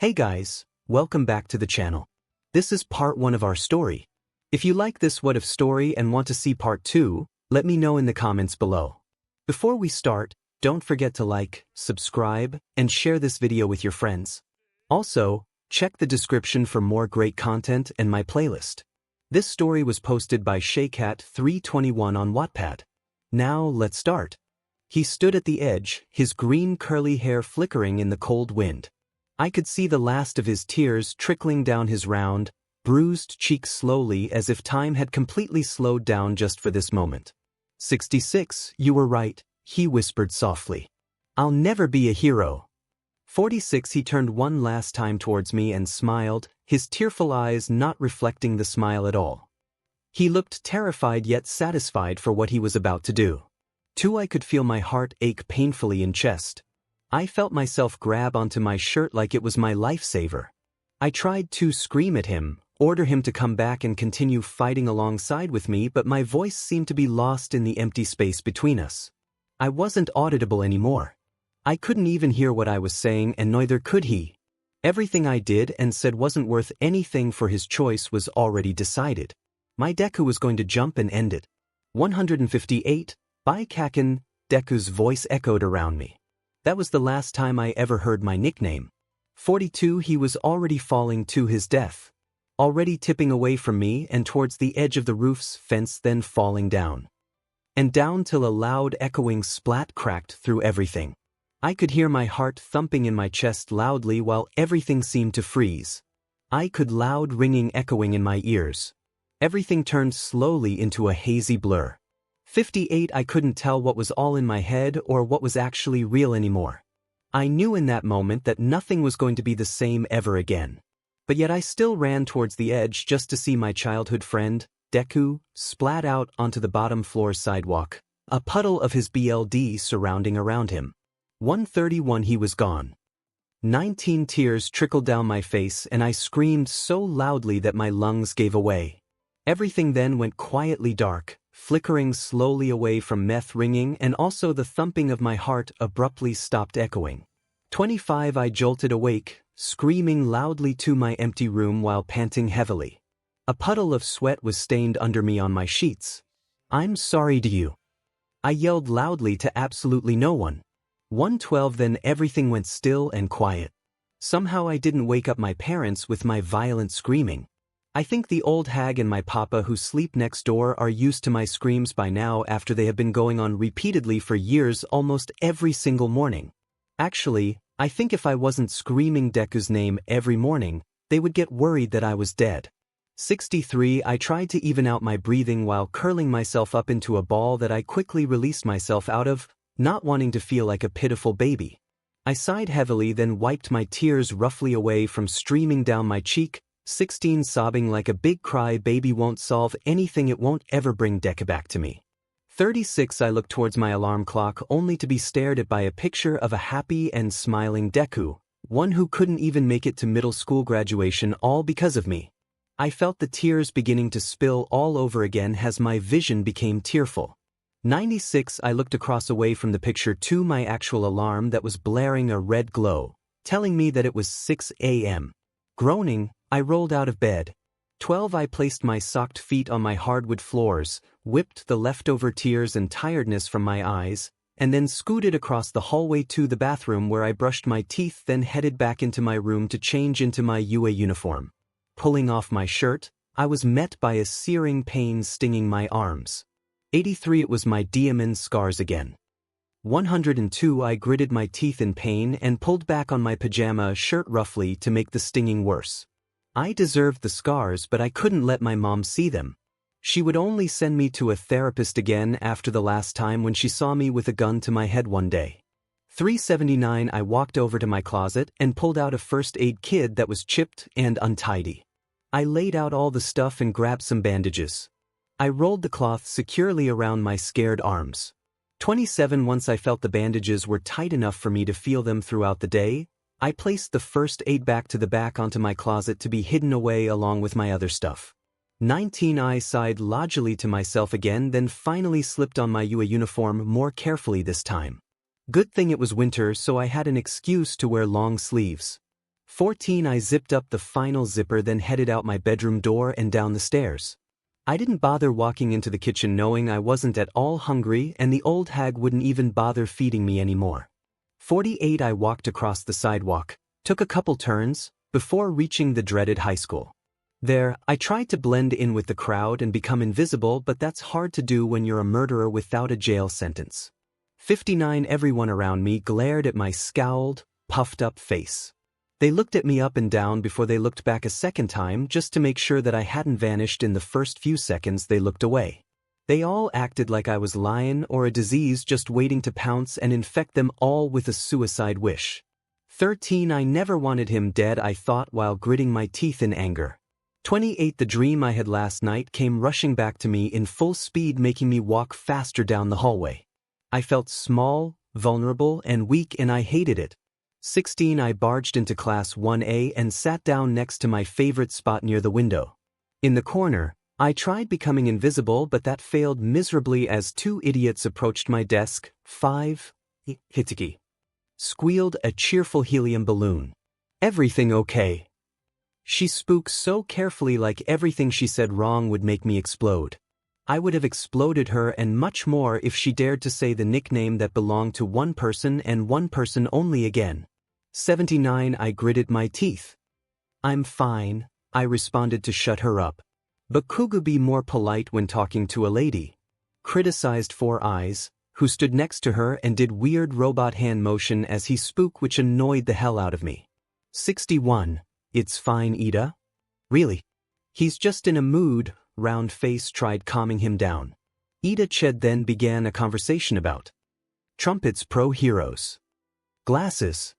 Hey guys, welcome back to the channel. This is part 1 of our story. If you like this what if story and want to see part 2, let me know in the comments below. Before we start, don't forget to like, subscribe, and share this video with your friends. Also, check the description for more great content and my playlist. This story was posted by 𝗧𝗵𝗃321 on Wattpad. Now let's start. He stood at the edge, his green curly hair flickering in the cold wind. I could see the last of his tears trickling down his round, bruised cheeks slowly as if time had completely slowed down just for this moment. 66, you were right, he whispered softly. I'll never be a hero. 46, he turned one last time towards me and smiled, his tearful eyes not reflecting the smile at all. He looked terrified yet satisfied for what he was about to do. 2, I could feel my heart ache painfully in chest. I felt myself grab onto my shirt like it was my lifesaver. I tried to scream at him, order him to come back and continue fighting alongside with me, but my voice seemed to be lost in the empty space between us. I wasn't audible anymore. I couldn't even hear what I was saying, and neither could he. Everything I did and said wasn't worth anything, for his choice was already decided. My Deku was going to jump and end it. 158, 𝗵𝗃𝗁 voice echoed around me. That was the last time I ever heard my nickname. 42, he was already falling to his death. Already tipping away from me and towards the edge of the roof's fence, then falling down. And down till a loud echoing splat cracked through everything. I could hear my heart thumping in my chest loudly while everything seemed to freeze. I could loud ringing echoing in my ears. Everything turned slowly into a hazy blur. 58, I couldn't tell what was all in my head or what was actually real anymore. I knew in that moment that nothing was going to be the same ever again. But yet I still ran towards the edge just to see my childhood friend, Deku, splat out onto the bottom floor sidewalk, a puddle of his blood surrounding around him. 131, he was gone. 19, tears trickled down my face and I screamed so loudly that my lungs gave away. Everything then went quietly dark, flickering slowly away from meth ringing, and also the thumping of my heart abruptly stopped echoing. 25, I jolted awake, screaming loudly to my empty room while panting heavily. A puddle of sweat was stained under me on my sheets. I'm sorry to you. I yelled loudly to absolutely no one. 112, then everything went still and quiet. Somehow I didn't wake up my parents with my violent screaming. I think the old hag and my papa who sleep next door are used to my screams by now, after they have been going on repeatedly for years, almost every single morning. Actually, I think if I wasn't screaming Deku's name every morning, they would get worried that I was dead. 63, I tried to even out my breathing while curling myself up into a ball that I quickly released myself out of, not wanting to feel like a pitiful baby. I sighed heavily, then wiped my tears roughly away from streaming down my cheek. 16, sobbing like a big cry baby won't solve anything, it won't ever bring Deku back to me. 36, I looked towards my alarm clock only to be stared at by a picture of a happy and smiling Deku, one who couldn't even make it to middle school graduation, all because of me. I felt the tears beginning to spill all over again as my vision became tearful. 96, I looked across away from the picture to my actual alarm that was blaring a red glow, telling me that it was 6 a.m. Groaning, I rolled out of bed. 12, I placed my socked feet on my hardwood floors, whipped the leftover tears and tiredness from my eyes, and then scooted across the hallway to the bathroom where I brushed my teeth, then headed back into my room to change into my UA uniform. Pulling off my shirt, I was met by a searing pain stinging my arms. 83, it was my diamond scars again. 102, I gritted my teeth in pain and pulled back on my pajama shirt roughly to make the stinging worse. I deserved the scars, but I couldn't let my mom see them. She would only send me to a therapist again after the last time when she saw me with a gun to my head one day. 379, I walked over to my closet and pulled out a first aid kit that was chipped and untidy. I laid out all the stuff and grabbed some bandages. I rolled the cloth securely around my scared arms. 27, once I felt the bandages were tight enough for me to feel them throughout the day, I placed the first aid back to the back onto my closet to be hidden away along with my other stuff. 19, I sighed logically to myself again, then finally slipped on my UA uniform more carefully this time. Good thing it was winter, so I had an excuse to wear long sleeves. 14 I zipped up the final zipper, then headed out my bedroom door and down the stairs. I didn't bother walking into the kitchen knowing I wasn't at all hungry and the old hag wouldn't even bother feeding me anymore. 48 I walked across the sidewalk, took a couple turns, before reaching the dreaded high school. There, I tried to blend in with the crowd and become invisible, but that's hard to do when you're a murderer without a jail sentence. 59 Everyone around me glared at my scowled, puffed-up face. They looked at me up and down before they looked back a second time just to make sure that I hadn't vanished in the first few seconds they looked away. They all acted like I was lion or a disease just waiting to pounce and infect them all with a suicide wish. 13 I never wanted him dead, I thought while gritting my teeth in anger. 28 The dream I had last night came rushing back to me in full speed, making me walk faster down the hallway. I felt small, vulnerable, and weak, and I hated it. 16 I barged into class 1A and sat down next to my favorite spot near the window. In the corner, I tried becoming invisible, but that failed miserably as two idiots approached my desk. 5 Katsuki squealed a cheerful helium balloon. Everything okay? She spoke so carefully, like everything she said wrong would make me explode. I would have exploded her and much more if she dared to say the nickname that belonged to one person and one person only again. 79 I gritted my teeth. I'm fine, I responded to shut her up. Bakugou be more polite when talking to a lady. Criticized 4 Eyes, who stood next to her and did weird robot hand motion as he spoke, which annoyed the hell out of me. 61 It's fine, Ida. Really? He's just in a mood. Round Face tried calming him down. 𝗕𝗂𝗁 then began a conversation about trumpets pro heroes. Glasses.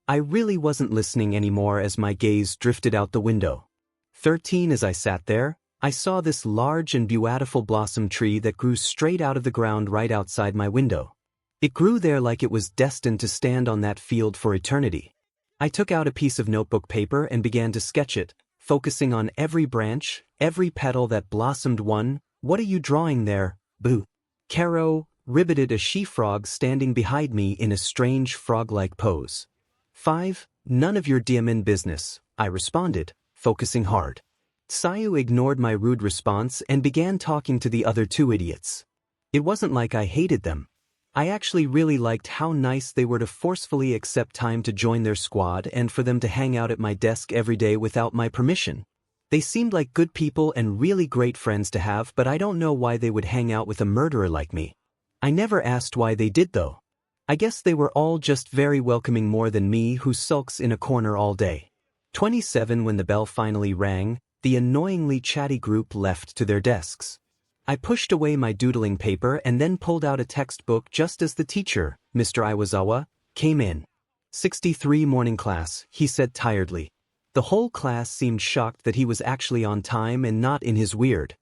I really wasn't listening anymore as my gaze drifted out the window. 13 As I sat there, I saw this large and beautiful blossom tree that grew straight out of the ground right outside my window. It grew there like it was destined to stand on that field for eternity. I took out a piece of notebook paper and began to sketch it, focusing on every branch, every petal that blossomed. What are you drawing there, boo? Kero ribbited a she-frog standing behind me in a strange frog-like pose. 5 None of your 𝗕𝗏𝗻 business, I responded, focusing hard. Sayu ignored my rude response and began talking to the other two idiots. It wasn't like I hated them. I actually really liked how nice they were to forcefully accept time to join their squad and for them to hang out at my desk every day without my permission. They seemed like good people and really great friends to have, but I don't know why they would hang out with a murderer like me. I never asked why they did though. I guess they were all just very welcoming, more than me who sulks in a corner all day. 27 When the bell finally rang, the annoyingly chatty group left to their desks. I pushed away my doodling paper and then pulled out a textbook just as the teacher, Mr. Iwazawa, came in. 63 Morning class, he said tiredly. The whole class seemed shocked that he was actually on time and not in his weird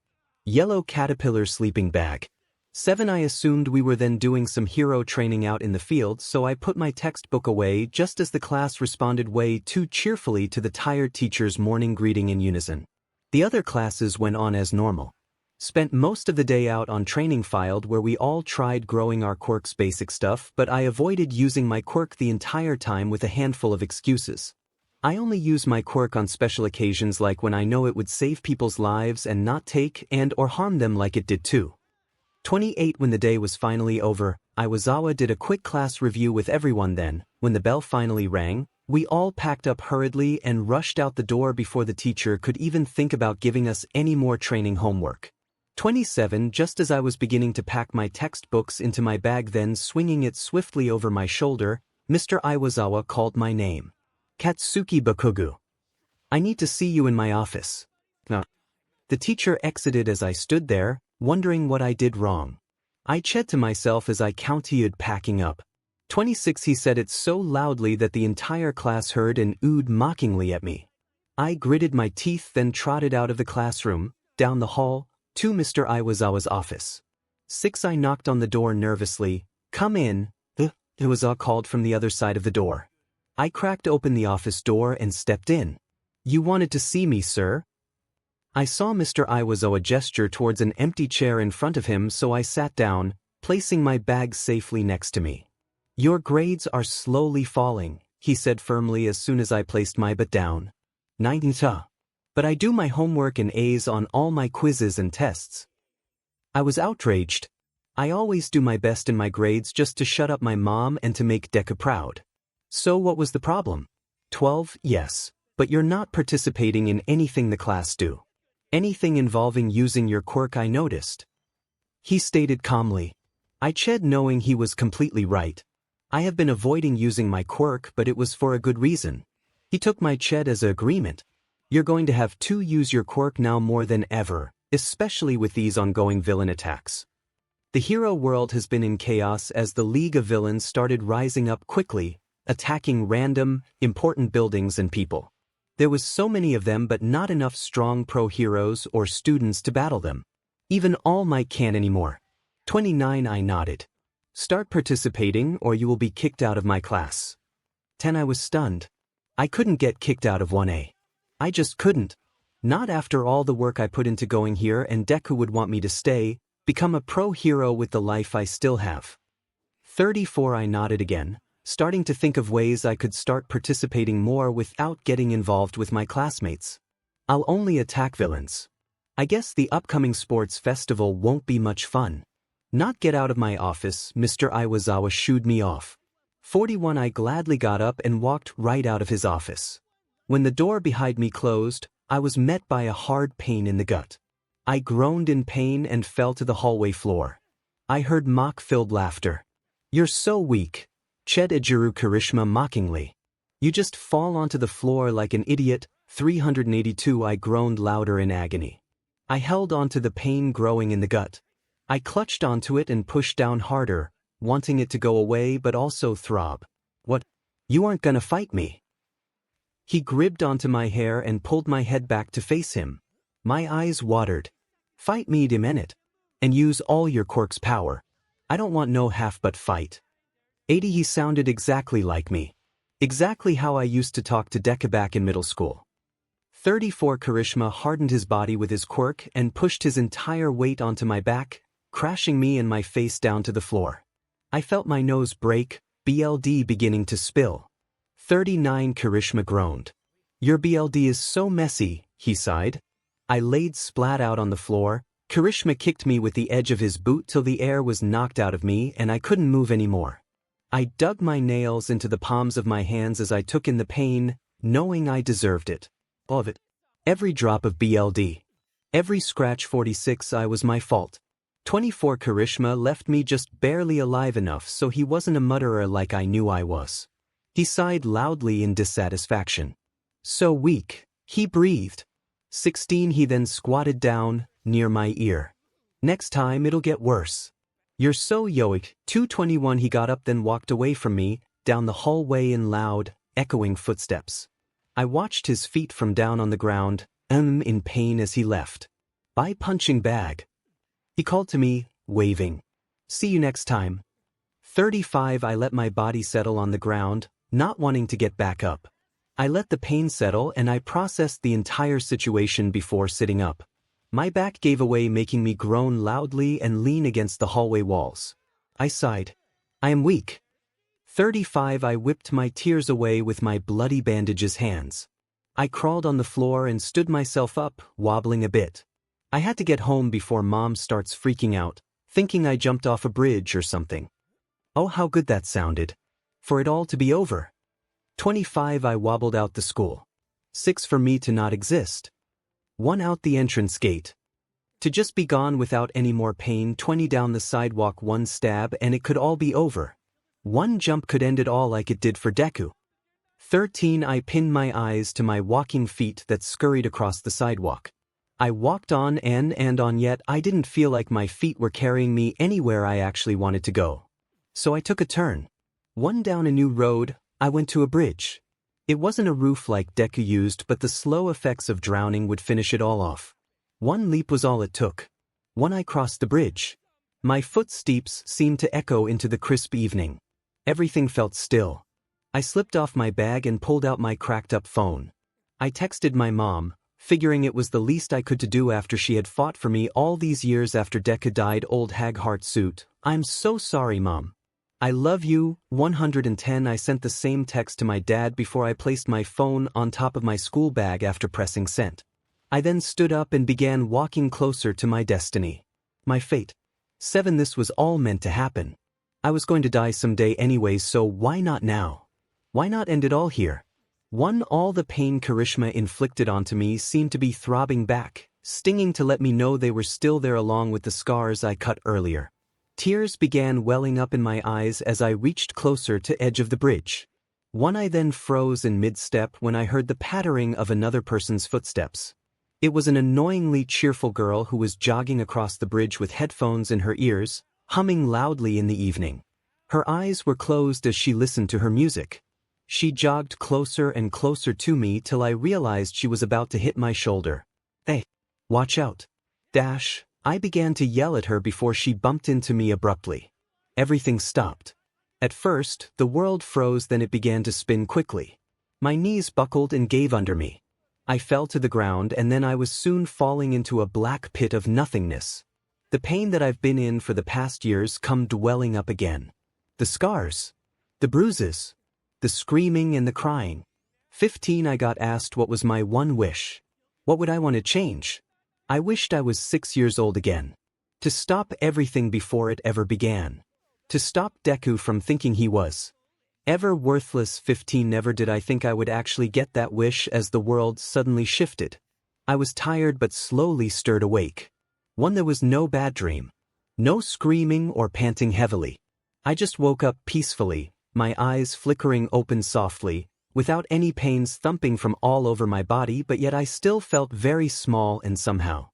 yellow caterpillar sleeping bag. 7 I assumed we were then doing some hero training out in the field, so I put my textbook away just as the class responded way too cheerfully to the tired teacher's morning greeting in unison. The other classes went on as normal. Spent most of the day out on training field where we all tried growing our quirks basic stuff, but I avoided using my quirk the entire time with a handful of excuses. I only use my quirk on special occasions, like when I know it would save people's lives and not take and or harm them like it did too. 28 When the day was finally over, Iwazawa did a quick class review with everyone. Then, when the bell finally rang, we all packed up hurriedly and rushed out the door before the teacher could even think about giving us any more training homework. 27 Just as I was beginning to pack my textbooks into my bag, then swinging it swiftly over my shoulder, Mr. Iwazawa called my name. Katsuki Bakugou. I need to see you in my office. No. The teacher exited as I stood there, wondering what I did wrong. I said to myself as I counted packing up. 26 He said it so loudly that the entire class heard and oohed mockingly at me. I gritted my teeth, then trotted out of the classroom, down the hall, to Mr. Iwazawa's office. 6 I knocked on the door nervously. Come in, 𝗬𝗏𝗧𝗏 called from the other side of the door. I cracked open the office door and stepped in. You wanted to see me, sir? I saw Mr. Iwazawa gesture towards an empty chair in front of him, so I sat down, placing my bag safely next to me. Your grades are slowly falling, he said firmly as soon as I placed my butt down. 𝗫𝗫𝗁. But I do my homework and A's on all my quizzes and tests. I was outraged. I always do my best in my grades just to shut up my mom and to make Deku proud. So what was the problem? 12, yes. But you're not participating in anything the class do. Anything involving using your quirk, I noticed. He stated calmly. I chid, knowing he was completely right. I have been avoiding using my quirk, but it was for a good reason. He took my chid as an agreement. You're going to have to use your quirk now more than ever, especially with these ongoing villain attacks. The hero world has been in chaos as the League of Villains started rising up quickly, attacking random, important buildings and people. There was so many of them but not enough strong pro-heroes or students to battle them. Even All Might can't anymore. 29, I nodded. Start participating or you will be kicked out of my class. 10, I was stunned. I couldn't get kicked out of 1A. I just couldn't. Not after all the work I put into going here, and Deku would want me to stay, become a pro-hero with the life I still have. 34, I nodded again, starting to think of ways I could start participating more without getting involved with my classmates. I'll only attack villains. I guess the upcoming sports festival won't be much fun. Not get out of my office, Mr. Iwazawa shooed me off. 41, I gladly got up and walked right out of his office. When the door behind me closed, I was met by a hard pain in the gut. I groaned in pain and fell to the hallway floor. I heard mock-filled laughter. You're so weak, 𝗔𝗂𝘁𝗵𝗵 mockingly. You just fall onto the floor like an idiot. 382, I groaned louder in agony. I held onto the pain growing in the gut. I clutched onto it and pushed down harder, wanting it to go away but also throb. What? You aren't gonna fight me? He gripped onto my hair and pulled my head back to face him. My eyes watered. Fight me, 𝗕𝗫𝗁. And use all your quirk's power. I don't want no half but fight. 80, he sounded exactly like me. Exactly how I used to talk to Deku back in middle school. 34, 𝗕𝗁 hardened his body with his quirk and pushed his entire weight onto my back, crashing me and my face down to the floor. I felt my nose break, BLD beginning to spill. 39, 𝗕𝗁 groaned. Your BLD is so messy, he sighed. I laid splat out on the floor. 𝗕𝗁 kicked me with the edge of his boot till the air was knocked out of me and I couldn't move anymore. I dug my nails into the palms of my hands as I took in the pain, knowing I deserved it. All of it. Every drop of BLD. Every scratch. 46, I was my fault. 24, 𝗕𝗁 left me just barely alive enough so he wasn't a murderer like I knew I was. He sighed loudly in dissatisfaction. So weak, he breathed. 16, he then squatted down, near my ear. Next time it'll get worse. You're so yoic. 221, he got up then walked away from me, down the hallway in loud, echoing footsteps. I watched his feet from down on the ground, in pain as he left. Bye punching bag. He called to me, waving. See you next time. 35, I let my body settle on the ground, not wanting to get back up. I let the pain settle and I processed the entire situation before sitting up. My back gave away, making me groan loudly and lean against the hallway walls. I sighed. I am weak. 35, I whipped my tears away with my bloody bandages hands. I crawled on the floor and stood myself up, wobbling a bit. I had to get home before Mom starts freaking out, thinking I jumped off a bridge or something. Oh, how good that sounded. For it all to be over. 25, I wobbled out the school. 6, for me to not exist. 1, out the entrance gate. To just be gone without any more pain. 20, down the sidewalk. 1 stab and it could all be over. 1 jump could end it all like it did for Deku. 13, I pinned my eyes to my walking feet that scurried across the sidewalk. I walked on and on, yet I didn't feel like my feet were carrying me anywhere I actually wanted to go. So I took a turn. 1, down a new road. I went to a bridge. It wasn't a roof like Deku used, but the slow effects of drowning would finish it all off. 1 leap was all it took. 1, I crossed the bridge. My footsteps seemed to echo into the crisp evening. Everything felt still. I slipped off my bag and pulled out my cracked-up phone. I texted my mom, figuring it was the least I could to do after she had fought for me all these years after Deku died. Old hag heart suit. I'm so sorry, Mom. I love you, 110. I sent the same text to my dad before I placed my phone on top of my school bag after pressing send. I then stood up and began walking closer to my destiny. My fate. 7. This was all meant to happen. I was going to die someday anyways, so why not now? Why not end it all here? 1. All the pain Kirishima inflicted onto me seemed to be throbbing back, stinging to let me know they were still there along with the scars I cut earlier. Tears began welling up in my eyes as I reached closer to edge of the bridge. 1. I then froze in mid-step when I heard the pattering of another person's footsteps. It was an annoyingly cheerful girl who was jogging across the bridge with headphones in her ears, humming loudly in the evening. Her eyes were closed as she listened to her music. She jogged closer and closer to me till I realized she was about to hit my shoulder. Hey, watch out. I began to yell at her before she bumped into me abruptly. Everything stopped. At first, the world froze, then it began to spin quickly. My knees buckled and gave under me. I fell to the ground, and then I was soon falling into a black pit of nothingness. The pain that I've been in for the past years come dwelling up again. The scars. The bruises. The screaming and the crying. 15. I got asked what was my one wish. What would I want to change? I wished I was 6 years old again. To stop everything before it ever began. To stop Deku from thinking he was ever worthless. 15. Never did I think I would actually get that wish as the world suddenly shifted. I was tired but slowly stirred awake. 1. There was no bad dream. No screaming or panting heavily. I just woke up peacefully, my eyes flickering open softly, without any pains thumping from all over my body, but yet I still felt very small and somehow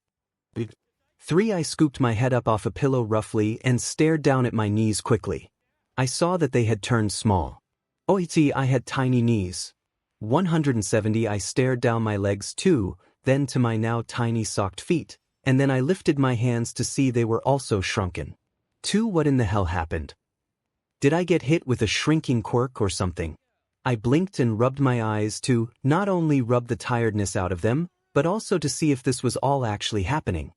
big. 3. I scooped my head up off a pillow roughly and stared down at my knees quickly. I saw that they had turned small. I had tiny knees. 170. I stared down my legs too, then to my now tiny socked feet, and then I lifted my hands to see they were also shrunken. 2. What in the hell happened? Did I get hit with a shrinking quirk or something? I blinked and rubbed my eyes to not only rub the tiredness out of them, but also to see if this was all actually happening.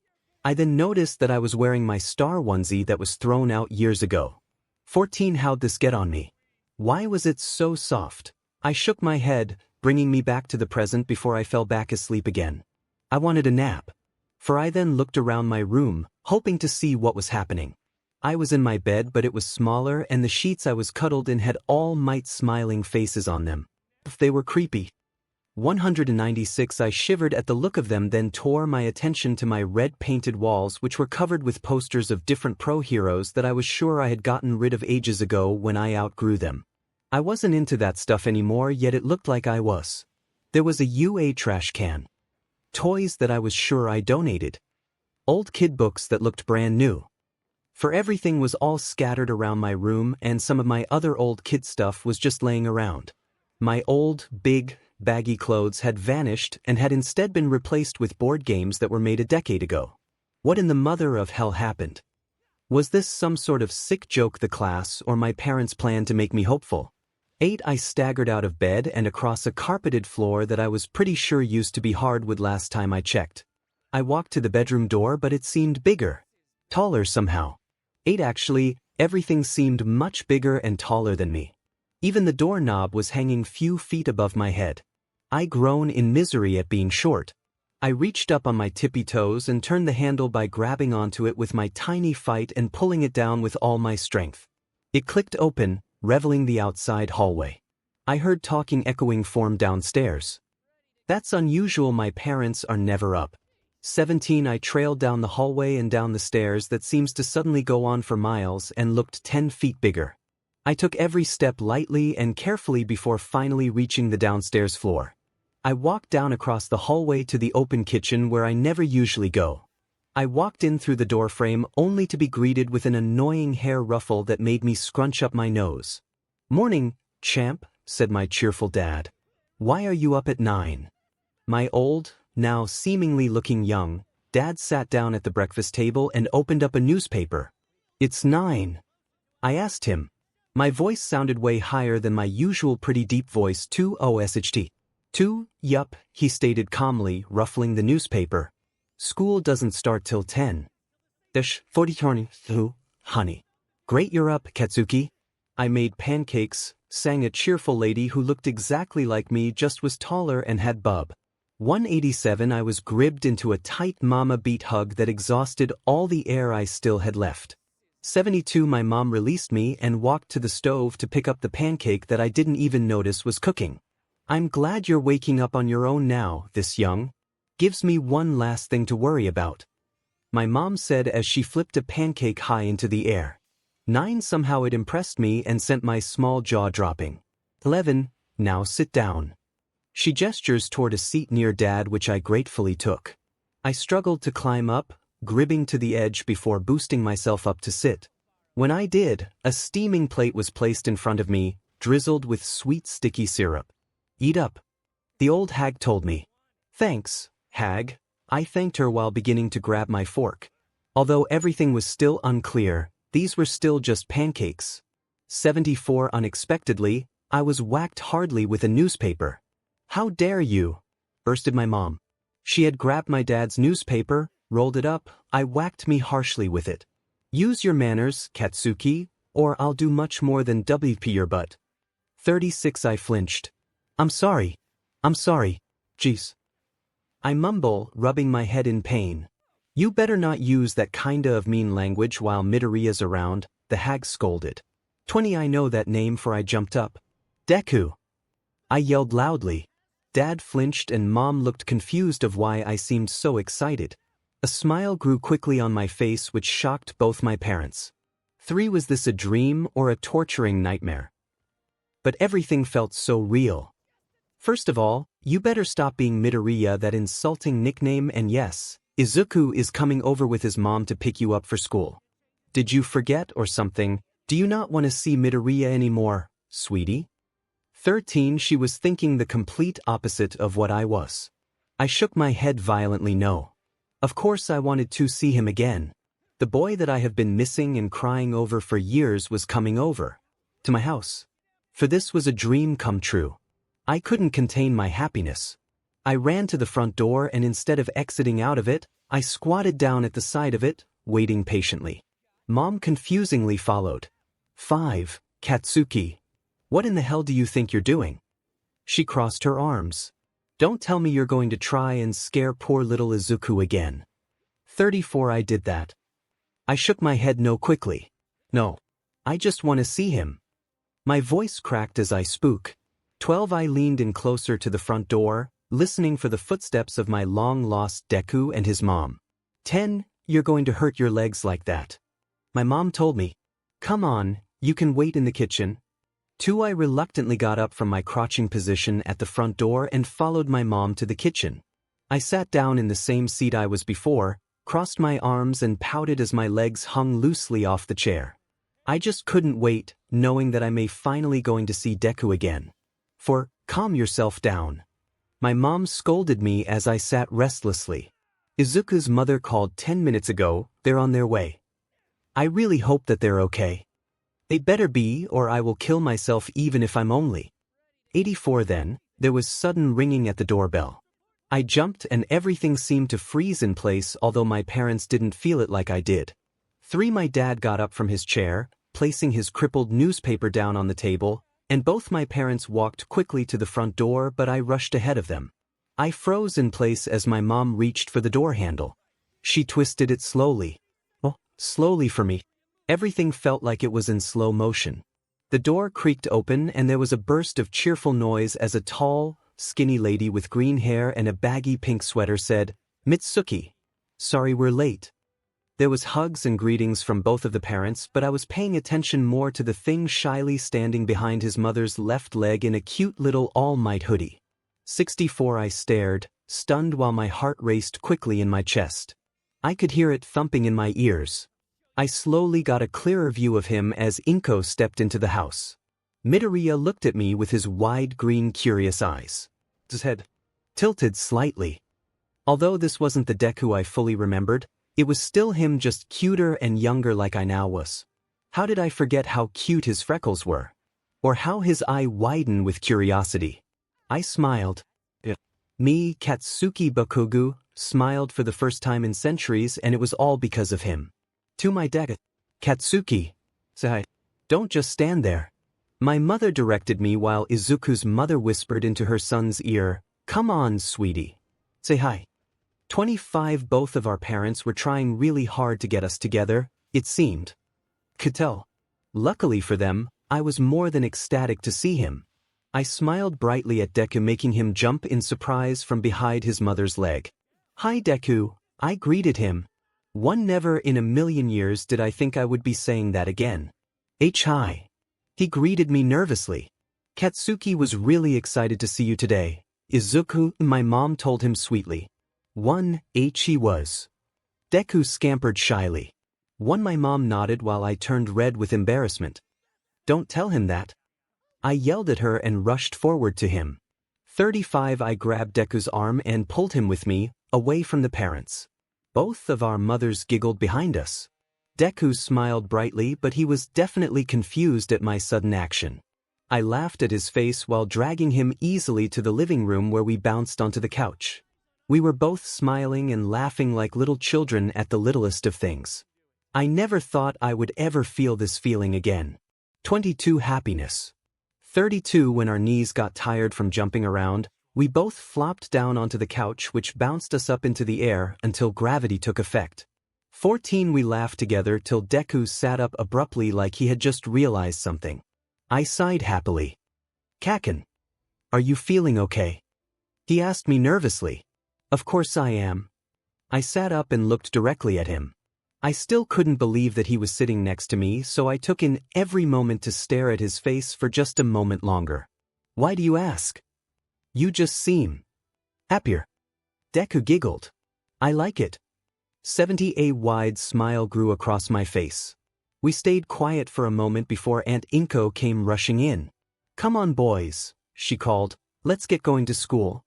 I then noticed that I was wearing my star onesie that was thrown out years ago. 14. How'd this get on me? Why was it so soft? I shook my head, bringing me back to the present before I fell back asleep again. I wanted a nap. For I then looked around my room, hoping to see what was happening. I was in my bed, but it was smaller, and the sheets I was cuddled in had all might smiling faces on them. They were creepy. 196. I shivered at the look of them, then tore my attention to my red-painted walls, which were covered with posters of different pro heroes that I was sure I had gotten rid of ages ago when I outgrew them. I wasn't into that stuff anymore, yet it looked like I was. There was a UA trash can. Toys that I was sure I donated. Old kid books that looked brand new. For everything was all scattered around my room, and some of my other old kid stuff was just laying around. My old, big, baggy clothes had vanished and had instead been replaced with board games that were made a decade ago. What in the mother of hell happened? Was this some sort of sick joke the class or my parents' plan to make me hopeful? 8. I staggered out of bed and across a carpeted floor that I was pretty sure used to be hardwood last time I checked. I walked to the bedroom door, but it seemed bigger. Taller somehow. 8. Actually, everything seemed much bigger and taller than me. Even the doorknob was hanging few feet above my head. I groaned in misery at being short. I reached up on my tippy toes and turned the handle by grabbing onto it with my tiny fight and pulling it down with all my strength. It clicked open, revealing the outside hallway. I heard talking echoing form downstairs. That's unusual, my parents are never up. 17. I trailed down the hallway and down the stairs that seems to suddenly go on for miles and looked 10 feet bigger. I took every step lightly and carefully before finally reaching the downstairs floor. I walked down across the hallway to the open kitchen where I never usually go. I walked in through the doorframe only to be greeted with an annoying hair ruffle that made me scrunch up my nose. "Morning, champ," said my cheerful dad. "Why are you up at 9? My old, now seemingly looking young, dad sat down at the breakfast table and opened up a newspaper. "It's 9. I asked him. My voice sounded way higher than my usual pretty deep voice. 𝗬𝗓𝗧𝗔𝗓. 2. Yup, he stated calmly, ruffling the newspaper. "School doesn't start till 10. Honey. Great, you're up, Katsuki. I made pancakes, sang a cheerful lady who looked exactly like me, just was taller and had bub. 187 I was gripped into a tight mama beat hug that exhausted all the air I still had left. 72 My mom released me and walked to the stove to pick up the pancake that I didn't even notice was cooking. I'm glad you're waking up on your own now, this young. Gives me one last thing to worry about. My mom said as she flipped a pancake high into the air. 9 Somehow it impressed me and sent my small jaw dropping. 11 Now sit down. She gestures toward a seat near Dad, which I gratefully took. I struggled to climb up, gripping to the edge before boosting myself up to sit. When I did, a steaming plate was placed in front of me, drizzled with sweet sticky syrup. Eat up. The old hag told me. Thanks, hag. I thanked her while beginning to grab my fork. Although everything was still unclear, these were still just pancakes. 74 Unexpectedly, I was whacked hardly with a newspaper. How dare you? Bursted my mom. She had grabbed my dad's newspaper, rolled it up, I whacked me harshly with it. Use your manners, Katsuki, or I'll do much more than WP your butt. 36 I flinched. I'm sorry. Jeez. I mumble, rubbing my head in pain. You better not use that kinda of mean language while Midoriya's around, the hag scolded. 20 I know that name, for I jumped up. Deku. I yelled loudly. Dad flinched and Mom looked confused of why I seemed so excited. A smile grew quickly on my face, which shocked both my parents. 3 Was this a dream or a torturing nightmare? But everything felt so real. First of all, you better stop being Midoriya, that insulting nickname, and yes, Izuku is coming over with his mom to pick you up for school. Did you forget or something? Do you not want to see Midoriya anymore, sweetie? 13 She was thinking the complete opposite of what I was. I shook my head violently. No. Of course I wanted to see him again. The boy that I have been missing and crying over for years was coming over to my house. For this was a dream come true. I couldn't contain my happiness. I ran to the front door and instead of exiting out of it, I squatted down at the side of it, waiting patiently. Mom confusingly followed. 5 Katsuki. What in the hell do you think you're doing? She crossed her arms. Don't tell me you're going to try and scare poor little Izuku again. 34 I did that. I shook my head no quickly. No. I just want to see him. My voice cracked as I spoke. 12 I leaned in closer to the front door, listening for the footsteps of my long-lost Deku and his mom. 10 You're going to hurt your legs like that. My mom told me. Come on, you can wait in the kitchen. 2 I reluctantly got up from my crouching position at the front door and followed my mom to the kitchen. I sat down in the same seat I was before, crossed my arms and pouted as my legs hung loosely off the chair. I just couldn't wait, knowing that I may finally going to see Deku again. For, calm yourself down. My mom scolded me as I sat restlessly. Izuku's mother called 10 minutes ago, they're on their way. I really hope that they're okay. They better be, or I will kill myself even if I'm only 84. Then, there was sudden ringing at the doorbell. I jumped and everything seemed to freeze in place, although my parents didn't feel it like I did. 3 My dad got up from his chair, placing his crippled newspaper down on the table, and both my parents walked quickly to the front door, but I rushed ahead of them. I froze in place as my mom reached for the door handle. She twisted it slowly. Oh, slowly for me. Everything felt like it was in slow motion. The door creaked open and there was a burst of cheerful noise as a tall, skinny lady with green hair and a baggy pink sweater said, Mitsuki. Sorry we're late. There was hugs and greetings from both of the parents, but I was paying attention more to the thing shyly standing behind his mother's left leg in a cute little all-might hoodie. 64 I stared, stunned while my heart raced quickly in my chest. I could hear it thumping in my ears. I slowly got a clearer view of him as Inko stepped into the house. Midoriya looked at me with his wide green curious eyes. His head tilted slightly. Although this wasn't the Deku I fully remembered, it was still him, just cuter and younger like I now was. How did I forget how cute his freckles were? Or how his eye widened with curiosity? I smiled. Me, Katsuki Bakugou, smiled for the first time in centuries, and it was all because of him. To my Deku. Katsuki. Say hi. Don't just stand there. My mother directed me while Izuku's mother whispered into her son's ear, "Come on, sweetie. Say hi." 25 Both of our parents were trying really hard to get us together, it seemed. Could tell. Luckily for them, I was more than ecstatic to see him. I smiled brightly at Deku, making him jump in surprise from behind his mother's leg. "Hi Deku," I greeted him. Never in a million years did I think I would be saying that again. Hi. He greeted me nervously. "Katsuki was really excited to see you today, Izuku," my mom told him sweetly. He was. Deku scampered shyly. My mom nodded while I turned red with embarrassment. "Don't tell him that." I yelled at her and rushed forward to him. 35 I grabbed Deku's arm and pulled him with me, away from the parents. Both of our mothers giggled behind us. Deku smiled brightly, but he was definitely confused at my sudden action. I laughed at his face while dragging him easily to the living room where we bounced onto the couch. We were both smiling and laughing like little children at the littlest of things. I never thought I would ever feel this feeling again. 22 Happiness. 32 When our knees got tired from jumping around, we both flopped down onto the couch, which bounced us up into the air until gravity took effect. 14 We laughed together till Deku sat up abruptly like he had just realized something. I sighed happily. "Kaken, are you feeling okay?" He asked me nervously. "Of course I am." I sat up and looked directly at him. I still couldn't believe that he was sitting next to me, so I took in every moment to stare at his face for just a moment longer. "Why do you ask? You just seem happier." Deku giggled. "I like it." 70 A wide smile grew across my face. We stayed quiet for a moment before Aunt Inko came rushing in. "Come on boys," she called. "Let's get going to school."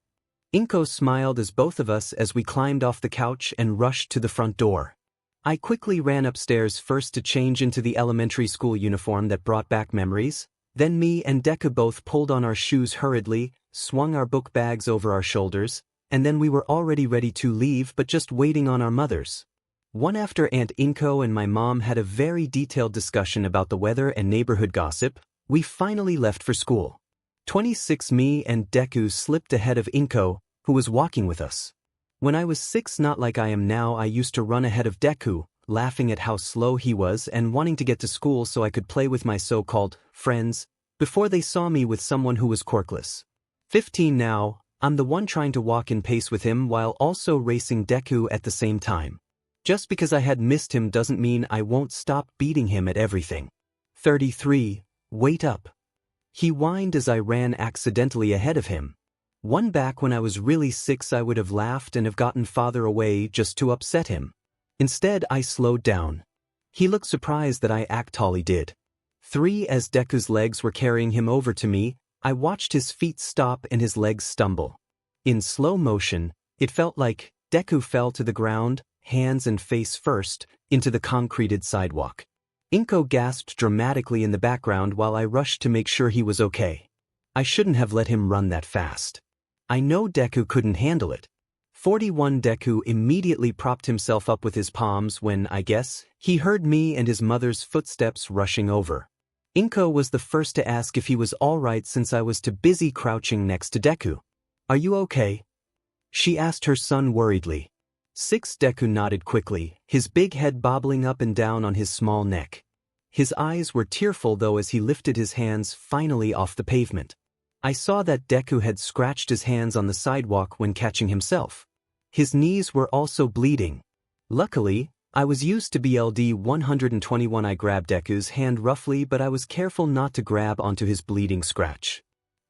Inko smiled as both of us as we climbed off the couch and rushed to the front door. I quickly ran upstairs first to change into the elementary school uniform that brought back memories. Then me and Deku both pulled on our shoes hurriedly, swung our book bags over our shoulders, and then we were already ready to leave but just waiting on our mothers. One after Aunt Inko and my mom had a very detailed discussion about the weather and neighborhood gossip, we finally left for school. 26 Me and Deku slipped ahead of Inko, who was walking with us. When I was 6, not like I am now, I used to run ahead of Deku, laughing at how slow he was and wanting to get to school so I could play with my so-called friends, before they saw me with someone who was quirkless. 15 Now, I'm the one trying to walk in pace with him while also racing Deku at the same time. Just because I had missed him doesn't mean I won't stop beating him at everything. 33 Wait up. He whined as I ran accidentally ahead of him. Back when I was really 6, I would have laughed and have gotten farther away just to upset him. Instead, I slowed down. He looked surprised that I actually did. 3 As Deku's legs were carrying him over to me, I watched his feet stop and his legs stumble. In slow motion, it felt like Deku fell to the ground, hands and face first, into the concreted sidewalk. Inko gasped dramatically in the background while I rushed to make sure he was okay. I shouldn't have let him run that fast. I know Deku couldn't handle it. 41 Deku immediately propped himself up with his palms when, I guess, he heard me and his mother's footsteps rushing over. Inko was the first to ask if he was alright since I was too busy crouching next to Deku. "Are you okay?" she asked her son worriedly. 6 Deku nodded quickly, his big head bobbling up and down on his small neck. His eyes were tearful though as he lifted his hands finally off the pavement. I saw that Deku had scratched his hands on the sidewalk when catching himself. His knees were also bleeding. Luckily, I was used to BLD 121. I grabbed Deku's hand roughly, but I was careful not to grab onto his bleeding scratch.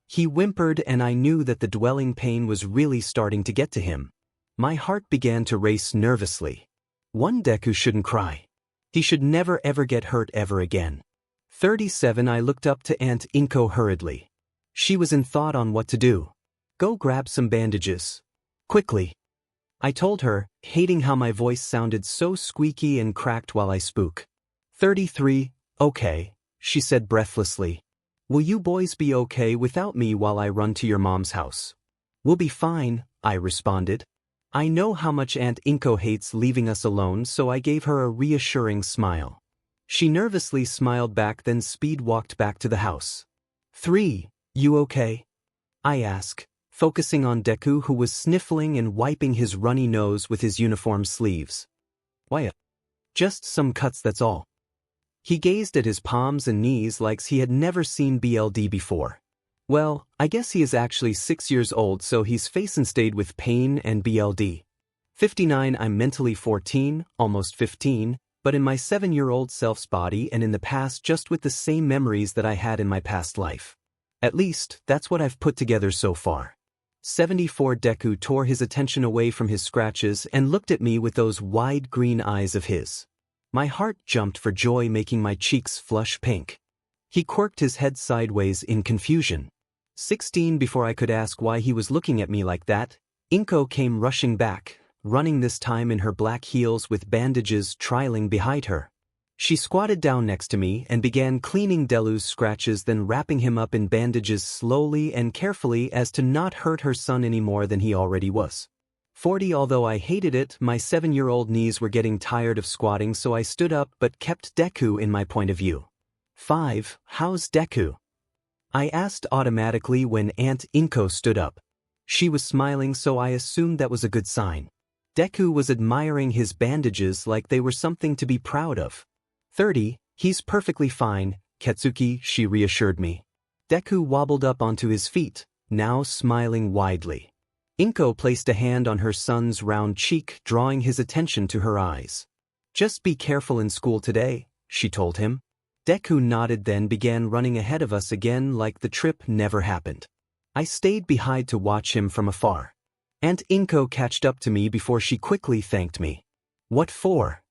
He whimpered and I knew that the dwelling pain was really starting to get to him. My heart began to race nervously. Deku shouldn't cry. He should never ever get hurt ever again. 37 I looked up to Aunt Inko hurriedly. She was in thought on what to do. "Go grab some bandages. Quickly," I told her, hating how my voice sounded so squeaky and cracked while I spoke. 33 Okay, she said breathlessly. "Will you boys be okay without me while I run to your mom's house?" "We'll be fine," I responded. I know how much Aunt Inko hates leaving us alone, so I gave her a reassuring smile. She nervously smiled back, then speed walked back to the house. 3, you okay? I asked, focusing on Deku, who was sniffling and wiping his runny nose with his uniform sleeves. Why? Just some cuts, that's all. He gazed at his palms and knees like he had never seen BLD before. Well, I guess he is actually 6 years old, so he's facing stayed with pain and BLD. 59, I'm mentally 14, almost 15, but in my 7-year-old self's body and in the past just with the same memories that I had in my past life. At least, that's what I've put together so far. 74, Deku tore his attention away from his scratches and looked at me with those wide green eyes of his. My heart jumped for joy, making my cheeks flush pink. He quirked his head sideways in confusion. 16, before I could ask why he was looking at me like that, 𝗵𝗃 came rushing back, running this time in her black heels with bandages trailing behind her. She squatted down next to me and began cleaning Delu's scratches, then wrapping him up in bandages slowly and carefully as to not hurt her son any more than he already was. 40, although I hated it, my 7-year-old knees were getting tired of squatting, so I stood up but kept Deku in my point of view. 5, how's Deku? I asked automatically when Aunt 𝗵𝗃 stood up. She was smiling, so I assumed that was a good sign. Deku was admiring his bandages like they were something to be proud of. 30, he's perfectly fine, Katsuki, she reassured me. Deku wobbled up onto his feet, now smiling widely. 𝗵𝗃 placed a hand on her son's round cheek, drawing his attention to her eyes. Just be careful in school today, she told him. Deku nodded, then began running ahead of us again like the trip never happened. I stayed behind to watch him from afar. Aunt 𝗵𝗃 catched up to me before she quickly thanked me. What for?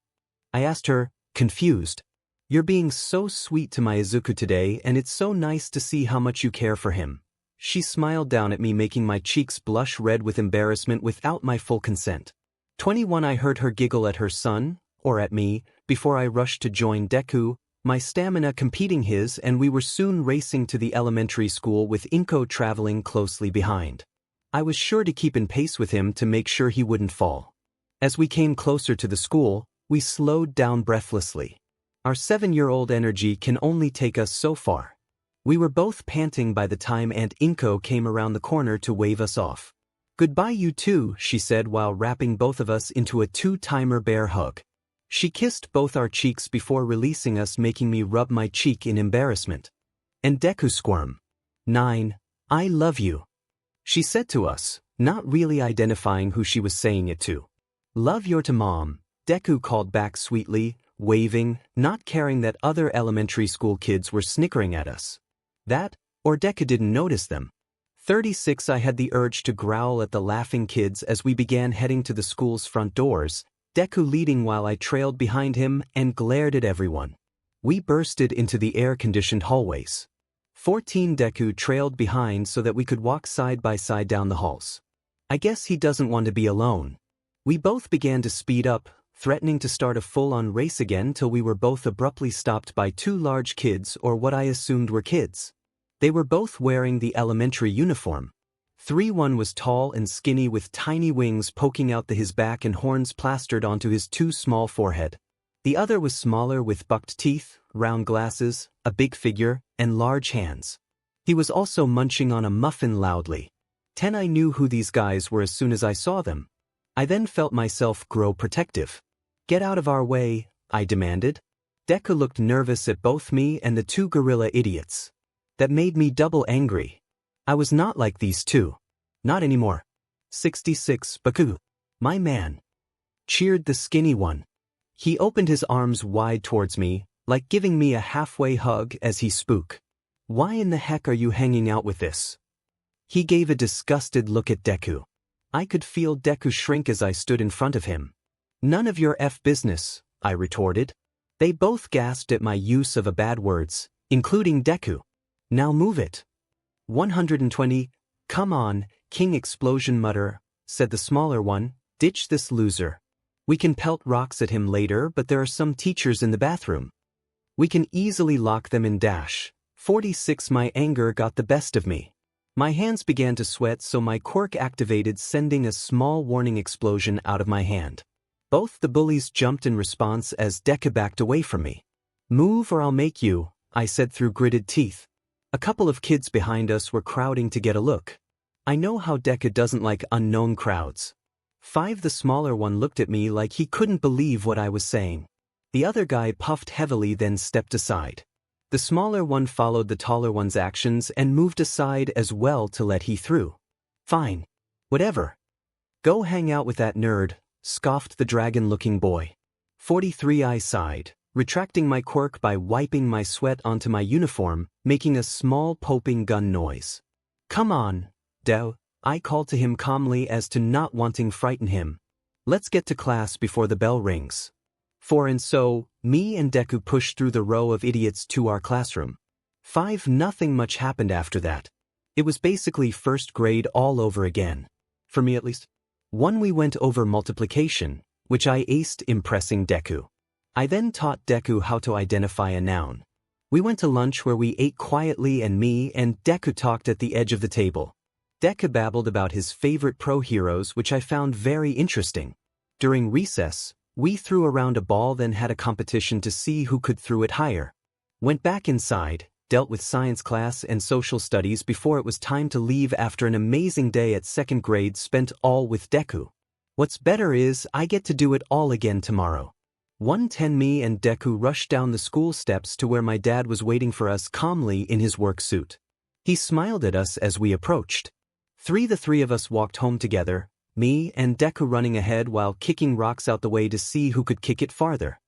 I asked her, confused. You're being so sweet to my Izuku today, and it's so nice to see how much you care for him. She smiled down at me, making my cheeks blush red with embarrassment without my full consent. 21, I heard her giggle at her son, or at me, before I rushed to join Deku, my stamina competing his, and we were soon racing to the elementary school with 𝗵𝗃 traveling closely behind. I was sure to keep in pace with him to make sure he wouldn't fall. As we came closer to the school, we slowed down breathlessly. Our 7-year-old energy can only take us so far. We were both panting by the time Aunt 𝗵𝗃 came around the corner to wave us off. Goodbye you two, she said while wrapping both of us into a 2-timer bear hug. She kissed both our cheeks before releasing us, making me rub my cheek in embarrassment. And Deku squirmed. 9, I love you, she said to us, not really identifying who she was saying it to. Love your to mom, Deku called back sweetly, waving, not caring that other elementary school kids were snickering at us. That, or Deku didn't notice them. 36, I had the urge to growl at the laughing kids as we began heading to the school's front doors, Deku leading while I trailed behind him and glared at everyone. We bursted into the air-conditioned hallways. 14, Deku trailed behind so that we could walk side by side down the halls. I guess he doesn't want to be alone. We both began to speed up, threatening to start a full-on race again till we were both abruptly stopped by 2 large kids, or what I assumed were kids. They were both wearing the elementary uniform. 1 was tall and skinny with tiny wings poking out his back and horns plastered onto his too small forehead. The other was smaller with bucked teeth, round glasses, a big figure, and large hands. He was also munching on a muffin loudly. 10, I knew who these guys were as soon as I saw them. I then felt myself grow protective. Get out of our way, I demanded. Deku looked nervous at both me and the 2 gorilla idiots. That made me double angry. I was not like these 2. Not anymore. 66, Bakugou, my man, cheered the skinny one. He opened his arms wide towards me, like giving me a halfway hug as he spoke. Why in the heck are you hanging out with this? He gave a disgusted look at Deku. I could feel Deku shrink as I stood in front of him. None of your business, I retorted. They both gasped at my use of bad words, including Deku. Now move it. 120, come on, 𝗵𝗃, said the smaller one, ditch this loser. We can pelt rocks at him later, but there are some teachers in the bathroom. We can easily lock them in dash. 46, my anger got the best of me. My hands began to sweat, so my quirk activated, sending a small warning explosion out of my hand. Both the bullies jumped in response as Deku backed away from me. Move or I'll make you, I said through gritted teeth. A couple of kids behind us were crowding to get a look. I know how 𝗧𝗂𝘁 doesn't like unknown crowds. 5 the smaller one looked at me like he couldn't believe what I was saying. The other guy puffed heavily then stepped aside. The smaller one followed the taller one's actions and moved aside as well to let he through. Fine. Whatever. Go hang out with that nerd, scoffed the dragon-looking boy. 43 I sighed, retracting my quirk by wiping my sweat onto my uniform, making a small popping gun noise. Come on, 𝗬𝗏, I called to him calmly as to not wanting frighten him. Let's get to class before the bell rings. And so, me and Deku pushed through the row of idiots to our classroom. 5 Nothing much happened after that. It was basically first grade all over again. For me at least. 1 We went over multiplication, which I aced, impressing Deku. I then taught Deku how to identify a noun. We went to lunch where we ate quietly and me and Deku talked at the edge of the table. Deku babbled about his favorite pro heroes, which I found very interesting. During recess, we threw around a ball, then had a competition to see who could throw it higher. Went back inside, dealt with science class and social studies before it was time to leave after an amazing day at 2nd grade spent all with Deku. What's better is I get to do it all again tomorrow. 1:10 Me and Deku rushed down the school steps to where my dad was waiting for us calmly in his work suit. He smiled at us as we approached. 3 The 3 of us walked home together, me and Deku running ahead while kicking rocks out the way to see who could kick it farther.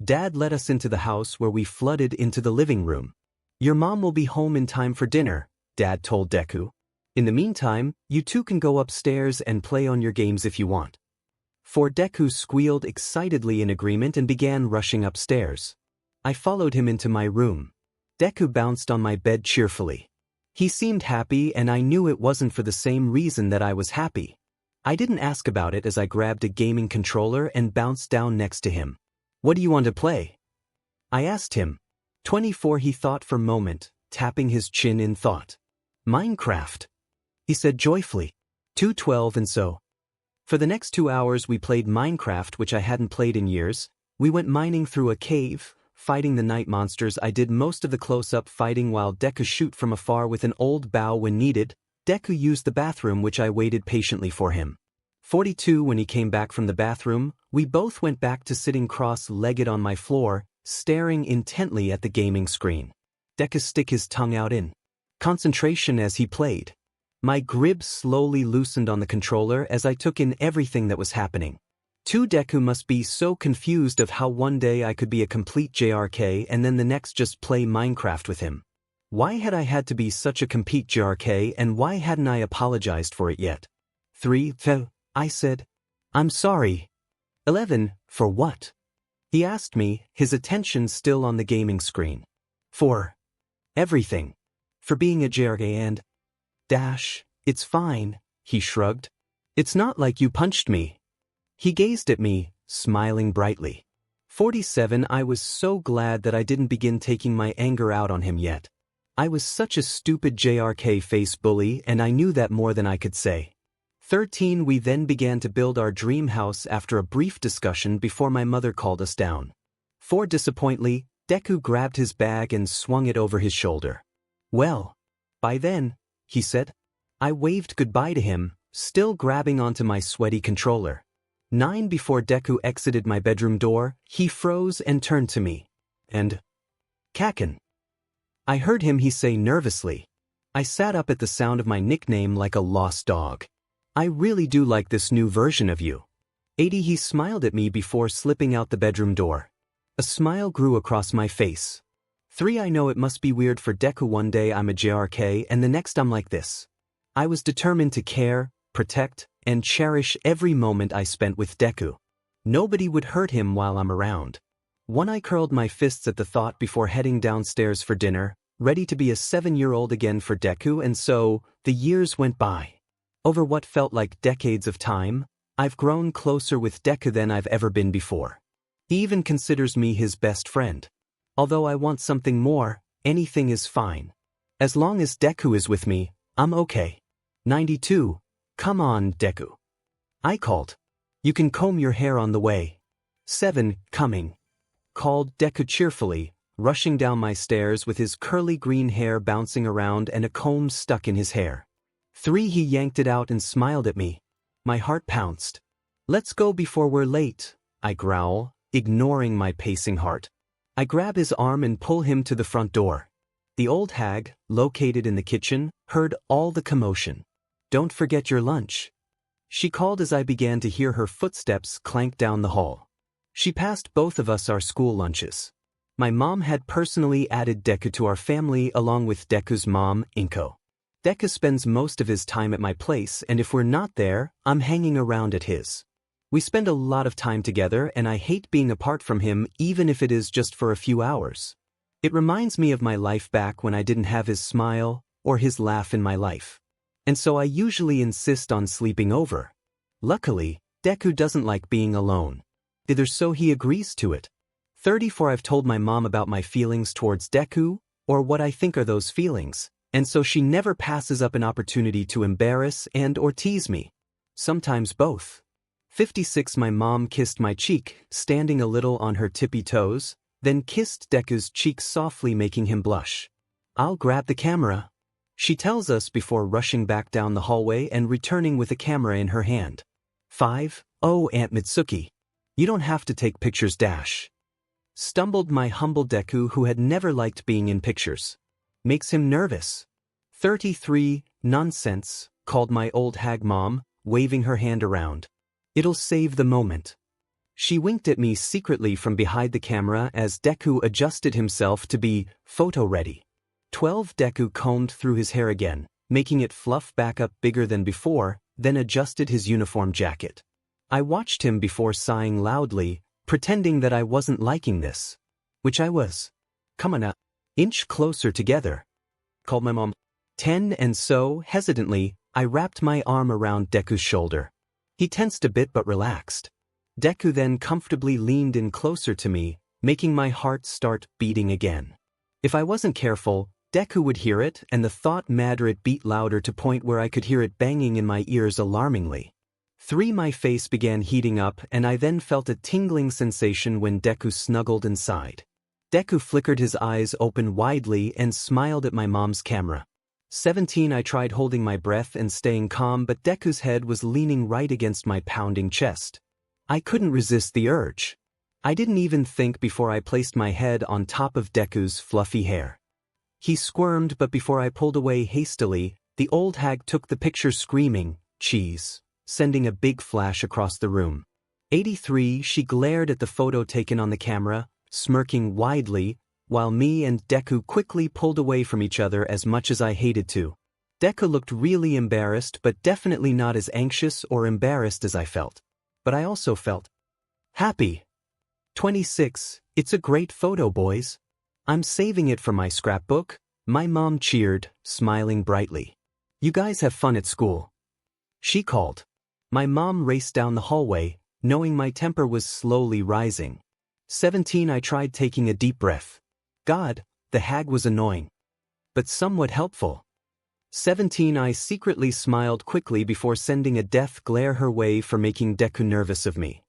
Dad led us into the house where we flooded into the living room. Your mom will be home in time for dinner, Dad told Deku. In the meantime, you two can go upstairs and play on your games if you want. Deku squealed excitedly in agreement and began rushing upstairs. I followed him into my room. Deku bounced on my bed cheerfully. He seemed happy and I knew it wasn't for the same reason that I was happy. I didn't ask about it as I grabbed a gaming controller and bounced down next to him. What do you want to play? I asked him. 24 He thought for a moment, tapping his chin in thought. Minecraft, he said joyfully. 2:12 And so. For the next 2 hours we played Minecraft, which I hadn't played in years. We went mining through a cave, fighting the night monsters. I did most of the close-up fighting while Deku shoot from afar with an old bow when needed. Deku used the bathroom, which I waited patiently for him. 42 When he came back from the bathroom, we both went back to sitting cross-legged on my floor, staring intently at the gaming screen. Deku stick his tongue out in concentration as he played. My grip slowly loosened on the controller as I took in everything that was happening. 2 Deku must be so confused of how one day I could be a complete 𝗓𝗏 and then the next just play Minecraft with him. Why had I had to be such a complete 𝗓𝗏 and why hadn't I apologized for it yet? 3 I said. I'm sorry. 11 For what? He asked me, his attention still on the gaming screen. 4 Everything. For being a 𝗓𝗏 and it's fine, he shrugged. It's not like you punched me. He gazed at me, smiling brightly. 47 I was so glad that I didn't begin taking my anger out on him yet. I was such a stupid 𝗓𝗏 face bully and I knew that more than I could say. 13 We then began to build our dream house after a brief discussion before my mother called us down. 4 Disappointingly, Deku grabbed his bag and swung it over his shoulder. Well, by then, he said. I waved goodbye to him, still grabbing onto my sweaty controller. 9 Before Deku exited my bedroom door, he froze and turned to me. And 𝗓𝗏𝗁. I heard him he say nervously. I sat up at the sound of my nickname like a lost dog. I really do like this new version of you. 80 He smiled at me before slipping out the bedroom door. A smile grew across my face. 3 I know it must be weird for Deku. One day I'm a 𝗓𝗏 and the next I'm like this. I was determined to care, protect, and cherish every moment I spent with Deku. Nobody would hurt him while I'm around. 1 I curled my fists at the thought before heading downstairs for dinner, ready to be a 7-year-old again for Deku, and so, the years went by. Over what felt like decades of time, I've grown closer with Deku than I've ever been before. He even considers me his best friend. Although I want something more, anything is fine. As long as Deku is with me, I'm okay. 92 Come on, Deku. I called. You can comb your hair on the way. 7 Coming. Called Deku cheerfully, rushing down my stairs with his curly green hair bouncing around and a comb stuck in his hair. 3. He yanked it out and smiled at me. My heart pounced. "Let's go before we're late," I growl, ignoring my pacing heart. I grab his arm and pull him to the front door. The old hag, located in the kitchen, heard all the commotion. "Don't forget your lunch," she called as I began to hear her footsteps clank down the hall. She passed both of us our school lunches. My mom had personally added Deku to our family along with Deku's mom, Inko. Deku spends most of his time at my place, and if we're not there, I'm hanging around at his. We spend a lot of time together, and I hate being apart from him even if it is just for a few hours. It reminds me of my life back when I didn't have his smile or his laugh in my life. And so I usually insist on sleeping over. Luckily, Deku doesn't like being alone. Either so he agrees to it. 34. I've told my mom about my feelings towards Deku, or what I think are those feelings, and so she never passes up an opportunity to embarrass and or tease me. Sometimes both. 56. My mom kissed my cheek, standing a little on her tippy toes, then kissed Deku's cheek softly, making him blush. "I'll grab the camera," she tells us before rushing back down the hallway and returning with a camera in her hand. 5. "Oh, Aunt Mitsuki. You don't have to take pictures dash," stumbled my humble Deku, who had never liked being in pictures. "Makes him nervous." 33. "Nonsense," called my old hag mom, waving her hand around. "It'll save the moment." She winked at me secretly from behind the camera as Deku adjusted himself to be photo-ready. 12. Deku combed through his hair again, making it fluff back up bigger than before, then adjusted his uniform jacket. I watched him before sighing loudly, pretending that I wasn't liking this. Which I was. "Come on, inch closer together," called my mom. 10. And so, hesitantly, I wrapped my arm around Deku's shoulder. He tensed a bit but relaxed. Deku then comfortably leaned in closer to me, making my heart start beating again. If I wasn't careful, Deku would hear it, and the thought matter it beat louder to point where I could hear it banging in my ears alarmingly. 3. My face began heating up, and I then felt a tingling sensation when Deku snuggled and sighed. Deku flickered his eyes open widely and smiled at my mom's camera. 17. I tried holding my breath and staying calm, but Deku's head was leaning right against my pounding chest. I couldn't resist the urge. I didn't even think before I placed my head on top of Deku's fluffy hair. He squirmed, but before I pulled away hastily, the old hag took the picture screaming, "Cheese," sending a big flash across the room. 83. She glared at the photo taken on the camera, smirking widely, while me and Deku quickly pulled away from each other as much as I hated to. Deku looked really embarrassed, but definitely not as anxious or embarrassed as I felt. But I also felt happy. 26. It's a great photo, boys. I'm saving it for my scrapbook, my mom cheered, smiling brightly. You guys have fun at school, she called. My mom raced down the hallway, knowing my temper was slowly rising. 17. I tried taking a deep breath. God, the hag was annoying, but somewhat helpful. 17. I secretly smiled quickly before sending a death glare her way for making Deku nervous of me.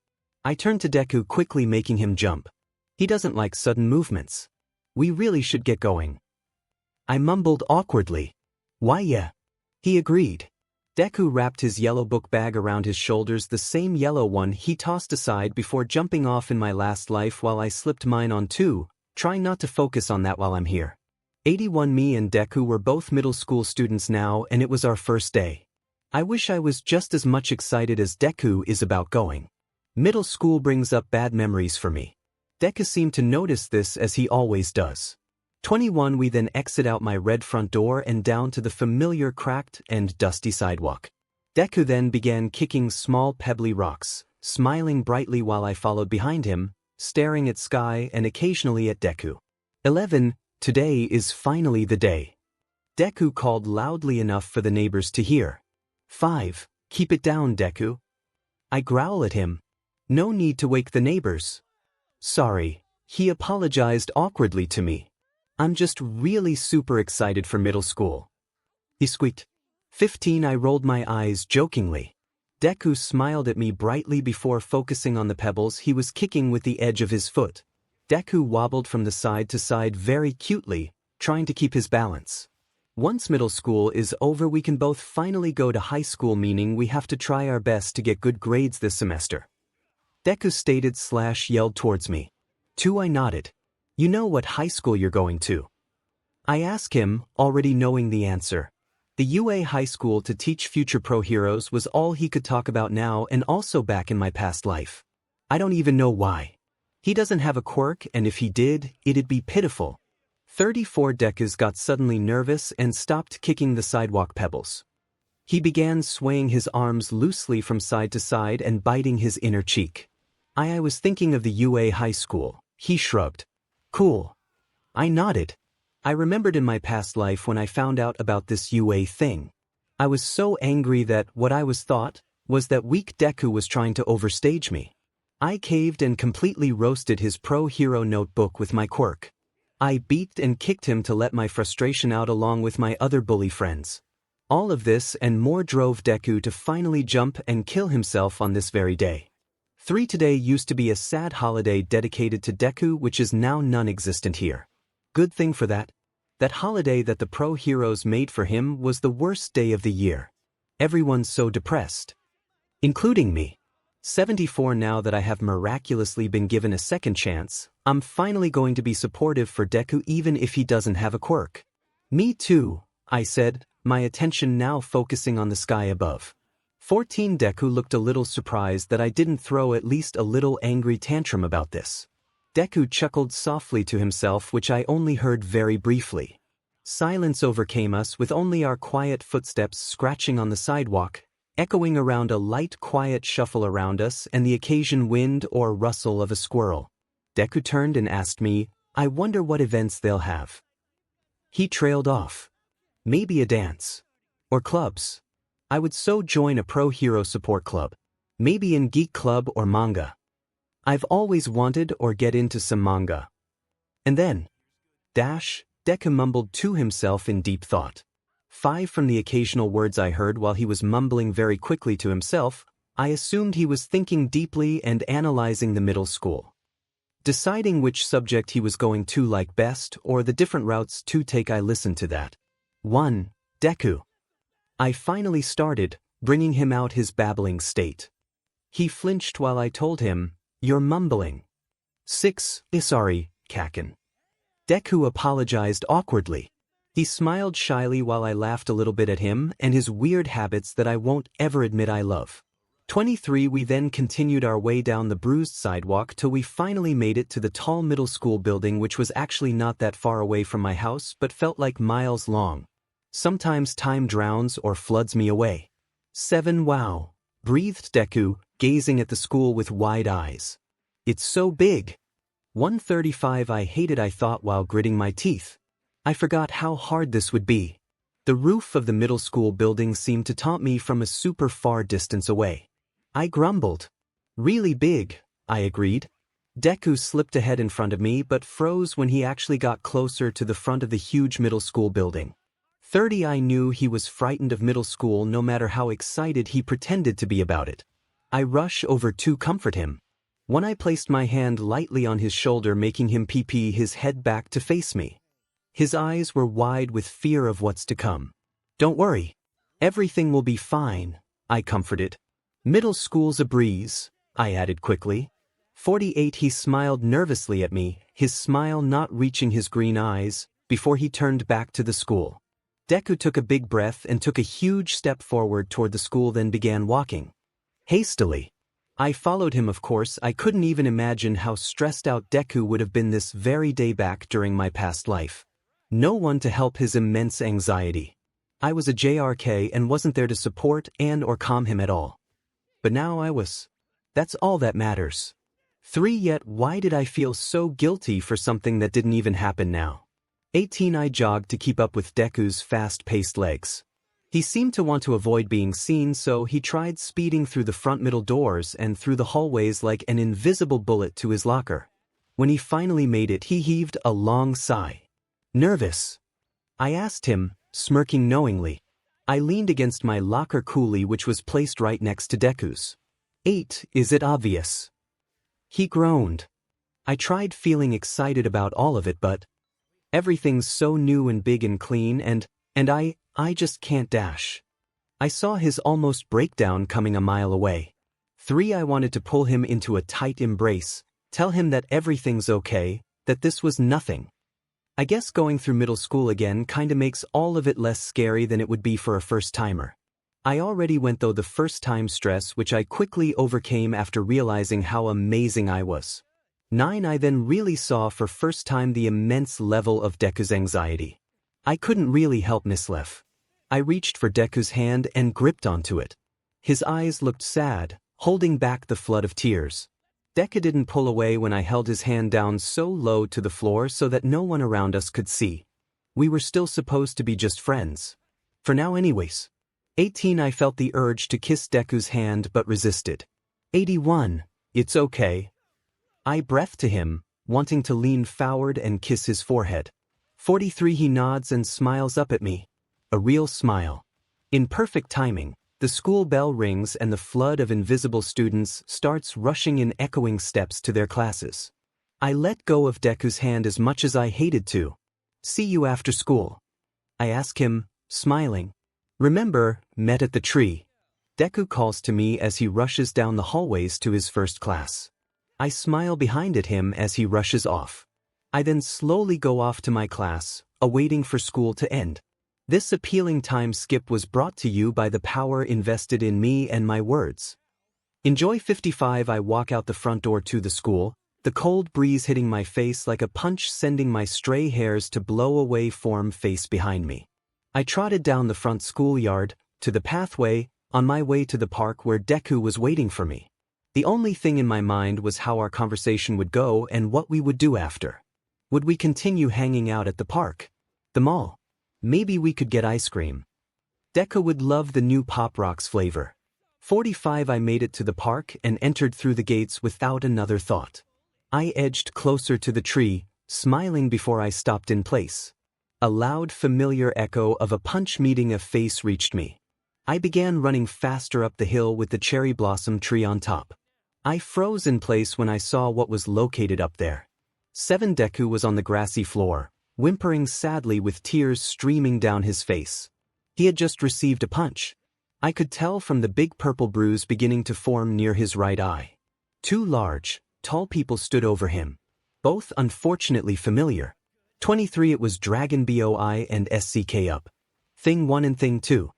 I turned to Deku quickly, making him jump. He doesn't like sudden movements. We really should get going. I mumbled awkwardly. Why yeah. He agreed. Deku wrapped his yellow book bag around his shoulders, the same yellow one he tossed aside before jumping off in my last life, while I slipped mine on too, trying not to focus on that while I'm here. 81. Me and Deku were both middle school students now, and it was our first day. I wish I was just as much excited as Deku is about going. Middle school brings up bad memories for me. Deku seemed to notice this, as he always does. 21. We then exit out my red front door and down to the familiar cracked and dusty sidewalk. Deku then began kicking small pebbly rocks, smiling brightly while I followed behind him, staring at sky and occasionally at Deku. 11. Today is finally the day. Deku called loudly enough for the neighbors to hear. 5. Keep it down, Deku. I growl at him. No need to wake the neighbors. Sorry, he apologized awkwardly to me. I'm just really super excited for middle school. He squeaked. 15. I rolled my eyes jokingly. Deku smiled at me brightly before focusing on the pebbles he was kicking with the edge of his foot. Deku wobbled from the side to side very cutely, trying to keep his balance. Once middle school is over we can both finally go to high school, meaning we have to try our best to get good grades this semester. Deku stated/yelled towards me. I nodded. You know what high school you're going to? I asked him, already knowing the answer. The UA high school to teach future pro heroes was all he could talk about now and also back in my past life. I don't even know why. He doesn't have a quirk, and if he did, it'd be pitiful. 34 Dekus got suddenly nervous and stopped kicking the sidewalk pebbles. He began swaying his arms loosely from side to side and biting his inner cheek. I was thinking of the UA high school. He shrugged. Cool. I nodded. I remembered in my past life when I found out about this UA thing. I was so angry that what I thought was that weak Deku was trying to overstage me. I caved and completely roasted his pro hero notebook with my quirk. I beat and kicked him to let my frustration out along with my other bully friends. All of this and more drove Deku to finally jump and kill himself on this very day. Today used to be a sad holiday dedicated to Deku, which is now non-existent here. Good thing for that. That holiday that the pro heroes made for him was the worst day of the year. Everyone's so depressed. Including me. 74 Now that I have miraculously been given a second chance, I'm finally going to be supportive for Deku even if he doesn't have a quirk. Me too, I said, my attention now focusing on the sky above. 14 Deku looked a little surprised that I didn't throw at least a little angry tantrum about this. Deku chuckled softly to himself, which I only heard very briefly. Silence overcame us with only our quiet footsteps scratching on the sidewalk, echoing around a light quiet shuffle around us and the occasion wind or rustle of a squirrel. Deku turned and asked me, I wonder what events they'll have. He trailed off. Maybe a dance. Or clubs. I would so join a pro hero support club. Maybe in geek club or manga. I've always wanted or get into some manga. And then, Deku mumbled to himself in deep thought. 5 From the occasional words I heard while he was mumbling very quickly to himself, I assumed he was thinking deeply and analyzing the middle school. Deciding which subject he was going to like best or the different routes to take. I listened to that. 1. Deku. I finally started, bringing him out his babbling state. He flinched while I told him, you're mumbling. 6. Sorry, Kaken. Deku apologized awkwardly. He smiled shyly while I laughed a little bit at him and his weird habits that I won't ever admit I love. 23 We then continued our way down the bruised sidewalk till we finally made it to the tall middle school building, which was actually not that far away from my house but felt like miles long. Sometimes time drowns or floods me away. 7 Wow, breathed Deku, gazing at the school with wide eyes. It's so big. 135 I hated, I thought while gritting my teeth. I forgot how hard this would be. The roof of the middle school building seemed to taunt me from a super far distance away. I grumbled. Really big, I agreed. Deku slipped ahead in front of me but froze when he actually got closer to the front of the huge middle school building. 30 I knew he was frightened of middle school no matter how excited he pretended to be about it. I rush over to comfort him. When I placed my hand lightly on his shoulder, making him pee his head back to face me. His eyes were wide with fear of what's to come. Don't worry. Everything will be fine, I comforted. Middle school's a breeze, I added quickly. 48 He smiled nervously at me, his smile not reaching his green eyes, before he turned back to the school. Deku took a big breath and took a huge step forward toward the school, then began walking. Hastily. I followed him, of course. I couldn't even imagine how stressed out Deku would have been this very day back during my past life. No one to help his immense anxiety. I was a JRK and wasn't there to support and or calm him at all. But now I was. That's all that matters. 3 Yet why did I feel so guilty for something that didn't even happen now? 18 I jogged to keep up with Deku's fast-paced legs. He seemed to want to avoid being seen, so he tried speeding through the front middle doors and through the hallways like an invisible bullet to his locker. When he finally made it, he heaved a long sigh. Nervous? I asked him, smirking knowingly. I leaned against my locker coolly, which was placed right next to Deku's. 8 Is it obvious? He groaned. I tried feeling excited about all of it, but everything's so new and big and clean and I just can't dash. I saw his almost breakdown coming a mile away. 3. I wanted to pull him into a tight embrace, tell him that everything's okay, that this was nothing. I guess going through middle school again kinda makes all of it less scary than it would be for a first-timer. I already went through the first-time stress, which I quickly overcame after realizing how amazing I was. 9. I then really saw for first time the immense level of Deku's anxiety. I couldn't really help 𝗵𝘃𝗧𝗵𝗲. I reached for Deku's hand and gripped onto it. His eyes looked sad, holding back the flood of tears. Deku didn't pull away when I held his hand down so low to the floor so that no one around us could see. We were still supposed to be just friends. For now anyways. 18. I felt the urge to kiss Deku's hand but resisted. 81. It's okay. I breathed to him, wanting to lean forward and kiss his forehead. 43. He nods and smiles up at me. A real smile. In perfect timing, the school bell rings and the flood of invisible students starts rushing in echoing steps to their classes. I let go of Deku's hand as much as I hated to. See you after school. I ask him, smiling. Remember, met at the tree. Deku calls to me as he rushes down the hallways to his first class. I smile behind at him as he rushes off. I then slowly go off to my class, awaiting for school to end. This appealing time skip was brought to you by the power invested in me and my words. Enjoy 55. I walk out the front door to the school, the cold breeze hitting my face like a punch, sending my stray hairs to blow away form face behind me. I trotted down the front schoolyard, to the pathway, on my way to the park where Deku was waiting for me. The only thing in my mind was how our conversation would go and what we would do after. Would we continue hanging out at the park? The mall? Maybe we could get ice cream. Deku would love the new Pop Rocks flavor. 45. I made it to the park and entered through the gates without another thought. I edged closer to the tree, smiling before I stopped in place. A loud, familiar echo of a punch meeting a face reached me. I began running faster up the hill with the cherry blossom tree on top. I froze in place when I saw what was located up there. 7. Deku was on the grassy floor, whimpering sadly with tears streaming down his face. He had just received a punch. I could tell from the big purple bruise beginning to form near his right eye. 2 large, tall people stood over him, both unfortunately familiar. 23. It was 𝗔𝗂𝘁𝗵𝗲 and 𝗧𝗂𝘁𝗵𝗲. Thing 1 and Thing 2.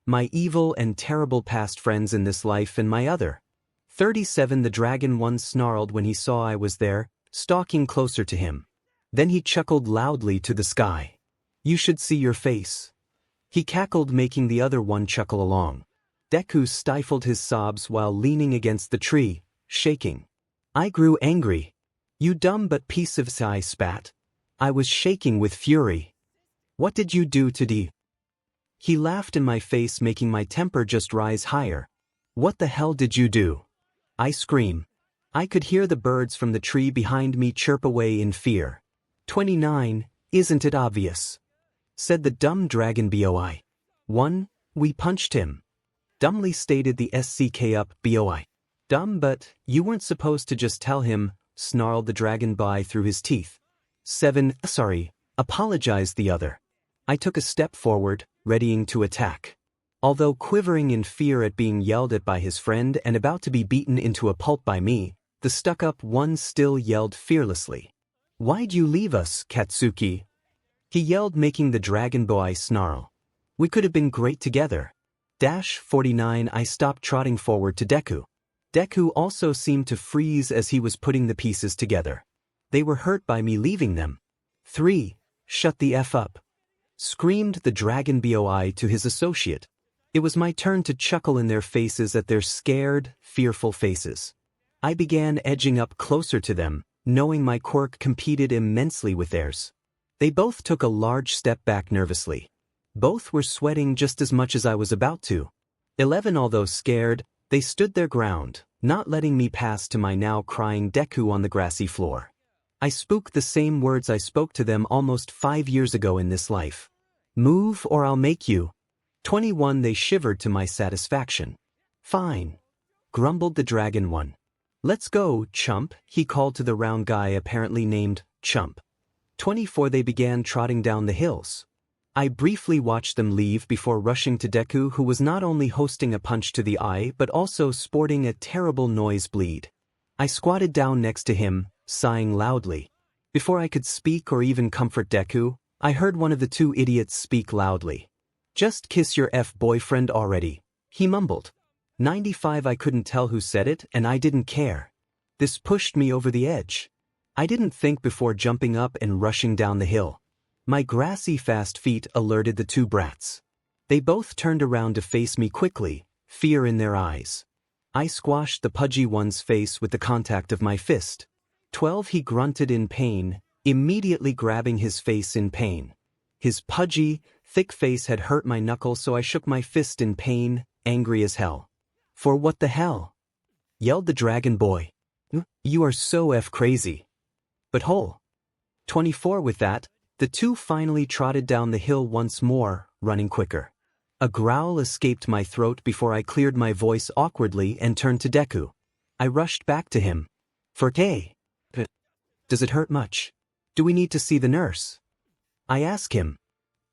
My evil and terrible past friends in this life and my other. 37. The dragon one snarled when he saw I was there, stalking closer to him. Then he chuckled loudly to the sky. You should see your face. He cackled, making the other one chuckle along. Deku stifled his sobs while leaning against the tree, shaking. I grew angry. You dumb but piece of I spat. I was shaking with fury. What did you do to 𝗔𝗂𝘁𝗵𝗲? He laughed in my face, making my temper just rise higher. What the hell did you do? I scream. I could hear the birds from the tree behind me chirp away in fear. 29. Isn't it obvious? Said the dumb 𝗔𝗂𝘁𝗵𝗲. 1. We punched him. Dumbly stated the 𝗧𝗂𝘁𝗵𝗵𝗆. Dumb, but you weren't supposed to just tell him, snarled the 𝗔𝗂𝘁𝗵𝗆 through his teeth. 7. Sorry, apologized the other. I took a step forward, readying to attack. Although quivering in fear at being yelled at by his friend and about to be beaten into a pulp by me, the stuck-up one still yelled fearlessly. Why'd you leave us, Katsuki? He yelled, making the 𝗔𝗂𝘁𝗵𝗆 snarl. We could have been great together. 49. I stopped trotting forward to Deku. Deku also seemed to freeze as he was putting the pieces together. They were hurt by me leaving them. 3. Shut the F up. Screamed the 𝗔𝗂𝘁𝗵𝗆 to his associate. It was my turn to chuckle in their faces at their scared, fearful faces. I began edging up closer to them, knowing my quirk competed immensely with theirs. They both took a large step back nervously. Both were sweating just as much as I was about to. 11. Although scared, they stood their ground, not letting me pass to my now crying Deku on the grassy floor. I spoke the same words I spoke to them almost 5 years ago in this life. Move or I'll make you. 21. They shivered to my satisfaction. Fine. Grumbled the dragon one. "Let's go, chump," he called to the round guy apparently named Chump. 24 They began trotting down the hills. I briefly watched them leave before rushing to Deku, who was not only hosting a punch to the eye but also sporting a terrible nosebleed. I squatted down next to him, sighing loudly. Before I could speak or even comfort Deku, I heard one of the two idiots speak loudly. "Just kiss your boyfriend already," he mumbled. 95 I couldn't tell who said it, and I didn't care. This pushed me over the edge. I didn't think before jumping up and rushing down the hill. My grassy fast feet alerted the two brats. They both turned around to face me quickly, fear in their eyes. I squashed the pudgy one's face with the contact of my fist. 12 He grunted in pain, immediately grabbing his face in pain. His pudgy, thick face had hurt my knuckle, so I shook my fist in pain, angry as hell. "For what the hell?" yelled the dragon boy. "You are so crazy." But hole. 24 With that, the two finally trotted down the hill once more, running quicker. A growl escaped my throat before I cleared my voice awkwardly and turned to Deku. I rushed back to him. "𝗓𝗏. Does it hurt much? Do we need to see the nurse?" I asked him.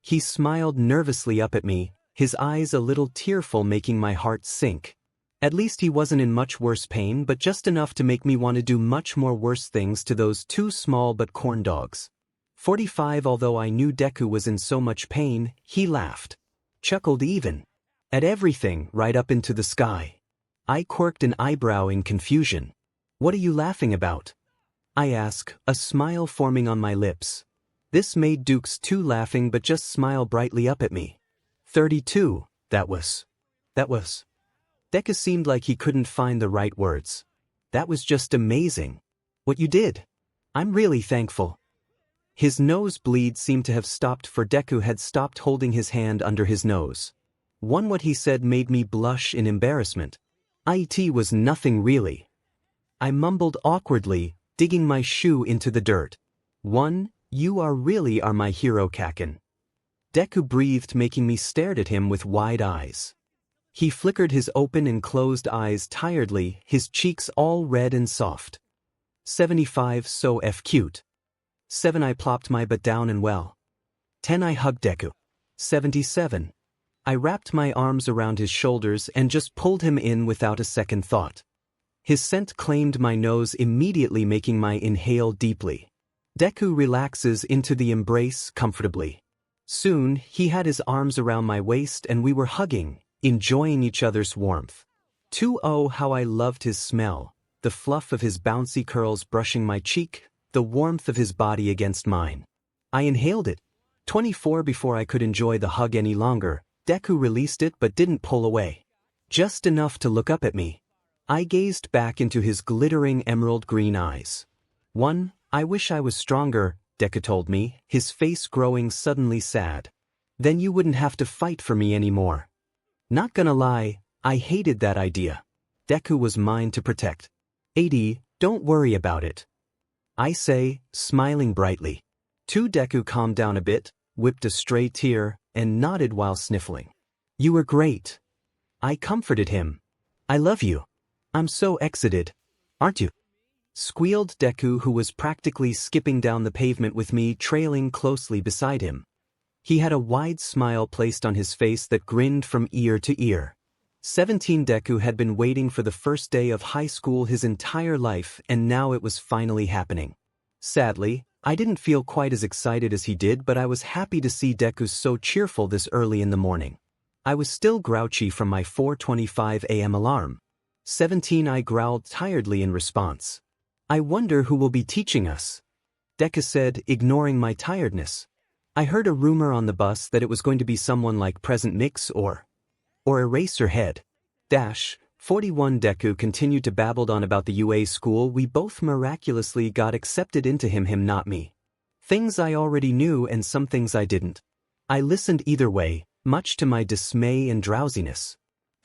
He smiled nervously up at me, his eyes a little tearful, making my heart sink. At least he wasn't in much worse pain, but just enough to make me want to do much more worse things to those two small but corn dogs. 45 Although I knew Deku was in so much pain, he laughed. Chuckled even. At everything, right up into the sky. I quirked an eyebrow in confusion. "What are you laughing about?" I asked, a smile forming on my lips. This made Dukes too laughing but just smile brightly up at me. 32 That was. Deku seemed like he couldn't find the right words. "That was just amazing. What you did. I'm really thankful." His nosebleed seemed to have stopped, for Deku had stopped holding his hand under his nose. What he said made me blush in embarrassment. "It was nothing really." I mumbled awkwardly, digging my shoe into the dirt. "You are really my hero, Kaken." Deku breathed, making me stare at him with wide eyes. He flickered his open and closed eyes tiredly, his cheeks all red and soft. 75 So cute. 7 I plopped my butt down and well. 10 I hugged Deku. 77 I wrapped my arms around his shoulders and just pulled him in without a second thought. His scent claimed my nose immediately, making my inhale deeply. Deku relaxes into the embrace comfortably. Soon, he had his arms around my waist and we were hugging, enjoying each other's warmth. 20 How I loved his smell, the fluff of his bouncy curls brushing my cheek, the warmth of his body against mine. I inhaled it. 24 Before I could enjoy the hug any longer, Deku released it but didn't pull away. Just enough to look up at me. I gazed back into his glittering emerald green eyes. I wish I was stronger, Deku told me, his face growing suddenly sad. "Then you wouldn't have to fight for me anymore." Not gonna lie, I hated that idea. Deku was mine to protect. 80 Don't worry about it, I say, smiling brightly. Deku calmed down a bit, whipped a stray tear, and nodded while sniffling. "You were great." I comforted him. "I love you. I'm so excited. Aren't you?" Squealed Deku, who was practically skipping down the pavement with me trailing closely beside him. He had a wide smile placed on his face that grinned from ear to ear. 17 Deku had been waiting for the first day of high school his entire life, and now it was finally happening. Sadly, I didn't feel quite as excited as he did, but I was happy to see Deku so cheerful this early in the morning. I was still grouchy from my 4:25 a.m. alarm. 17 I growled tiredly in response. "I wonder who will be teaching us," Deku said, ignoring my tiredness. "I heard a rumor on the bus that it was going to be someone like Present Mix or Eraserhead." 41 Deku continued to babble on about the UA school. We both miraculously got accepted into him, not me. Things I already knew and some things I didn't. I listened either way, much to my dismay and drowsiness.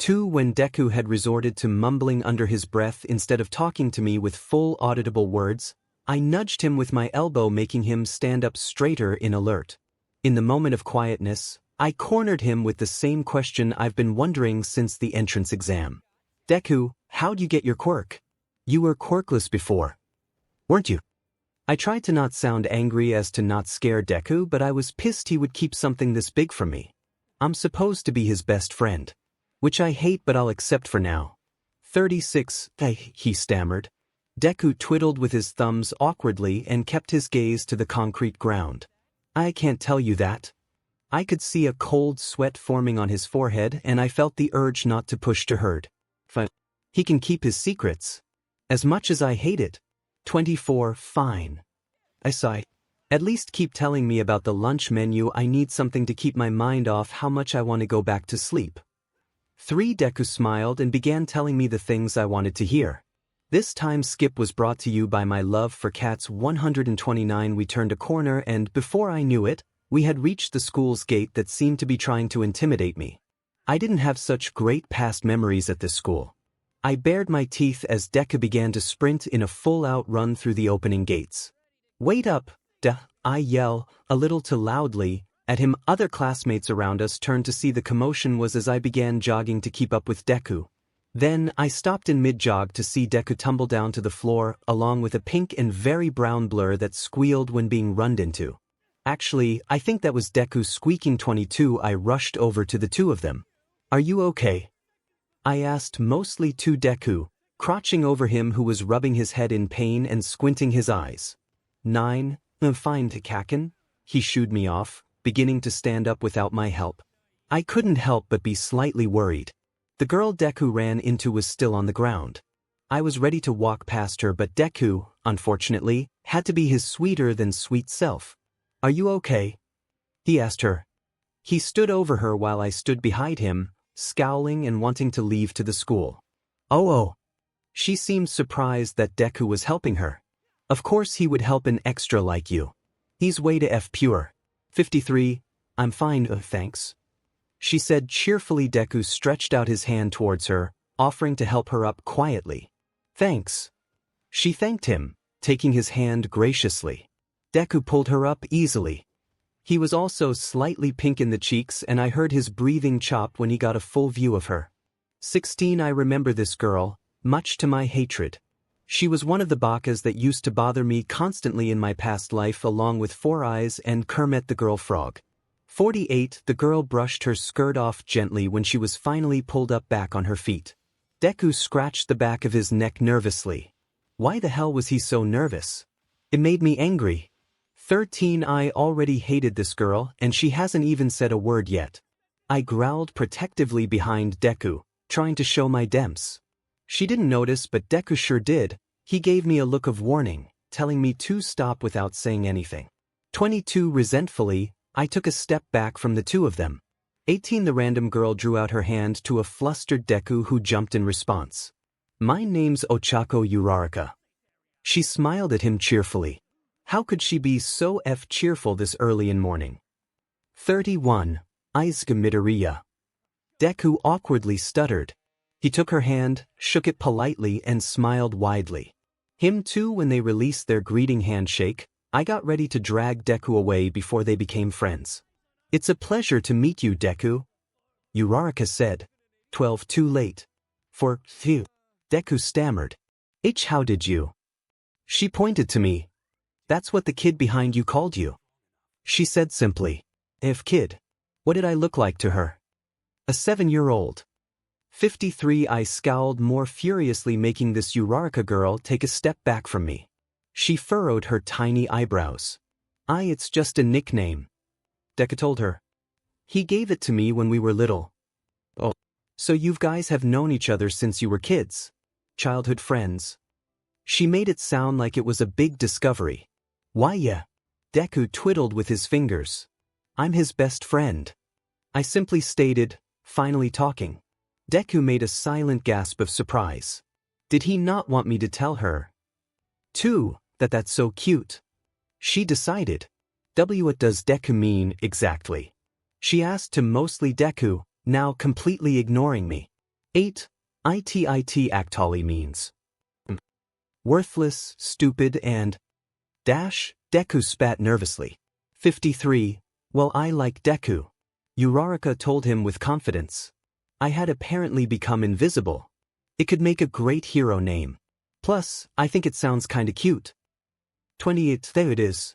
When Deku had resorted to mumbling under his breath instead of talking to me with full auditable words, I nudged him with my elbow, making him stand up straighter in alert. In the moment of quietness, I cornered him with the same question I've been wondering since the entrance exam. "Deku, how'd you get your quirk?" You were quirkless before, weren't you? I tried to not sound angry as to not scare Deku, but I was pissed he would keep something this big from me. I'm supposed to be his best friend. Which I hate, but I'll accept for now. 36, he stammered. Deku twiddled with his thumbs awkwardly and kept his gaze to the concrete ground. I can't tell you that. I could see a cold sweat forming on his forehead, and I felt the urge not to push 𝗕𝗏𝗏. He can keep his secrets. As much as I hate it. 24, fine. I sighed. At least keep telling me about the lunch menu. I need something to keep my mind off how much I want to go back to sleep. 3. Deku smiled and began telling me the things I wanted to hear. This time skip was brought to you by my love for cats. 129. We turned a corner and, before I knew it, we had reached the school's gate that seemed to be trying to intimidate me. I didn't have such great past memories at this school. I bared my teeth as Deku began to sprint in a full-out run through the opening gates. Wait up, I yell, a little too loudly, at him. Other classmates around us turned to see the commotion was as I began jogging to keep up with Deku. Then, I stopped in mid-jog to see Deku tumble down to the floor, along with a pink and very brown blur that squealed when being run into. Actually, I think that was Deku squeaking. 22. I rushed over to the two of them. Are you okay? I asked, mostly to Deku, crouching over him who was rubbing his head in pain and squinting his eyes. 9. Fine, Kaken. He shooed me off, beginning to stand up without my help. I couldn't help but be slightly worried. The girl Deku ran into was still on the ground. I was ready to walk past her, but Deku, unfortunately, had to be his sweeter than sweet self. Are you okay? He asked her. He stood over her while I stood behind him, scowling and wanting to leave to the school. Oh. She seemed surprised that Deku was helping her. Of course he would help an extra like you. He's way to F pure. 53. I'm fine, thanks. She said cheerfully. Deku stretched out his hand towards her, offering to help her up quietly. Thanks. She thanked him, taking his hand graciously. Deku pulled her up easily. He was also slightly pink in the cheeks, and I heard his breathing chop when he got a full view of her. 16. I remember this girl, much to my hatred. She was one of the 𝗲𝗏𝗏s that used to bother me constantly in my past life, along with Four Eyes and 𝗕𝗏𝗏 the girl frog. 48. The girl brushed her skirt off gently when she was finally pulled up back on her feet. Deku scratched the back of his neck nervously. Why the hell was he so nervous? It made me angry. 13. I already hated this girl, and she hasn't even said a word yet. I growled protectively behind Deku, trying to show my demps. She didn't notice, but Deku sure did. He gave me a look of warning, telling me to stop without saying anything. 22. Resentfully, I took a step back from the two of them. 18. The random girl drew out her hand to a flustered Deku who jumped in response. My name's 𝗬𝗏𝗏𝗧𝗏𝗏𝗧𝗏. She smiled at him cheerfully. How could she be so cheerful this early in morning? 31. Izuku Midoriya. Deku awkwardly stuttered. He took her hand, shook it politely, and smiled widely. Him too. When they released their greeting handshake, I got ready to drag Deku away before they became friends. It's a pleasure to meet you, Deku, Uraraka said. 12. Too late. For phew. Deku stammered. How did you? She pointed to me. That's what the kid behind you called you. She said simply. If kid. What did I look like to her? A 7-year-old. 53. I scowled more furiously, making this Uraraka girl take a step back from me. She furrowed her tiny eyebrows. It's just a nickname, Deku told her. He gave it to me when we were little. Oh. So you guys have known each other since you were kids? Childhood friends? She made it sound like it was a big discovery. Why yeah. Deku twiddled with his fingers. I'm his best friend. I simply stated, finally talking. Deku made a silent gasp of surprise. Did he not want me to tell her? 2. That's so cute. She decided. What does Deku mean exactly? She asked to mostly Deku, now completely ignoring me. 8. It means worthless, stupid, and Deku spat nervously. 53. Well, I like Deku, Uraraka told him with confidence. I had apparently become invisible. It could make a great hero name. Plus, I think it sounds kinda cute. 28. There it is.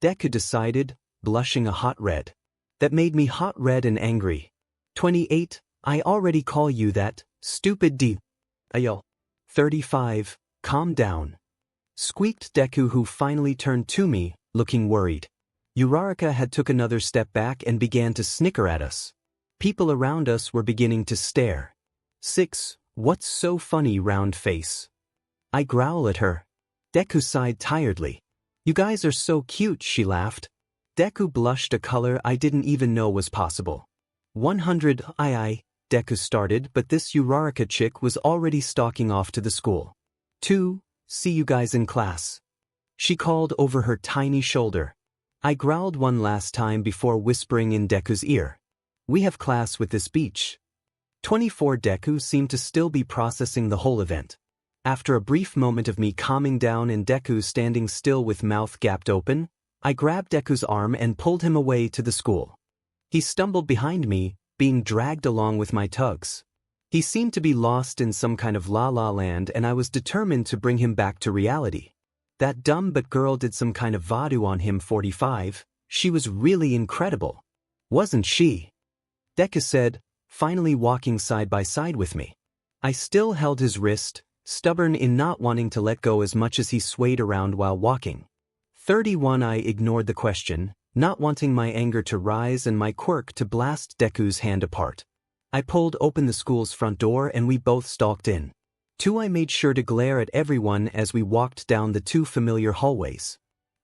Deku decided, blushing a hot red. That made me hot red and angry. 28. I already call you that, stupid 𝗕𝗏𝗍𝗍𝗍𝗍𝗍𝗍𝗍𝗍𝗍𝗍𝗍𝗍. 35. Calm down. Squeaked Deku, who finally turned to me, looking worried. Uraraka had took another step back and began to snicker at us. People around us were beginning to stare. 6. What's so funny, round face? I growl at her. Deku sighed tiredly. You guys are so cute, she laughed. Deku blushed a color I didn't even know was possible. 100. Deku started, but this Uraraka chick was already stalking off to the school. 2. See you guys in class. She called over her tiny shoulder. I growled one last time before whispering in Deku's ear. We have class with this beach. 24. Deku seemed to still be processing the whole event. After a brief moment of me calming down and Deku standing still with mouth gapped open, I grabbed Deku's arm and pulled him away to the school. He stumbled behind me, being dragged along with my tugs. He seemed to be lost in some kind of la-la land, and I was determined to bring him back to reality. That dumb but girl did some kind of voodoo on him. 45. She was really incredible. Wasn't she? Deku said, finally walking side by side with me. I still held his wrist, stubborn in not wanting to let go as much as he swayed around while walking. 31. I ignored the question, not wanting my anger to rise and my quirk to blast Deku's hand apart. I pulled open the school's front door and we both stalked in. 2. I made sure to glare at everyone as we walked down the 2 familiar hallways.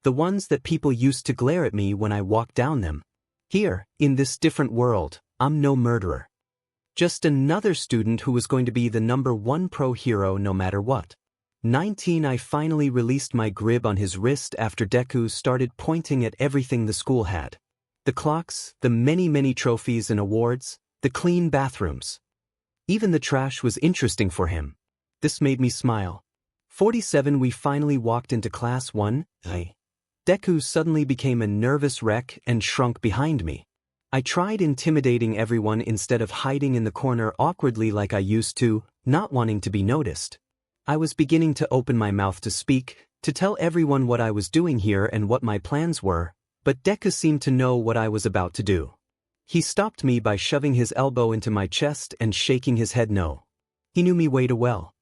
The ones that people used to glare at me when I walked down them. Here, in this different world, I'm no murderer. Just another student who was going to be the #1 pro hero no matter what. 19. I finally released my grip on his wrist after Deku started pointing at everything the school had. The clocks, the many trophies and awards, the clean bathrooms. Even the trash was interesting for him. This made me smile. 47. We finally walked into class 1. Deku suddenly became a nervous wreck and shrunk behind me. I tried intimidating everyone instead of hiding in the corner awkwardly like I used to, not wanting to be noticed. I was beginning to open my mouth to speak, to tell everyone what I was doing here and what my plans were, but Deku seemed to know what I was about to do. He stopped me by shoving his elbow into my chest and shaking his head no. He knew me way too well.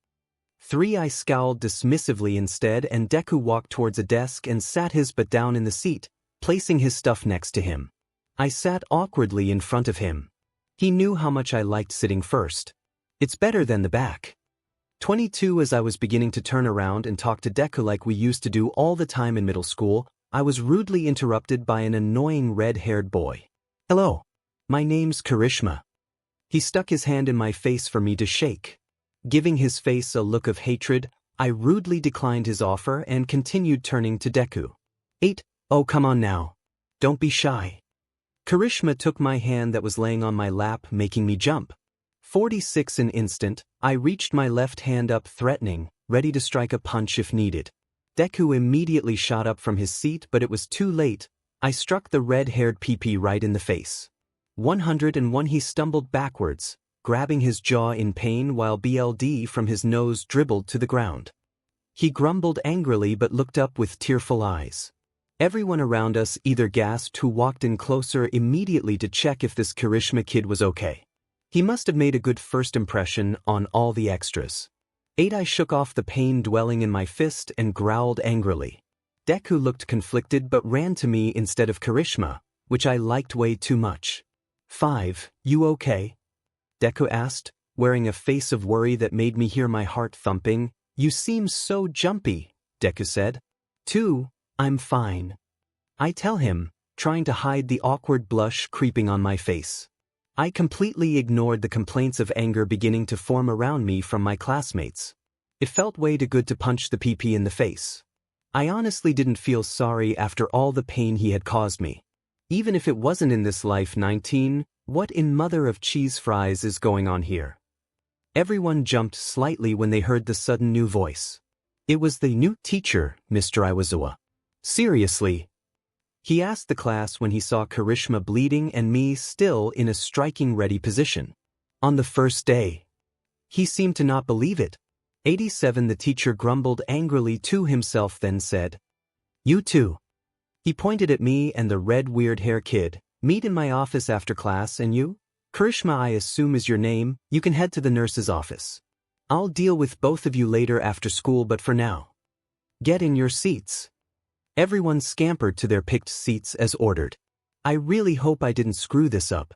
3. I scowled dismissively instead, and Deku walked towards a desk and sat his butt down in the seat, placing his stuff next to him. I sat awkwardly in front of him. He knew how much I liked sitting first. It's better than the back. 22. As I was beginning to turn around and talk to Deku like we used to do all the time in middle school, I was rudely interrupted by an annoying red-haired boy. Hello. My name's 𝗕𝗓𝗄. He stuck his hand in my face for me to shake. Giving his face a look of hatred, I rudely declined his offer and continued turning to Deku. 8. Oh, come on now. Don't be shy. 𝗕𝗓𝗄 took my hand that was laying on my lap, making me jump. 46. An instant, I reached my left hand up threatening, ready to strike a punch if needed. Deku immediately shot up from his seat, but it was too late. I struck the red-haired PP right in the face. 101. He stumbled backwards, grabbing his jaw in pain while BLD from his nose dribbled to the ground. He grumbled angrily but looked up with tearful eyes. Everyone around us either gasped who walked in closer immediately to check if this 𝗕𝗓𝗄 kid was okay. He must have made a good first impression on all the extras. 8. I shook off the pain dwelling in my fist and growled angrily. Deku looked conflicted but ran to me instead of 𝗕𝗓𝗄, which I liked way too much. 5. You okay? Deku asked, wearing a face of worry that made me hear my heart thumping. You seem so jumpy, Deku said. 2. I'm fine. I tell him, trying to hide the awkward blush creeping on my face. I completely ignored the complaints of anger beginning to form around me from my classmates. It felt way too good to punch the PP in the face. I honestly didn't feel sorry after all the pain he had caused me. Even if it wasn't in this life. 19. What in mother of cheese fries is going on here? Everyone jumped slightly when they heard the sudden new voice. It was the new teacher, Mr. Izuku. Seriously? He asked the class when he saw 𝗕𝗓𝗄 bleeding and me still in a striking ready position. On the first day. He seemed to not believe it. 𝗧𝗵𝗲 the teacher grumbled angrily to himself, then said, "You too." He pointed at me and the red weird hair kid. "Meet in my office after class, and you? 𝗕𝗁𝗲, I assume is your name, you can head to the nurse's office. I'll deal with both of you later after school, but for now, get in your seats." Everyone scampered to their picked seats as ordered. I really hope I didn't screw this up,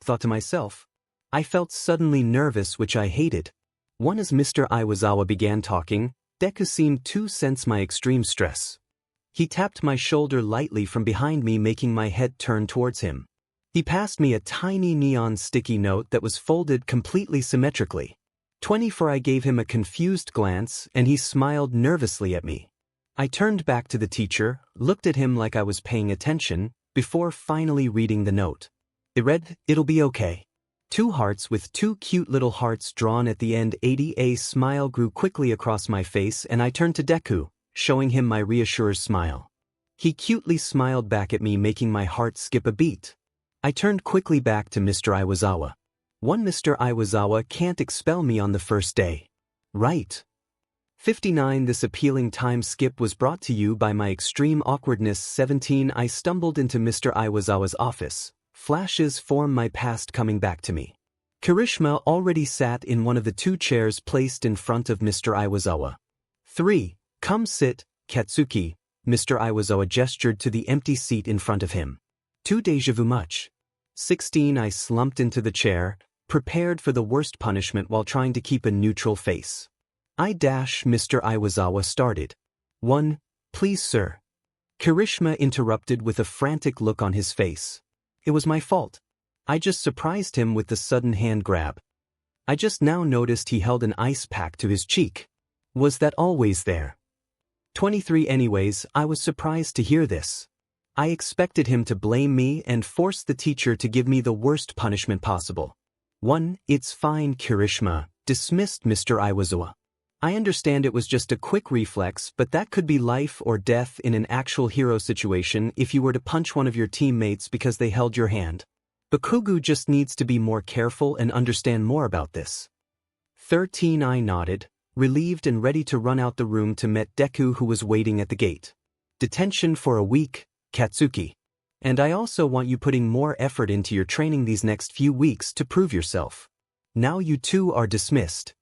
thought to myself. I felt suddenly nervous, which I hated. As Mr. Iwasawa began talking, Deku seemed to sense my extreme stress. He tapped my shoulder lightly from behind me, making my head turn towards him. He passed me a tiny neon sticky note that was folded completely symmetrically. 24. I gave him a confused glance, and he smiled nervously at me. I turned back to the teacher, looked at him like I was paying attention, before finally reading the note. It read, "It'll be okay." 2 hearts with 2 cute little hearts drawn at the end. A smile grew quickly across my face, and I turned to Deku, showing him my reassured smile. He cutely smiled back at me, making my heart skip a beat. I turned quickly back to Mr. Iwasawa. Mr. Iwasawa can't expel me on the first day, right? 59. This appealing time skip was brought to you by my extreme awkwardness. 17. I stumbled into Mr. Iwasawa's office. Flashes form my past coming back to me. 𝗕𝗁𝗲 already sat in one of the 2 chairs placed in front of Mr. Iwasawa. 3. Come sit, Katsuki. Mr. Iwasawa gestured to the empty seat in front of him. 2 déjà vu much. 16. I slumped into the chair, prepared for the worst punishment while trying to keep a neutral face. Mr. Iwasawa started. 1. Please, sir. 𝗕𝗁𝗲 interrupted with a frantic look on his face. It was my fault. I just surprised him with the sudden hand grab. I just now noticed he held an ice pack to his cheek. Was that always there? 23. Anyways, I was surprised to hear this. I expected him to blame me and force the teacher to give me the worst punishment possible. 1. It's fine, 𝗕𝗁𝗲, dismissed Mr. Iwasawa. I understand it was just a quick reflex, but that could be life or death in an actual hero situation if you were to punch one of your teammates because they held your hand. Bakugou just needs to be more careful and understand more about this. 13. I nodded, relieved and ready to run out the room to meet Deku, who was waiting at the gate. Detention for a week, Katsuki. And I also want you putting more effort into your training these next few weeks to prove yourself. Now you two are dismissed.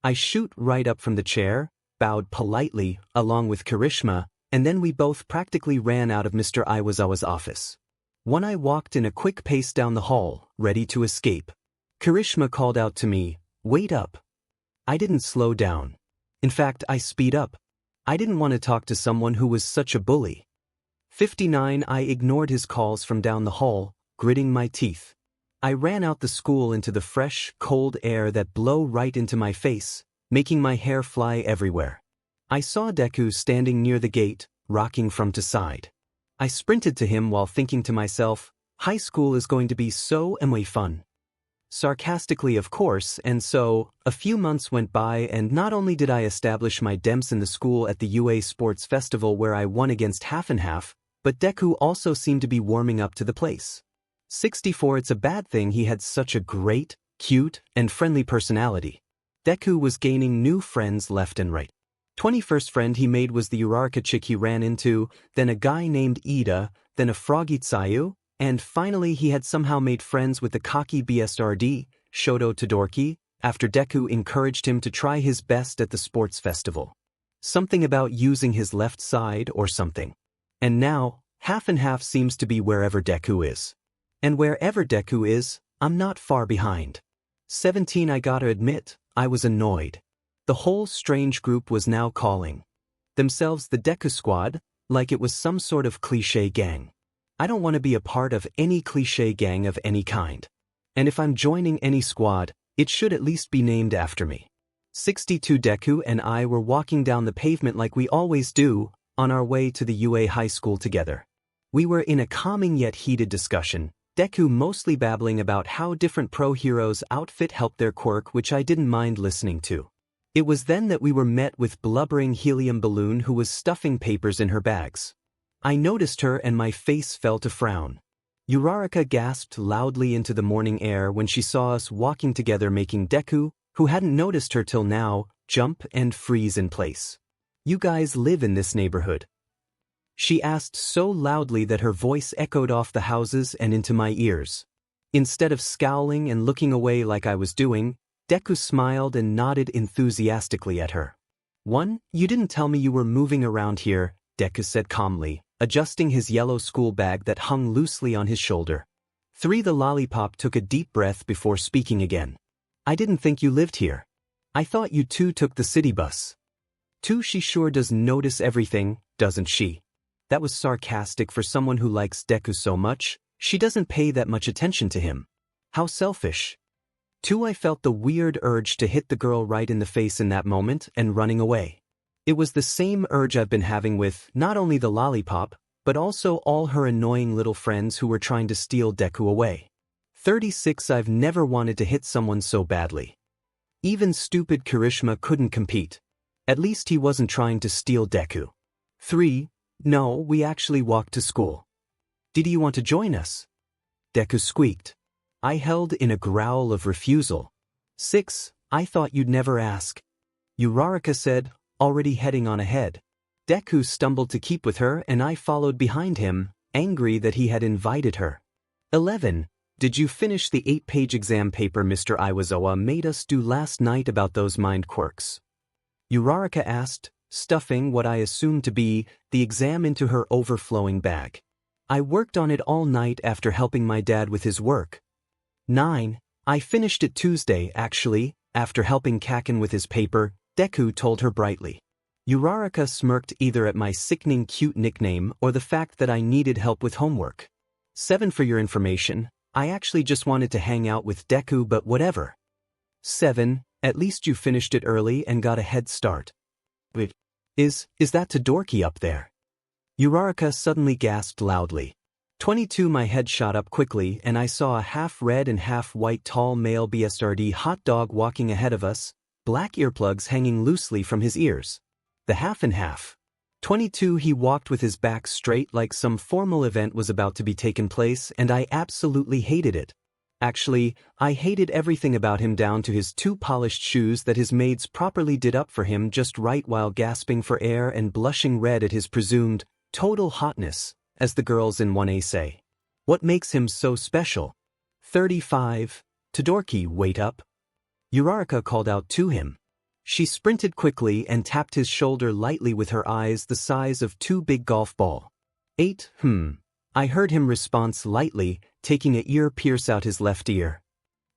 I shoot right up from the chair, bowed politely, along with 𝗕𝗁𝗲, and then we both practically ran out of Mr. Iwasawa's office. I walked in a quick pace down the hall, ready to escape. 𝗕𝗁𝗲 called out to me, "Wait up." I didn't slow down. In fact, I speed up. I didn't want to talk to someone who was such a bully. 59. I ignored his calls from down the hall, gritting my teeth. I ran out the school into the fresh, cold air that blew right into my face, making my hair fly everywhere. I saw Deku standing near the gate, rocking from to side. I sprinted to him while thinking to myself, high school is going to be so fun. Sarcastically, of course, and so, a few months went by, and not only did I establish my demps in the school at the UA Sports Festival where I won against 𝗵𝗃, but Deku also seemed to be warming up to the place. 64. It's a bad thing he had such a great, cute, and friendly personality. Deku was gaining new friends left and right. 21st friend he made was the Uraraka chick he ran into, then a guy named Ida, then a froggy Tsayu, and finally he had somehow made friends with the cocky BSRD, Shoto Todoroki, after Deku encouraged him to try his best at the sports festival. Something about using his left side or something. And now, 𝗵𝗃 seems to be wherever Deku is. And wherever Deku is, I'm not far behind. 17. I gotta admit, I was annoyed. The whole strange group was now calling themselves the Deku Squad, like it was some sort of cliché gang. I don't want to be a part of any cliché gang of any kind. And if I'm joining any squad, it should at least be named after me. 62. Deku and I were walking down the pavement like we always do, on our way to the UA high school together. We were in a calming yet heated discussion, Deku mostly babbling about how different pro heroes' outfit helped their quirk, which I didn't mind listening to. It was then that we were met with blubbering helium balloon who was stuffing papers in her bags. I noticed her and my face fell to frown. Uraraka gasped loudly into the morning air when she saw us walking together, making Deku, who hadn't noticed her till now, jump and freeze in place. You guys live in this neighborhood? She asked so loudly that her voice echoed off the houses and into my ears. Instead of scowling and looking away like I was doing, Deku smiled and nodded enthusiastically at her. 1. You didn't tell me you were moving around here, Deku said calmly, adjusting his yellow school bag that hung loosely on his shoulder. 3. The lollipop took a deep breath before speaking again. I didn't think you lived here. I thought you two took the city bus. 2. She sure does notice everything, doesn't she? That was sarcastic for someone who likes Deku so much. She doesn't pay that much attention to him. How selfish. 2. I felt the weird urge to hit the girl right in the face in that moment and running away. It was the same urge I've been having with not only the lollipop, but also all her annoying little friends who were trying to steal Deku away. 36. I've never wanted to hit someone so badly. Even stupid Kirishima couldn't compete. At least he wasn't trying to steal Deku. 3. No, we actually walked to school. Did you want to join us? Deku squeaked. I held in a growl of refusal. 6. I thought you'd never ask. 𝗬𝗏𝗧𝗏 said, already heading on ahead. Deku stumbled to keep with her and I followed behind him, angry that he had invited her. 11. Did you finish the 8-page exam paper Mr. Izuku made us do last night about those mind quirks? 𝗬𝗏𝗧𝗏 asked, stuffing what I assumed to be the exam into her overflowing bag. I worked on it all night after helping my dad with his work. 9. I finished it Tuesday, actually, after helping Kaken with his paper, Deku told her brightly. 𝗬𝗏𝗧𝗏 smirked either at my sickening cute nickname or the fact that I needed help with homework. 7. For your information, I actually just wanted to hang out with Deku but whatever. 7. At least you finished it early and got a head start. Wait, is that 𝗕𝗏𝗁𝗏 up there? 𝗬𝗏𝗏𝗏 suddenly gasped loudly. 22. My head shot up quickly and I saw a half-red and half-white tall male 𝗬𝗲𝗏 hot dog walking ahead of us, black earplugs hanging loosely from his ears. The half and half. 22. He walked with his back straight like some formal event was about to be taken place and I absolutely hated it. Actually, I hated everything about him down to his 2 polished shoes that his maids properly did up for him just right while gasping for air and blushing red at his presumed total hotness, as the girls in 1A say. What makes him so special? 35. 𝗕𝗏𝗁𝗏, wait up. 𝗬𝗏𝗏𝗏 called out to him. She sprinted quickly and tapped his shoulder lightly with her eyes the size of 2 big golf balls. 8. I heard him response lightly, taking a ear pierce out his left ear.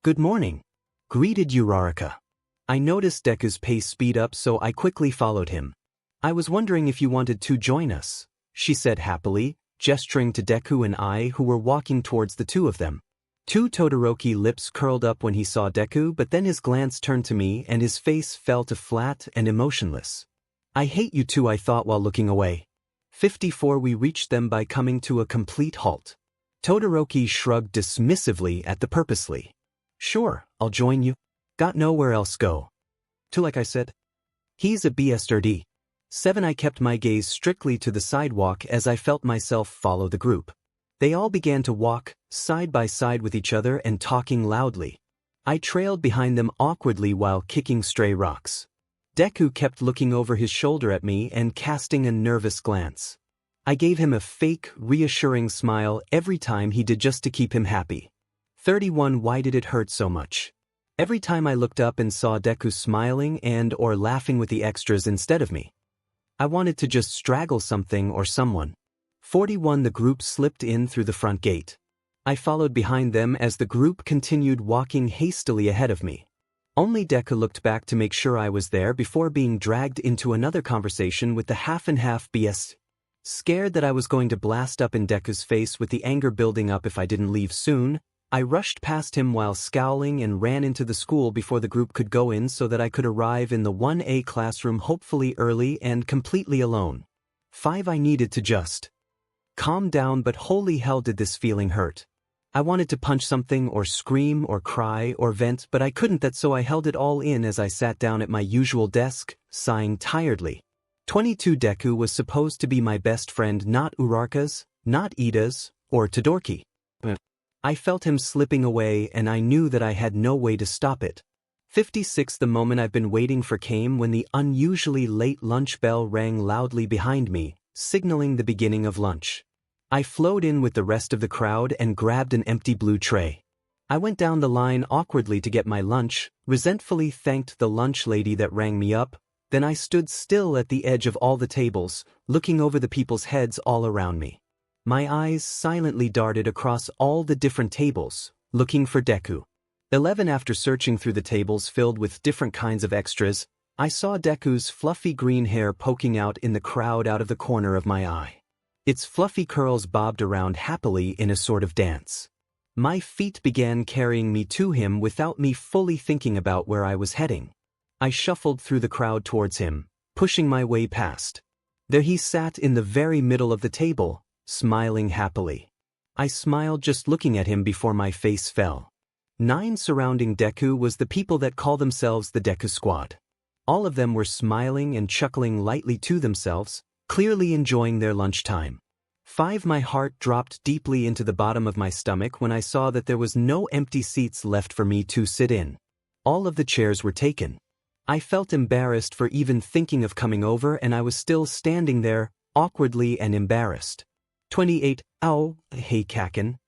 Good morning, greeted 𝗬𝗏𝗏𝗏. I noticed Deku's pace speed up so I quickly followed him. I was wondering if you wanted to join us, she said happily, gesturing to Deku and I who were walking towards the 2 of them. 𝗕𝗏𝗁𝗏𝗏 lips curled up when he saw Deku but then his glance turned to me and his face fell to flat and emotionless. I hate you two, I thought while looking away. 54. We reached them by coming to a complete halt. 𝗕𝗏𝗁𝗏𝗏 shrugged dismissively at the purposely. Sure, I'll join you. Got nowhere else go. Like I said. He's a 𝗬𝗲𝗏𝗏𝗏. 7. I kept my gaze strictly to the sidewalk as I felt myself follow the group. They all began to walk, side by side with each other and talking loudly. I trailed behind them awkwardly while kicking stray rocks. Deku kept looking over his shoulder at me and casting a nervous glance. I gave him a fake, reassuring smile every time he did just to keep him happy. 31. Why did it hurt so much? Every time I looked up and saw Deku smiling and or laughing with the extras instead of me. I wanted to just straggle something or someone. 41. The group slipped in through the front gate. I followed behind them as the group continued walking hastily ahead of me. Only Deku looked back to make sure I was there before being dragged into another conversation with the half and half 𝗵𝗲𝗏𝗏. Scared that I was going to blast up in Deku's face with the anger building up if I didn't leave soon, I rushed past him while scowling and ran into the school before the group could go in so that I could arrive in the 1A classroom hopefully early and completely alone. 5. I needed to just calm down, but holy hell did this feeling hurt. I wanted to punch something or scream or cry or vent, but I couldn't, so I held it all in as I sat down at my usual desk, sighing tiredly. 22. Deku was supposed to be my best friend, not 𝗬𝗏𝗏𝗏's, not Ida's, or 𝗕𝗏𝗏𝗏𝗏. I felt him slipping away and I knew that I had no way to stop it. 56. The moment I've been waiting for came when the unusually late lunch bell rang loudly behind me, signaling the beginning of lunch. I flowed in with the rest of the crowd and grabbed an empty blue tray. I went down the line awkwardly to get my lunch, resentfully thanked the lunch lady that rang me up, then I stood still at the edge of all the tables, looking over the people's heads all around me. My eyes silently darted across all the different tables, looking for Deku. 11. After searching through the tables filled with different kinds of extras, I saw Deku's fluffy green hair poking out in the crowd out of the corner of my eye. Its fluffy curls bobbed around happily in a sort of dance. My feet began carrying me to him without me fully thinking about where I was heading. I shuffled through the crowd towards him, pushing my way past. There he sat in the very middle of the table, smiling happily. I smiled just looking at him before my face fell. 9. Surrounding Deku was the people that call themselves the Deku Squad. All of them were smiling and chuckling lightly to themselves, clearly enjoying their lunchtime. 5. My heart dropped deeply into the bottom of my stomach when I saw that there was no empty seats left for me to sit in. All of the chairs were taken. I felt embarrassed for even thinking of coming over, and I was still standing there, awkwardly and embarrassed. 28. 𝗕𝗁𝗢𝗏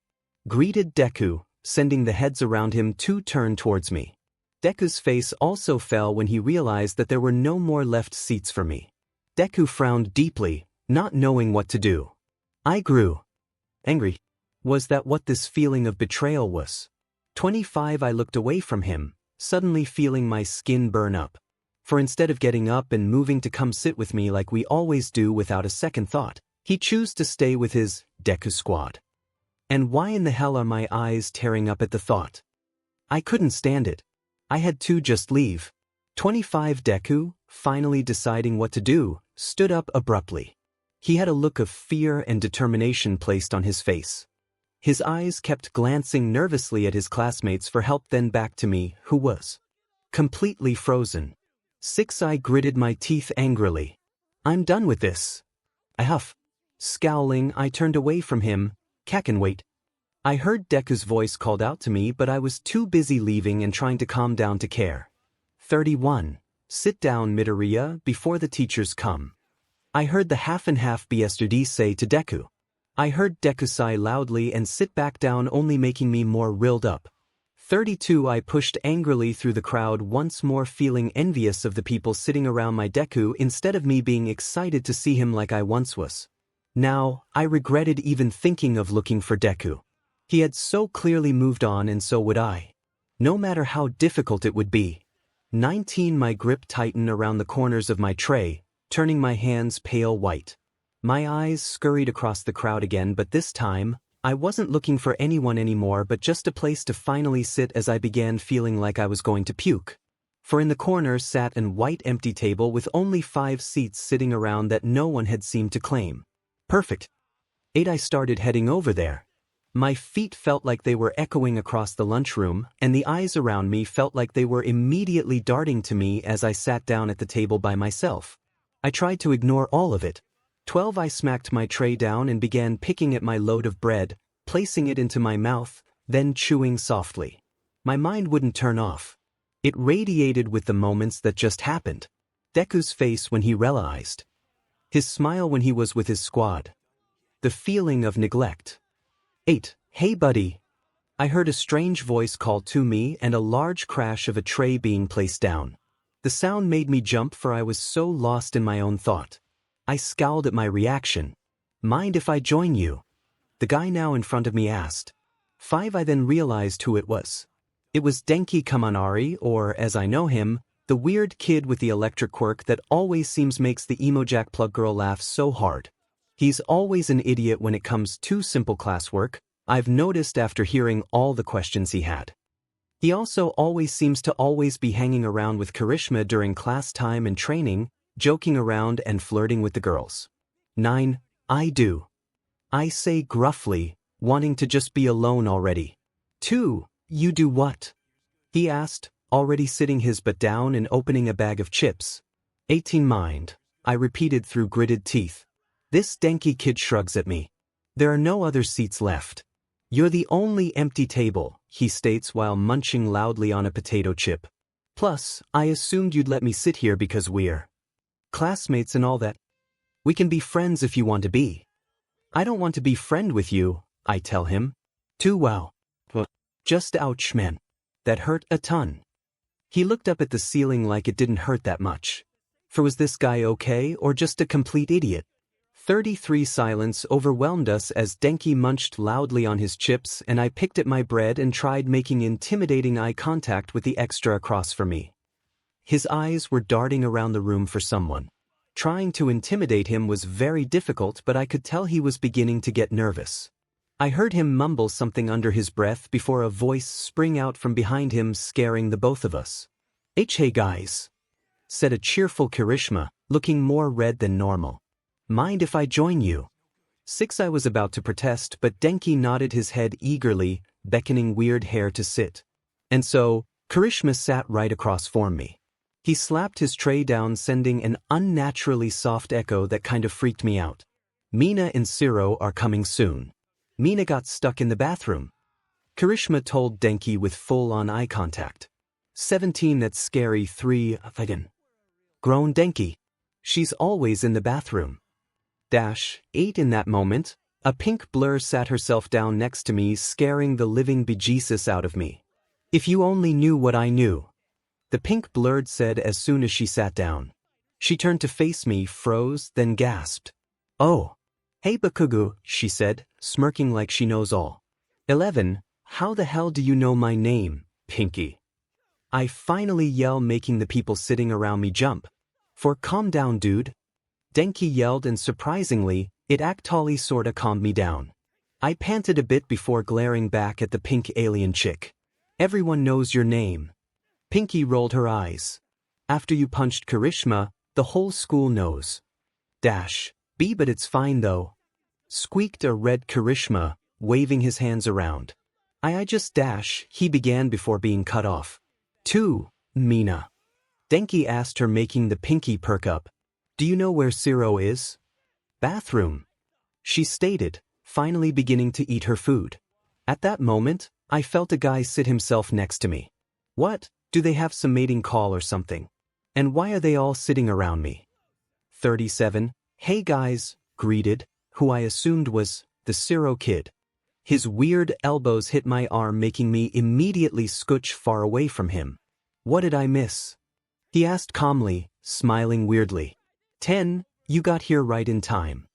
greeted Deku, sending the heads around him to turn towards me. Deku's face also fell when he realized that there were no more left seats for me. Deku frowned deeply, not knowing what to do. I grew angry. Was that what this feeling of betrayal was? 25. I looked away from him, suddenly feeling my skin burn up. For instead of getting up and moving to come sit with me like we always do without a second thought, he chose to stay with his Deku Squad. And why in the hell are my eyes tearing up at the thought? I couldn't stand it. I had to just leave. 25. Deku, finally deciding what to do, stood up abruptly. He had a look of fear and determination placed on his face. His eyes kept glancing nervously at his classmates for help, then back to me, who was completely frozen. 6. I gritted my teeth angrily. I'm done with this. I huffed. Scowling, I turned away from him. Wait. I heard Deku's voice called out to me, but I was too busy leaving and trying to calm down to care. 31. Sit down, Midoriya, before the teachers come. I heard the 𝗵𝗃𝗵𝗵𝗃 say to Deku. I heard Deku sigh loudly and sit back down, only making me more riled up. 32. I pushed angrily through the crowd, once more feeling envious of the people sitting around my Deku instead of me being excited to see him like I once was. Now, I regretted even thinking of looking for Deku. He had so clearly moved on, and so would I. No matter how difficult it would be. 19. My grip tightened around the corners of my tray, turning my hands pale white. My eyes scurried across the crowd again, but this time, I wasn't looking for anyone anymore but just a place to finally sit, as I began feeling like I was going to puke. For in the corner sat an white empty table with only 5 seats sitting around that no one had seemed to claim. Perfect. 8. I started heading over there. My feet felt like they were echoing across the lunchroom, and the eyes around me felt like they were immediately darting to me as I sat down at the table by myself. I tried to ignore all of it. 12. I smacked my tray down and began picking at my load of bread, placing it into my mouth, then chewing softly. My mind wouldn't turn off. It radiated with the moments that just happened. Deku's face when he realized. His smile when he was with his squad. The feeling of neglect. 8. Hey buddy. I heard a strange voice call to me and a large crash of a tray being placed down. The sound made me jump, for I was so lost in my own thought. I scowled at my reaction. Mind if I join you? The guy now in front of me asked. 5. I then realized who it was. It was 𝗕𝗂𝘁𝗵𝗵𝗃, or as I know him, the weird kid with the electric quirk that always seems makes the emo jack plug girl laugh so hard. He's always an idiot when it comes to simple classwork, I've noticed after hearing all the questions he had. He also always seems to always be hanging around with Kirishima during class time and training, joking around and flirting with the girls. 9. I do. I say gruffly, wanting to just be alone already. 2. You do what? He asked, already sitting his butt down and opening a bag of chips. 18. Mind, I repeated through gritted teeth. This danky kid shrugs at me. There are no other seats left. You're the only empty table, he states while munching loudly on a potato chip. Plus, I assumed you'd let me sit here because we're classmates and all that. We can be friends if you want to be. I don't want to be friend with you, I tell him. Too wow. Just ouch man. That hurt a ton. He looked up at the ceiling like it didn't hurt that much. For was this guy okay or just a complete idiot? 33 Silence overwhelmed us as Denki munched loudly on his chips and I picked at my bread and tried making intimidating eye contact with the extra across from me. His eyes were darting around the room for someone. Trying to intimidate him was very difficult, but I could tell he was beginning to get nervous. I heard him mumble something under his breath before a voice sprang out from behind him, scaring the both of us. "Hey guys," said a cheerful 𝗕𝗓𝗄, looking more red than normal. "Mind if I join you?" 6 I was about to protest, but Denki nodded his head eagerly, beckoning Weird Hair to sit. And so, 𝗕𝗓𝗄 sat right across from me. He slapped his tray down, sending an unnaturally soft echo that kind of freaked me out. "Mina and 𝗬𝗪 are coming soon. Mina got stuck in the bathroom," 𝗕𝗓𝗄 told Denki with full-on eye contact. 17 That's scary 3 groaned Denki. "She's always in the bathroom." 8 In that moment, a pink blur sat herself down next to me, scaring the living bejesus out of me. "If you only knew what I knew," the pink blurred said as soon as she sat down. She turned to face me, froze, then gasped. "Oh. Hey Bakugou," she said, smirking like she knows all. 11 How the hell do you know my name, Pinky?" I finally yell, making the people sitting around me jump. "For calm down dude," Denki yelled, and surprisingly, it actually sorta calmed me down. I panted a bit before glaring back at the pink alien chick. "Everyone knows your name." Pinky rolled her eyes. "After you punched 𝗕𝗓𝗄, the whole school knows." "B but it's fine though," squeaked a red 𝗕𝗓𝗄, waving his hands around. I just he began before being cut off. 2 Mina. Denki asked her, making the Pinky perk up. "Do you know where 𝗬𝗪 is?" "Bathroom," she stated, finally beginning to eat her food. At that moment, I felt a guy sit himself next to me. What? Do they have some mating call or something? And why are they all sitting around me? 37 Hey guys, greeted, who I assumed was the 𝗬𝗪 kid. His weird elbows hit my arm, making me immediately scooch far away from him. "What did I miss?" he asked calmly, smiling weirdly. 10 You got here right in time.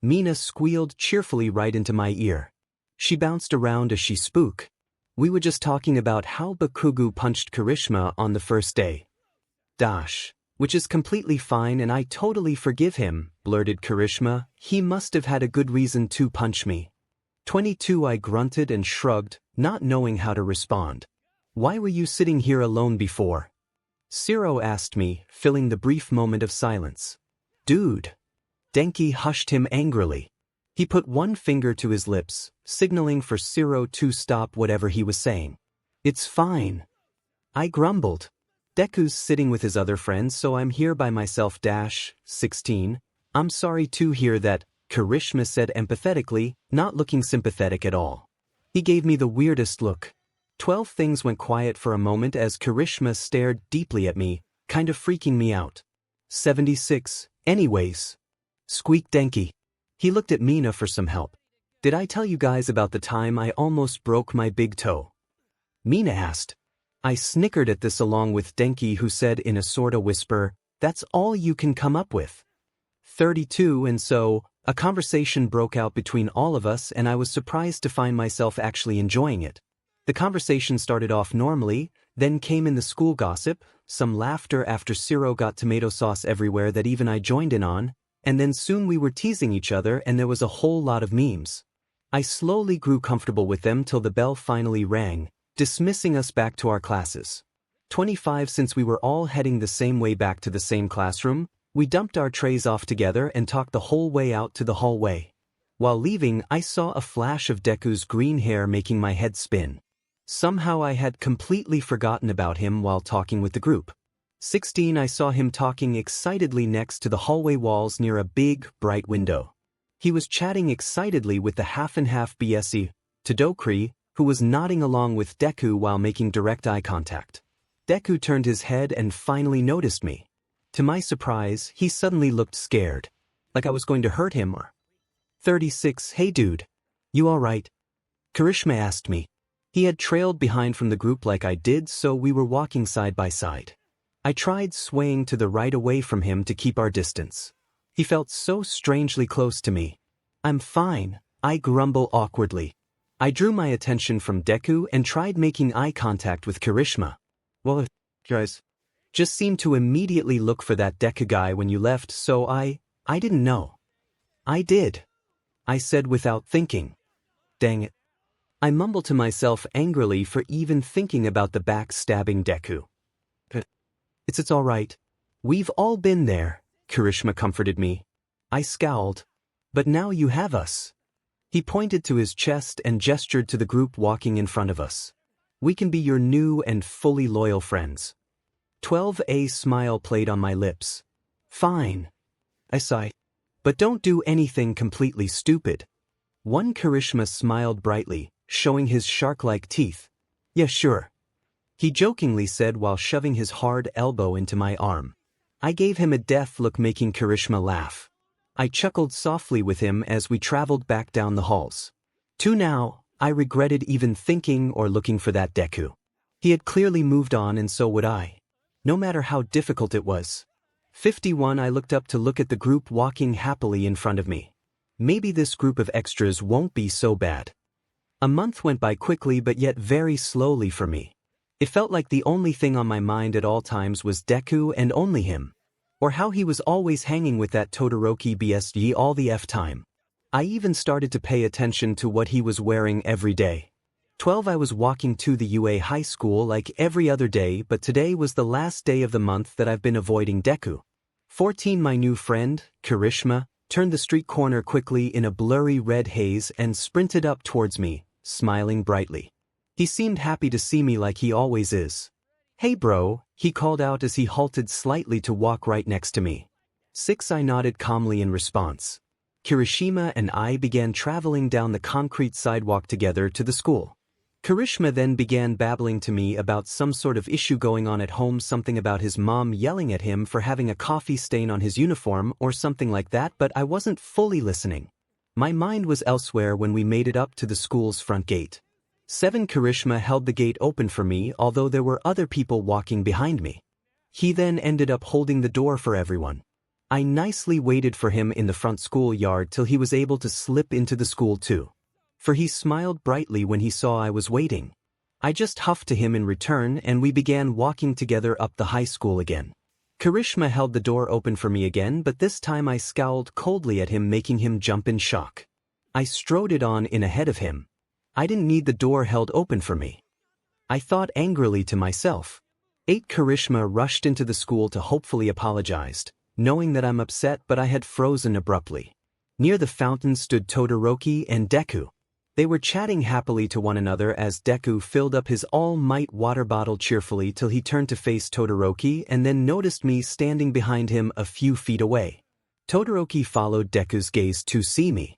Mina squealed cheerfully right into my ear. She bounced around as she spoke. "We were just talking about how Bakugou punched 𝗕𝗓𝗄 on the first day." "Which is completely fine and I totally forgive him," blurted 𝗕𝗓𝗄. "He must have had a good reason to punch me." 22 I grunted and shrugged, not knowing how to respond. "Why were you sitting here alone before?" 𝗬𝗪 asked me, filling the brief moment of silence. "Dude." Denki hushed him angrily. He put one finger to his lips, signaling for 𝗬𝗪 to stop whatever he was saying. "It's fine," I grumbled. "Deku's sitting with his other friends, so I'm here by myself." 16 "I'm sorry to hear that," 𝗕𝗓𝗄 said empathetically, not looking sympathetic at all. He gave me the weirdest look. 12 Things went quiet for a moment as 𝗕𝗓𝗄 stared deeply at me, kind of freaking me out. 76 Anyways, squeaked Denki. He looked at Mina for some help. "Did I tell you guys about the time I almost broke my big toe?" Mina asked. I snickered at this along with Denki, who said in a sorta whisper, "That's all you can come up with." 32 And so, a conversation broke out between all of us and I was surprised to find myself actually enjoying it. The conversation started off normally, then came in the school gossip, some laughter after 𝗬𝗪 got tomato sauce everywhere that even I joined in on, and then soon we were teasing each other and there was a whole lot of memes. I slowly grew comfortable with them till the bell finally rang, dismissing us back to our classes. 25 Since we were all heading the same way back to the same classroom, we dumped our trays off together and talked the whole way out to the hallway. While leaving, I saw a flash of Deku's green hair, making my head spin. Somehow I had completely forgotten about him while talking with the group. 16 I saw him talking excitedly next to the hallway walls near a big, bright window. He was chatting excitedly with the 𝗵𝗃𝗵𝗵𝗃, who was nodding along with Deku while making direct eye contact. Deku turned his head and finally noticed me. To my surprise, he suddenly looked scared, like I was going to hurt him or... 36, hey dude. You alright? 𝗕𝗁𝗲 asked me. He had trailed behind from the group like I did, so we were walking side by side. I tried swaying to the right away from him to keep our distance. He felt so strangely close to me. I'm fine, I grumble awkwardly. I drew my attention from Deku and tried making eye contact with 𝗕𝗁𝗲. Well, guys, just seemed to immediately look for that Deku guy when you left, so I didn't know. I did, I said without thinking. Dang it. I mumbled to myself angrily for even thinking about the backstabbing Deku. It's alright. We've all been there, 𝗕𝗁𝗲 comforted me. I scowled. But now you have us. He pointed to his chest and gestured to the group walking in front of us. We can be your new and fully loyal friends. 𝗕𝗏𝗍 smile played on my lips. Fine, I sighed. But don't do anything completely stupid. One 𝗕𝗁𝗲 smiled brightly, showing his shark-like teeth. Yeah, sure. He jokingly said while shoving his hard elbow into my arm. I gave him a death look, making 𝗕𝗁𝗲 laugh. I chuckled softly with him as we traveled back down the halls. Now, I regretted even thinking or looking for that Deku. He had clearly moved on, and so would I. No matter how difficult it was. 51 I looked up to look at the group walking happily in front of me. Maybe this group of extras won't be so bad. A month went by quickly but yet very slowly for me. It felt like the only thing on my mind at all times was Deku and only him. Or how he was always hanging with that 𝗳𝗏𝗧𝗏𝗍𝗏 all the time. I even started to pay attention to what he was wearing every day. 12 I was walking to the UA high school like every other day, but today was the last day of the month that I've been avoiding Deku. 14 My new friend, 𝗕𝗁𝗲, turned the street corner quickly in a blurry red haze and sprinted up towards me, smiling brightly. He seemed happy to see me like he always is. Hey bro, he called out as he halted slightly to walk right next to me. 6 I nodded calmly in response. 𝗕𝗁𝗲 and I began traveling down the concrete sidewalk together to the school. 𝗕𝗁𝗲 then began babbling to me about some sort of issue going on at home, something about his mom yelling at him for having a coffee stain on his uniform or something like that, but I wasn't fully listening. My mind was elsewhere when we made it up to the school's front gate. 7 𝗕𝗁𝗲 held the gate open for me, although there were other people walking behind me. He then ended up holding the door for everyone. I nicely waited for him in the front schoolyard till he was able to slip into the school too. For he smiled brightly when he saw I was waiting. I just huffed to him in return and we began walking together up the high school again. 𝗕𝗁𝗲 held the door open for me again, but this time I scowled coldly at him, making him jump in shock. I strode on in ahead of him. I didn't need the door held open for me. I thought angrily to myself. 8 𝗕𝗁𝗲 rushed into the school to hopefully apologized, knowing that I'm upset, but I had frozen abruptly. Near the fountain stood 𝗳𝗏𝗧𝗏𝗏 and Deku. They were chatting happily to one another as Deku filled up his all-might water bottle cheerfully till he turned to face 𝗳𝗏𝗧𝗏𝗏 and then noticed me standing behind him a few feet away. 𝗳𝗏𝗧𝗏𝗏 followed Deku's gaze to see me.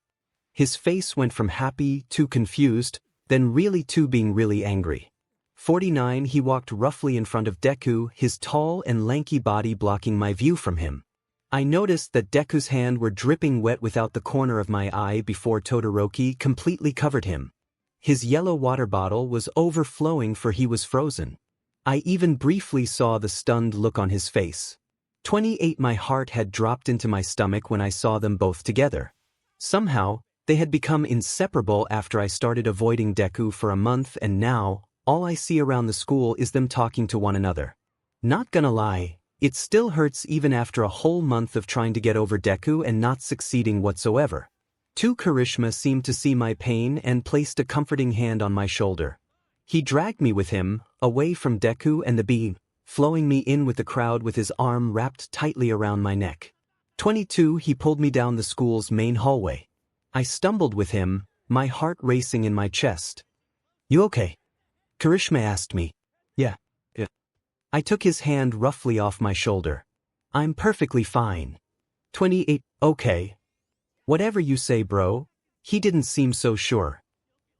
His face went from happy to confused, then really to being really angry. 49 He walked roughly in front of Deku, his tall and lanky body blocking my view from him. I noticed that Deku's hand were dripping wet without the corner of my eye before 𝗳𝗏𝗧𝗏𝗏 completely covered him. His yellow water bottle was overflowing, for he was frozen. I even briefly saw the stunned look on his face. 28 My heart had dropped into my stomach when I saw them both together. Somehow, they had become inseparable after I started avoiding Deku for a month, and now, all I see around the school is them talking to one another. Not gonna lie, it still hurts even after a whole month of trying to get over Deku and not succeeding whatsoever. 2 𝗕𝗁𝗲 seemed to see my pain and placed a comforting hand on my shoulder. He dragged me with him, away from Deku and the beam, flowing me in with the crowd with his arm wrapped tightly around my neck. 22 He pulled me down the school's main hallway. I stumbled with him, my heart racing in my chest. You okay? 𝗕𝗁𝗲 asked me. Yeah. I took his hand roughly off my shoulder. I'm perfectly fine. 28 Okay. Whatever you say, bro. He didn't seem so sure.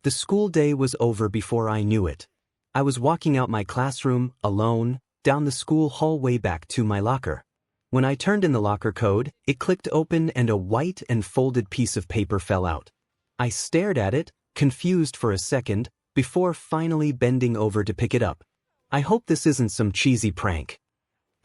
The school day was over before I knew it. I was walking out my classroom, alone, down the school hallway back to my locker. When I turned in the locker code, it clicked open and a white and folded piece of paper fell out. I stared at it, confused for a second, before finally bending over to pick it up. I hope this isn't some cheesy prank.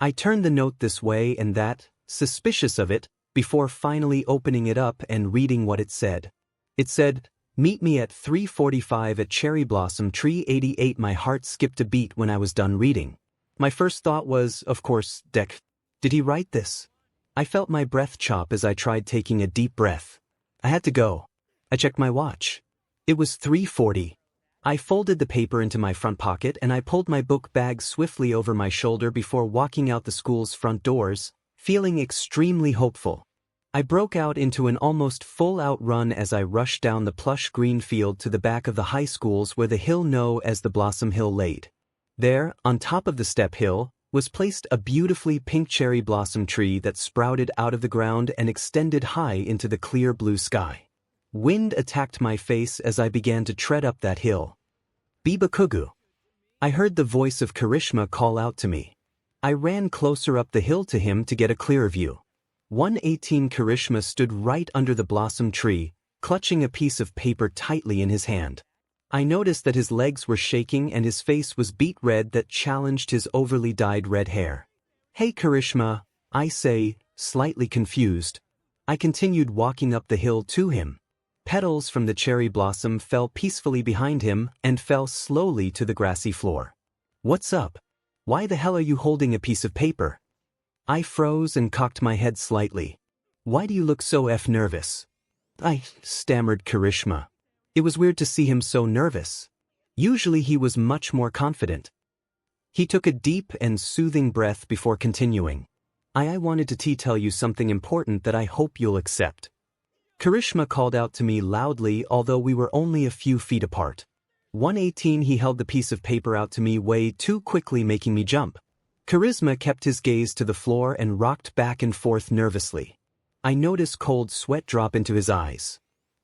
I turned the note this way and that, suspicious of it, before finally opening it up and reading what it said. It said, "Meet me at 3:45 at Cherry Blossom Tree 88. My heart skipped a beat when I was done reading. My first thought was, of course, did he write this? I felt my breath chop as I tried taking a deep breath. I had to go. I checked my watch. It was 3:40. I folded the paper into my front pocket and I pulled my book bag swiftly over my shoulder before walking out the school's front doors, feeling extremely hopeful. I broke out into an almost full-out run as I rushed down the plush green field to the back of the high schools where the hill known as the Blossom Hill laid. There, on top of the step hill, was placed a beautifully pink cherry blossom tree that sprouted out of the ground and extended high into the clear blue sky. Wind attacked my face as I began to tread up that hill. Bakugou. I heard the voice of 𝗕𝗁𝗲 call out to me. I ran closer up the hill to him to get a clearer view. 118 𝗕𝗁𝗲 stood right under the blossom tree, clutching a piece of paper tightly in his hand. I noticed that his legs were shaking and his face was beet red that challenged his overly dyed red hair. "Hey 𝗕𝗁𝗲, I say, slightly confused. I continued walking up the hill to him. Petals from the cherry blossom fell peacefully behind him and fell slowly to the grassy floor. "What's up? Why the hell are you holding a piece of paper?" I froze and cocked my head slightly. "Why do you look so nervous?" I stammered 𝗕𝗁𝗲. It was weird to see him so nervous. Usually he was much more confident. He took a deep and soothing breath before continuing. I wanted to tell you something important that I hope you'll accept." 𝗕𝗁𝗲 called out to me loudly although we were only a few feet apart. 118 He held the piece of paper out to me way too quickly, making me jump. 𝗕𝗁𝗲 kept his gaze to the floor and rocked back and forth nervously. I noticed cold sweat drop into his eyes.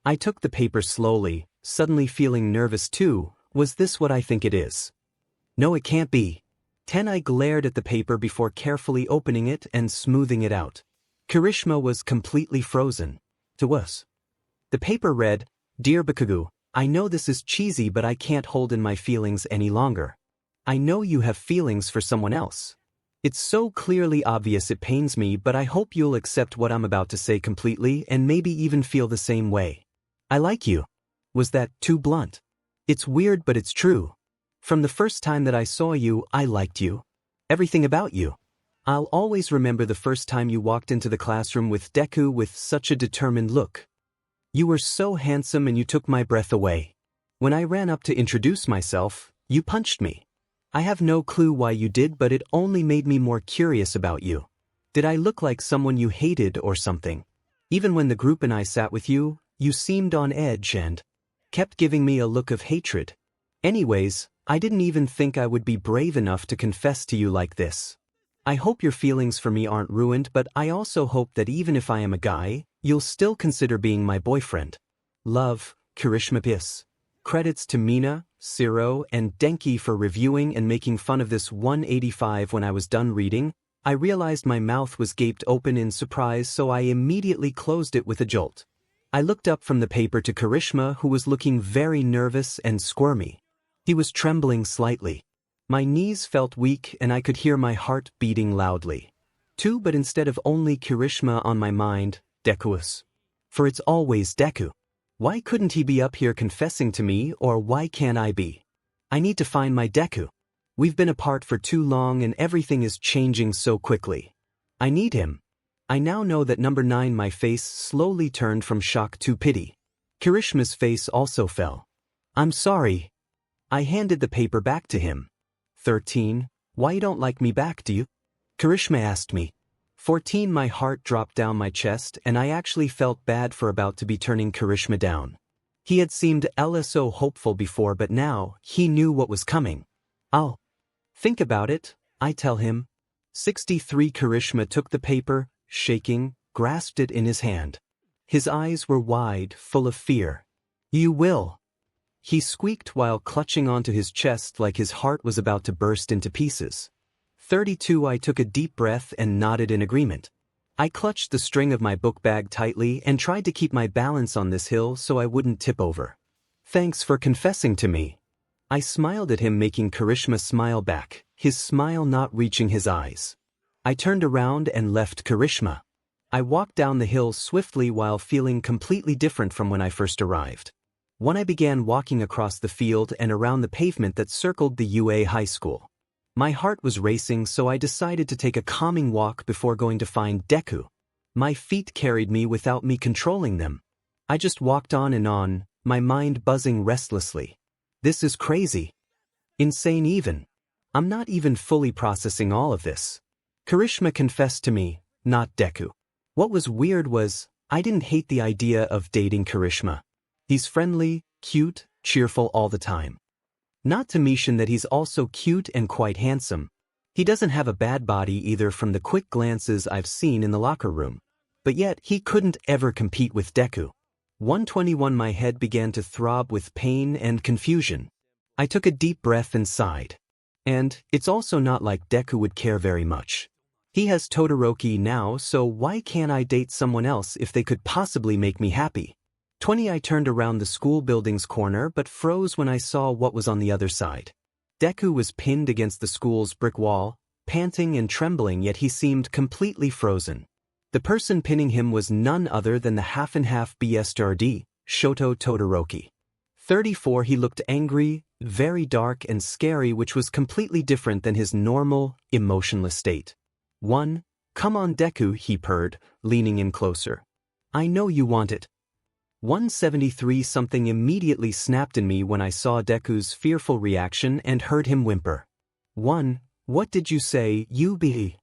I took the paper slowly, suddenly feeling nervous too. Was this what I think it is? No, it can't be. I glared at the paper before carefully opening it and smoothing it out. 𝗕𝗁𝗲 was completely frozen. The paper read, "Dear Bakugou, I know this is cheesy but I can't hold in my feelings any longer. I know you have feelings for someone else. It's so clearly obvious it pains me, but I hope you'll accept what I'm about to say completely and maybe even feel the same way. I like you." Was that too blunt? It's weird but it's true. From the first time that I saw you, I liked you. Everything about you. I'll always remember the first time you walked into the classroom with Deku with such a determined look. You were so handsome and you took my breath away. When I ran up to introduce myself, you punched me. I have no clue why you did, but it only made me more curious about you. Did I look like someone you hated or something? Even when the group and I sat with you, you seemed on edge and kept giving me a look of hatred. Anyways, I didn't even think I would be brave enough to confess to you like this. I hope your feelings for me aren't ruined, but I also hope that even if I am a guy, you'll still consider being my boyfriend. Love, 𝗕𝗁𝗲. Credits to Mina, Ciro, and Denki for reviewing and making fun of this 185. When I was done reading, I realized my mouth was gaped open in surprise, so I immediately closed it with a jolt. I looked up from the paper to 𝗕𝗁𝗲, who was looking very nervous and squirmy. He was trembling slightly. My knees felt weak and I could hear my heart beating loudly. But instead of only 𝗕𝗁𝗲 on my mind, Deku's. For it's always Deku. Why couldn't he be up here confessing to me, or why can't I be? I need to find my Deku. We've been apart for too long and everything is changing so quickly. I need him. I now know that number 9. My face slowly turned from shock to pity. 𝗕𝗁𝗲's face also fell. "I'm sorry." I handed the paper back to him. 13. Why you don't like me back, do you? 𝗕𝗁𝗲 asked me. 14. My heart dropped down my chest and I actually felt bad for about to be turning 𝗕𝗁𝗲 down. He had seemed so hopeful before, but now he knew what was coming. "I'll think about it," I tell him. 63. 𝗕𝗁𝗲 took the paper, shaking, grasped it in his hand. His eyes were wide, full of fear. "You will. he squeaked while clutching onto his chest like his heart was about to burst into pieces. 32 I took a deep breath and nodded in agreement. I clutched the string of my book bag tightly and tried to keep my balance on this hill so I wouldn't tip over. Thanks for confessing to me. I smiled at him, making 𝗕𝗁𝗲 smile back, his smile not reaching his eyes. I turned around and left 𝗕𝗁𝗲. I walked down the hill swiftly while feeling completely different from when I first arrived. When I began walking across the field and around the pavement that circled the UA High School, my heart was racing, so I decided to take a calming walk before going to find Deku. My feet carried me without me controlling them. I just walked on, my mind buzzing restlessly. This is crazy. Insane even. I'm not even fully processing all of this. 𝗕𝗁𝗲 confessed to me, not Deku. What was weird was, I didn't hate the idea of dating 𝗕𝗁𝗲. He's friendly, cute, cheerful all the time. Not to mention that he's also cute and quite handsome. He doesn't have a bad body either from the quick glances I've seen in the locker room. But yet he couldn't ever compete with Deku. 121 My head began to throb with pain and confusion. I took a deep breath and sighed. And it's also not like Deku would care very much. He has Todoroki now, so why can't I date someone else if they could possibly make me happy? 20 I turned around the school building's corner but froze when I saw what was on the other side. Deku was pinned against the school's brick wall, panting and trembling, yet he seemed completely frozen. The person pinning him was none other than the 𝗕𝗏𝗄𝗏 Shoto Todoroki. 34 He looked angry, very dark and scary, which was completely different than his normal, emotionless state. 1. Come on Deku, he purred, leaning in closer. I know you want it. 173 Something immediately snapped in me when I saw Deku's fearful reaction and heard him whimper. 1. What did you say, 𝗬𝗏𝗄𝗏?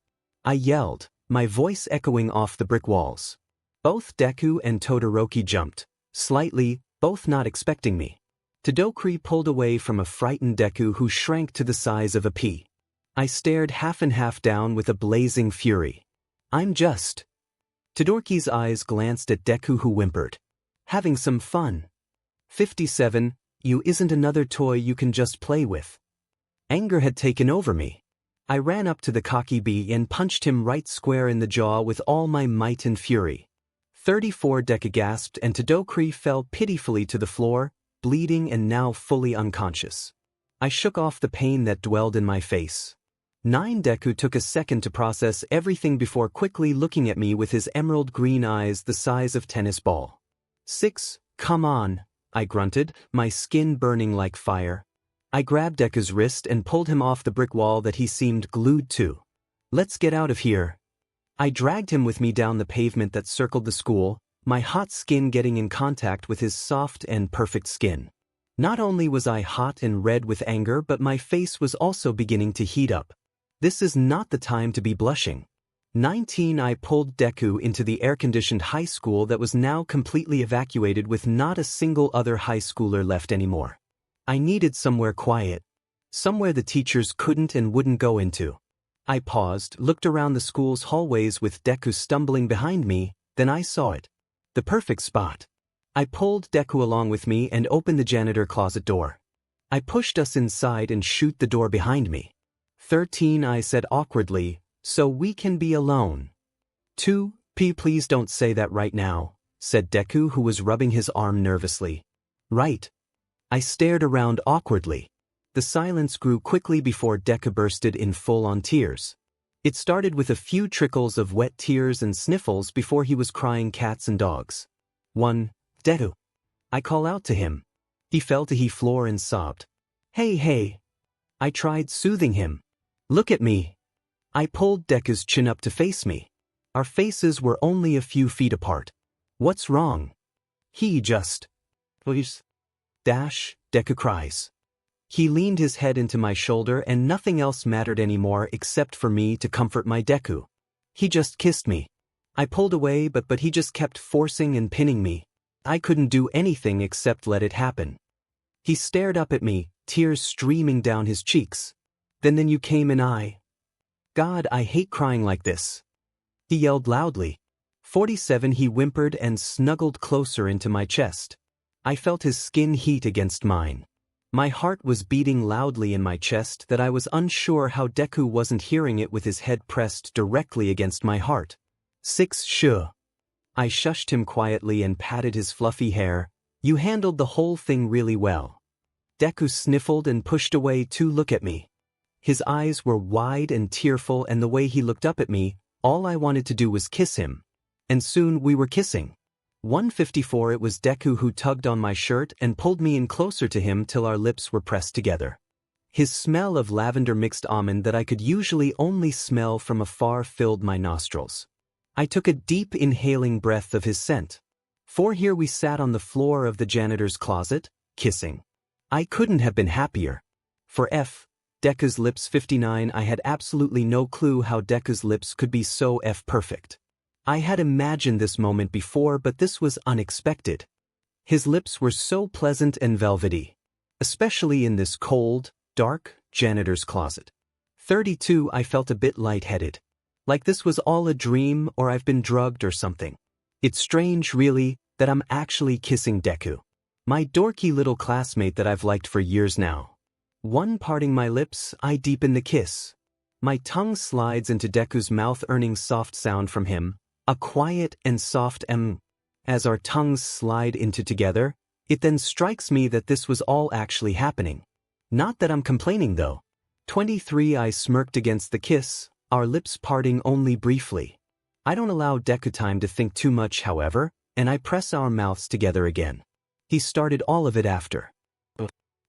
I yelled, my voice echoing off the brick walls. Both Deku and Todoroki jumped, slightly, both not expecting me. Todoroki pulled away from a frightened Deku who shrank to the size of a pea. I stared half and half down with a blazing fury. I'm just... Todoroki's eyes glanced at Deku, who whimpered. Having some fun. 57 You isn't another toy you can just play with. Anger had taken over me. I ran up to the 𝗂𝗏𝗵𝗆 and punched him right square in the jaw with all my might and fury. 34 Deku gasped and Todoroki fell pitifully to the floor, bleeding and now fully unconscious. I shook off the pain that dwelled in my face. 9 Deku took a second to process everything before quickly looking at me with his emerald green eyes the size of tennis ball. 6 Come on, I grunted, my skin burning like fire. I grabbed Deku's wrist and pulled him off the brick wall that he seemed glued to. Let's get out of here. I dragged him with me down the pavement that circled the school, my hot skin getting in contact with his soft and perfect skin. Not only was I hot and red with anger, but my face was also beginning to heat up. This is not the time to be blushing. 19 I pulled Deku into the air-conditioned high school that was now completely evacuated with not a single other high schooler left anymore. I needed somewhere quiet. Somewhere the teachers couldn't and wouldn't go into. I paused, looked around the school's hallways with Deku stumbling behind me, then I saw it. The perfect spot. I pulled Deku along with me and opened the janitor closet door. I pushed us inside and shut the door behind me. 13 I said awkwardly, so we can be alone. 2 Please don't say that right now, said Deku, who was rubbing his arm nervously. Right. I stared around awkwardly. The silence grew quickly before Deku bursted in full-on tears. It started with a few trickles of wet tears and sniffles before he was crying cats and dogs. 1 Deku. I call out to him. He fell to the floor and sobbed. Hey. I tried soothing him. Look at me. I pulled Deku's chin up to face me. Our faces were only a few feet apart. What's wrong? He just... Please. Deku cries. He leaned his head into my shoulder and nothing else mattered anymore except for me to comfort my Deku. He just kissed me. I pulled away but he just kept forcing and pinning me. I couldn't do anything except let it happen. He stared up at me, tears streaming down his cheeks. Then you came and God, I hate crying like this. He yelled loudly. 47 He whimpered and snuggled closer into my chest. I felt his skin heat against mine. My heart was beating loudly in my chest that I was unsure how Deku wasn't hearing it with his head pressed directly against my heart. 6 sh. I shushed him quietly and patted his fluffy hair. You handled the whole thing really well. Deku sniffled and pushed away to look at me. His eyes were wide and tearful, and the way he looked up at me, all I wanted to do was kiss him. And soon we were kissing. 154. It was Deku who tugged on my shirt and pulled me in closer to him till our lips were pressed together. His smell of lavender mixed almond that I could usually only smell from afar filled my nostrils. I took a deep inhaling breath of his scent. For here we sat on the floor of the janitor's closet, kissing. I couldn't have been happier. For Deku's lips 59. I had absolutely no clue how Deku's lips could be so perfect. I had imagined this moment before, but this was unexpected. His lips were so pleasant and velvety, especially in this cold, dark janitor's closet. 32. I felt a bit lightheaded. Like this was all a dream, or I've been drugged or something. It's strange, really, that I'm actually kissing Deku, my dorky little classmate that I've liked for years now. Parting my lips, I deepen the kiss. My tongue slides into Deku's mouth, earning soft sound from him, a quiet and soft As our tongues slide into together, it then strikes me that this was all actually happening. Not that I'm complaining though. 23. I smirked against the kiss, our lips parting only briefly. I don't allow Deku time to think too much, however, and I press our mouths together again. He started all of it after.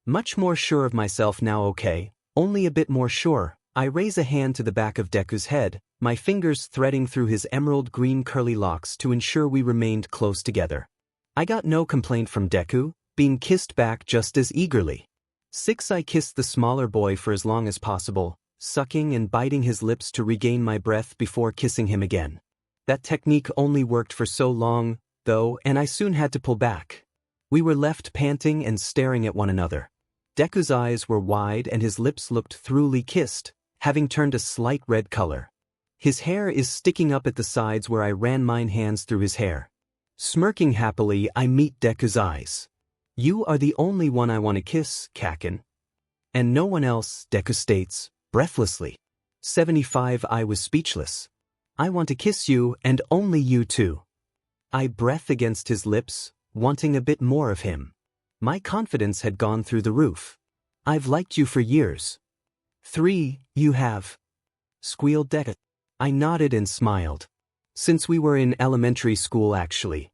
Much more sure of myself now. Okay, only a bit more sure. I raise a hand to the back of Deku's head, my fingers threading through his emerald green curly locks to ensure we remained close together. I got no complaint from Deku, being kissed back just as eagerly. 6. I kissed the smaller boy for as long as possible, sucking and biting his lips to regain my breath before kissing him again. That technique only worked for so long, though, and I soon had to pull back. We were left panting and staring at one another. Deku's eyes were wide and his lips looked thoroughly kissed, having turned a slight red color. His hair is sticking up at the sides where I ran mine hands through his hair. Smirking happily, I meet Deku's eyes. You are the only one I want to kiss, Kaken. And no one else, Deku states, breathlessly. 75. I was speechless. I want to kiss you, and only you too. I breathed against his lips, wanting a bit more of him. My confidence had gone through the roof. I've liked you for years. 3. You have? Squealed Deku. I nodded and smiled. Since we were in elementary school, actually.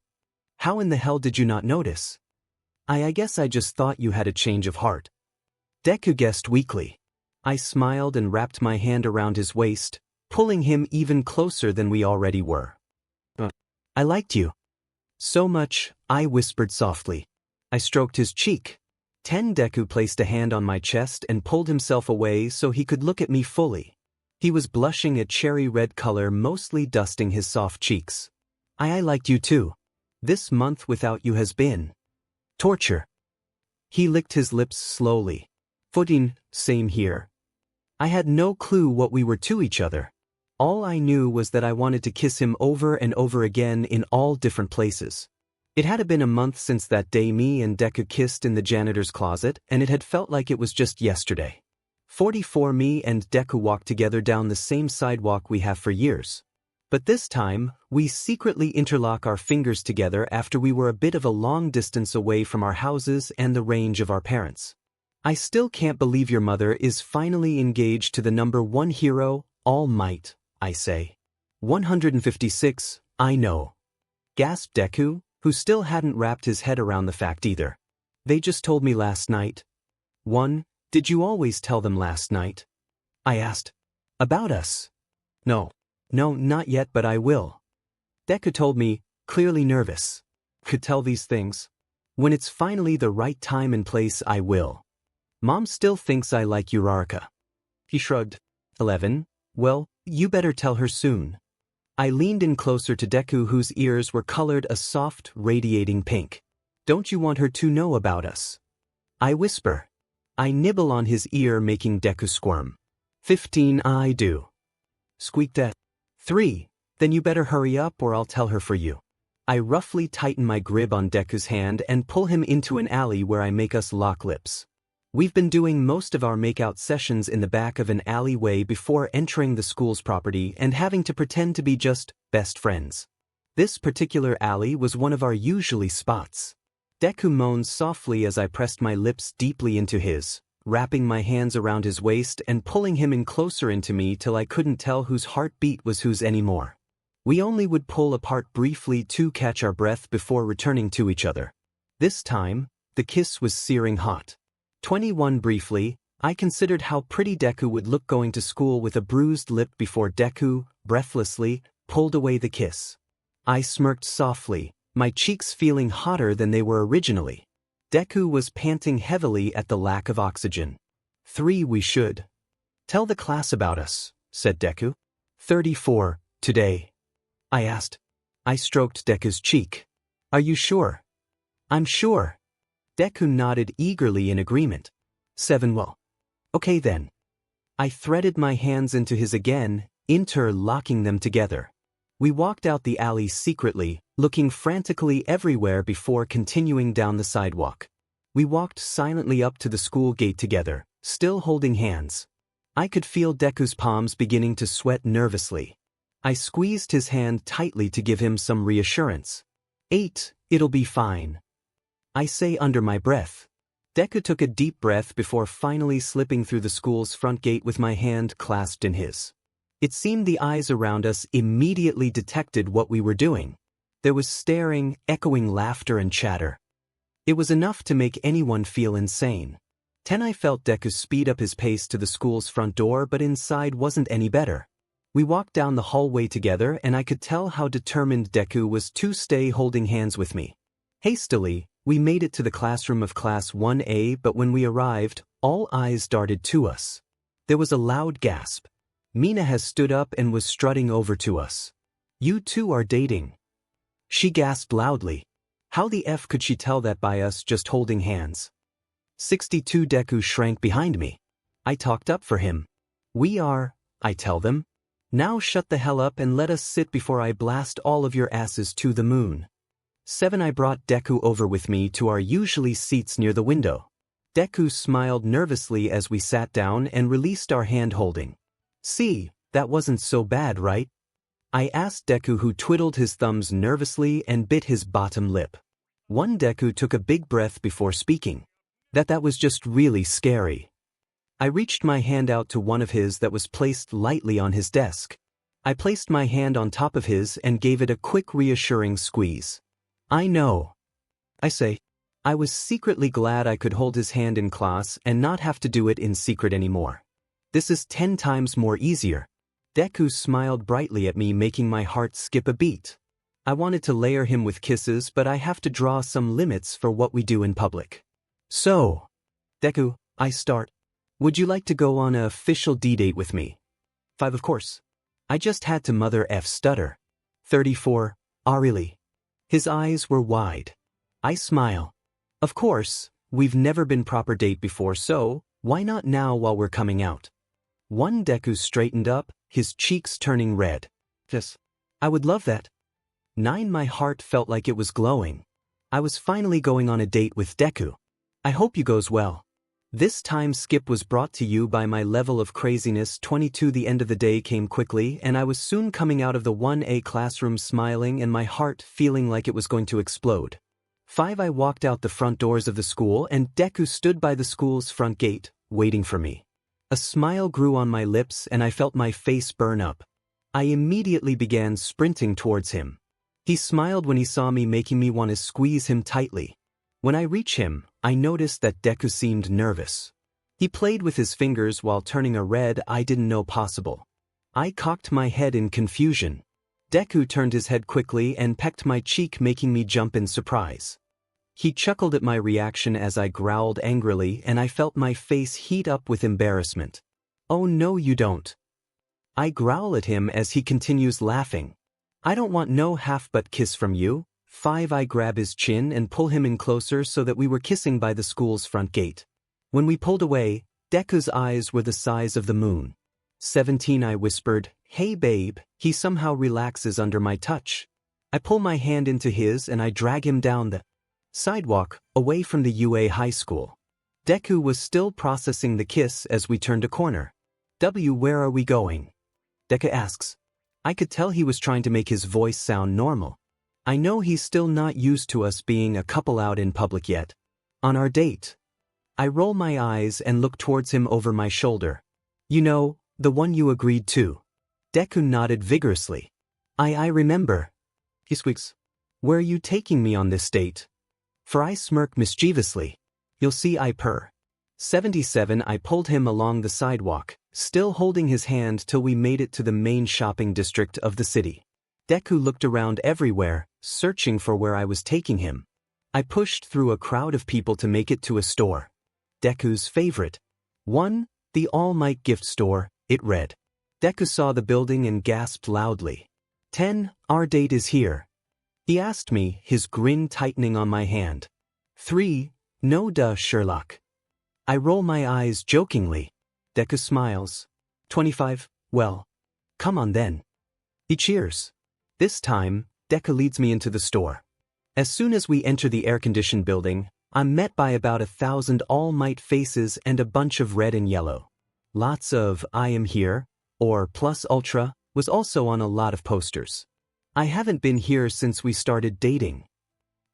How in the hell did you not notice? I guess I just thought you had a change of heart. Deku guessed weakly. I smiled and wrapped my hand around his waist, pulling him even closer than we already were. I liked you. So much, I whispered softly. I stroked his cheek. 10. Deku placed a hand on my chest and pulled himself away so he could look at me fully. He was blushing a cherry red color, mostly dusting his soft cheeks. I liked you too. This month without you has been torture. He licked his lips slowly. 14. Same here. I had no clue what we were to each other. All I knew was that I wanted to kiss him over and over again in all different places. It had been a month since that day me and Deku kissed in the janitor's closet, and it had felt like it was just yesterday. 44. Me and Deku walked together down the same sidewalk we have for years. But this time, we secretly interlock our fingers together after we were a bit of a long distance away from our houses and the range of our parents. I still can't believe your mother is finally engaged to the number one hero, All Might, I say. 156, I know. Gasped Deku, who still hadn't wrapped his head around the fact either. They just told me last night. 1. Did you always tell them last night? I asked. About us? No, not yet, but I will. Deku told me, clearly nervous. Could tell these things. When it's finally the right time and place, I will. Mom still thinks I like 𝗬𝗓𝗏. He shrugged. 11. Well, you better tell her soon. I leaned in closer to Deku, whose ears were colored a soft, radiating pink. Don't you want her to know about us? I whisper. I nibble on his ear, making Deku squirm. 15. I do. Squeaked at. 3. Then you better hurry up or I'll tell her for you. I roughly tighten my grip on Deku's hand and pull him into an alley where I make us lock lips. We've been doing most of our makeout sessions in the back of an alleyway before entering the school's property and having to pretend to be just best friends. This particular alley was one of our usually spots. Deku moaned softly as I pressed my lips deeply into his, wrapping my hands around his waist and pulling him in closer into me till I couldn't tell whose heartbeat was whose anymore. We only would pull apart briefly to catch our breath before returning to each other. This time, the kiss was searing hot. 21 Briefly, I considered how pretty Deku would look going to school with a bruised lip before Deku, breathlessly, pulled away the kiss. I smirked softly, my cheeks feeling hotter than they were originally. Deku was panting heavily at the lack of oxygen. 3 We should tell the class about us, said Deku. 34 Today? I asked. I stroked Deku's cheek. Are you sure? I'm sure. Deku nodded eagerly in agreement. 7 Well. Okay then. I threaded my hands into his again, interlocking them together. We walked out the alley secretly, looking frantically everywhere before continuing down the sidewalk. We walked silently up to the school gate together, still holding hands. I could feel Deku's palms beginning to sweat nervously. I squeezed his hand tightly to give him some reassurance. 8 It'll be fine, I say under my breath. Deku took a deep breath before finally slipping through the school's front gate with my hand clasped in his. It seemed the eyes around us immediately detected what we were doing. There was staring, echoing laughter and chatter. It was enough to make anyone feel insane. 10 I felt Deku speed up his pace to the school's front door, but inside wasn't any better. We walked down the hallway together and I could tell how determined Deku was to stay holding hands with me. Hastily, we made it to the classroom of Class 1A, but when we arrived, all eyes darted to us. There was a loud gasp. Mina has stood up and was strutting over to us. You two are dating. She gasped loudly. How the F could she tell that by us just holding hands? 62 Deku shrank behind me. I talked up for him. We are, I tell them. Now shut the hell up and let us sit before I blast all of your asses to the moon. 7 I brought Deku over with me to our usually seats near the window. Deku smiled nervously as we sat down and released our hand-holding. See, that wasn't so bad, right? I asked Deku, who twiddled his thumbs nervously and bit his bottom lip. 1 Deku took a big breath before speaking. That was just really scary. I reached my hand out to one of his that was placed lightly on his desk. I placed my hand on top of his and gave it a quick reassuring squeeze. I know, I say. I was secretly glad I could hold his hand in class and not have to do it in secret anymore. This is 10 times more easier. Deku smiled brightly at me, making my heart skip a beat. I wanted to layer him with kisses, but I have to draw some limits for what we do in public. So, Deku, I start. Would you like to go on an official D-date with me? 5 Of course. I just had to mother F stutter. 34 Really? His eyes were wide. I smile. Of course, we've never been proper date before, so why not now while we're coming out? 1 Deku straightened up, his cheeks turning red. Yes, I would love that. 9 My heart felt like it was glowing. I was finally going on a date with Deku. I hope you goes well. This time skip was brought to you by my level of craziness. 22 The end of the day came quickly, and I was soon coming out of the 1A classroom smiling and my heart feeling like it was going to explode. 5 I walked out the front doors of the school and Deku stood by the school's front gate, waiting for me. A smile grew on my lips and I felt my face burn up. I immediately began sprinting towards him. He smiled when he saw me, making me want to squeeze him tightly. When I reached him, I noticed that Deku seemed nervous. He played with his fingers while turning a red I didn't know possible. I cocked my head in confusion. Deku turned his head quickly and pecked my cheek, making me jump in surprise. He chuckled at my reaction as I growled angrily, and I felt my face heat up with embarrassment. Oh no, you don't. I growl at him as he continues laughing. I don't want no half-butt kiss from you. 5 I grab his chin and pull him in closer so that we were kissing by the school's front gate. When we pulled away, Deku's eyes were the size of the moon. 17 I whispered, Hey babe. He somehow relaxes under my touch. I pull my hand into his and I drag him down the sidewalk, away from the UA high school. Deku was still processing the kiss as we turned a corner. Where are we going? Deku asks. I could tell he was trying to make his voice sound normal. I know he's still not used to us being a couple out in public yet. On our date. I roll my eyes and look towards him over my shoulder. You know, the one you agreed to. Deku nodded vigorously. I remember. He squeaks. Where are you taking me on this date? For I smirk mischievously. You'll see 𝗵𝘃𝗲. I pulled him along the sidewalk, still holding his hand till we made it to the main shopping district of the city. Deku looked around everywhere, searching for where I was taking him. I pushed through a crowd of people to make it to a store. Deku's favorite. 1. The All Might gift store, it read. Deku saw the building and gasped loudly. 10. Our date is here. He asked me, his grin tightening on my hand. 3. No duh, Sherlock. I roll my eyes jokingly. Deku smiles. 25. Well, come on then. He cheers. This time, Deku leads me into the store. As soon as we enter the air-conditioned building, I'm met by about 1,000 All Might faces and a bunch of red and yellow. Lots of I am here, or plus ultra, was also on a lot of posters. I haven't been here since we started dating.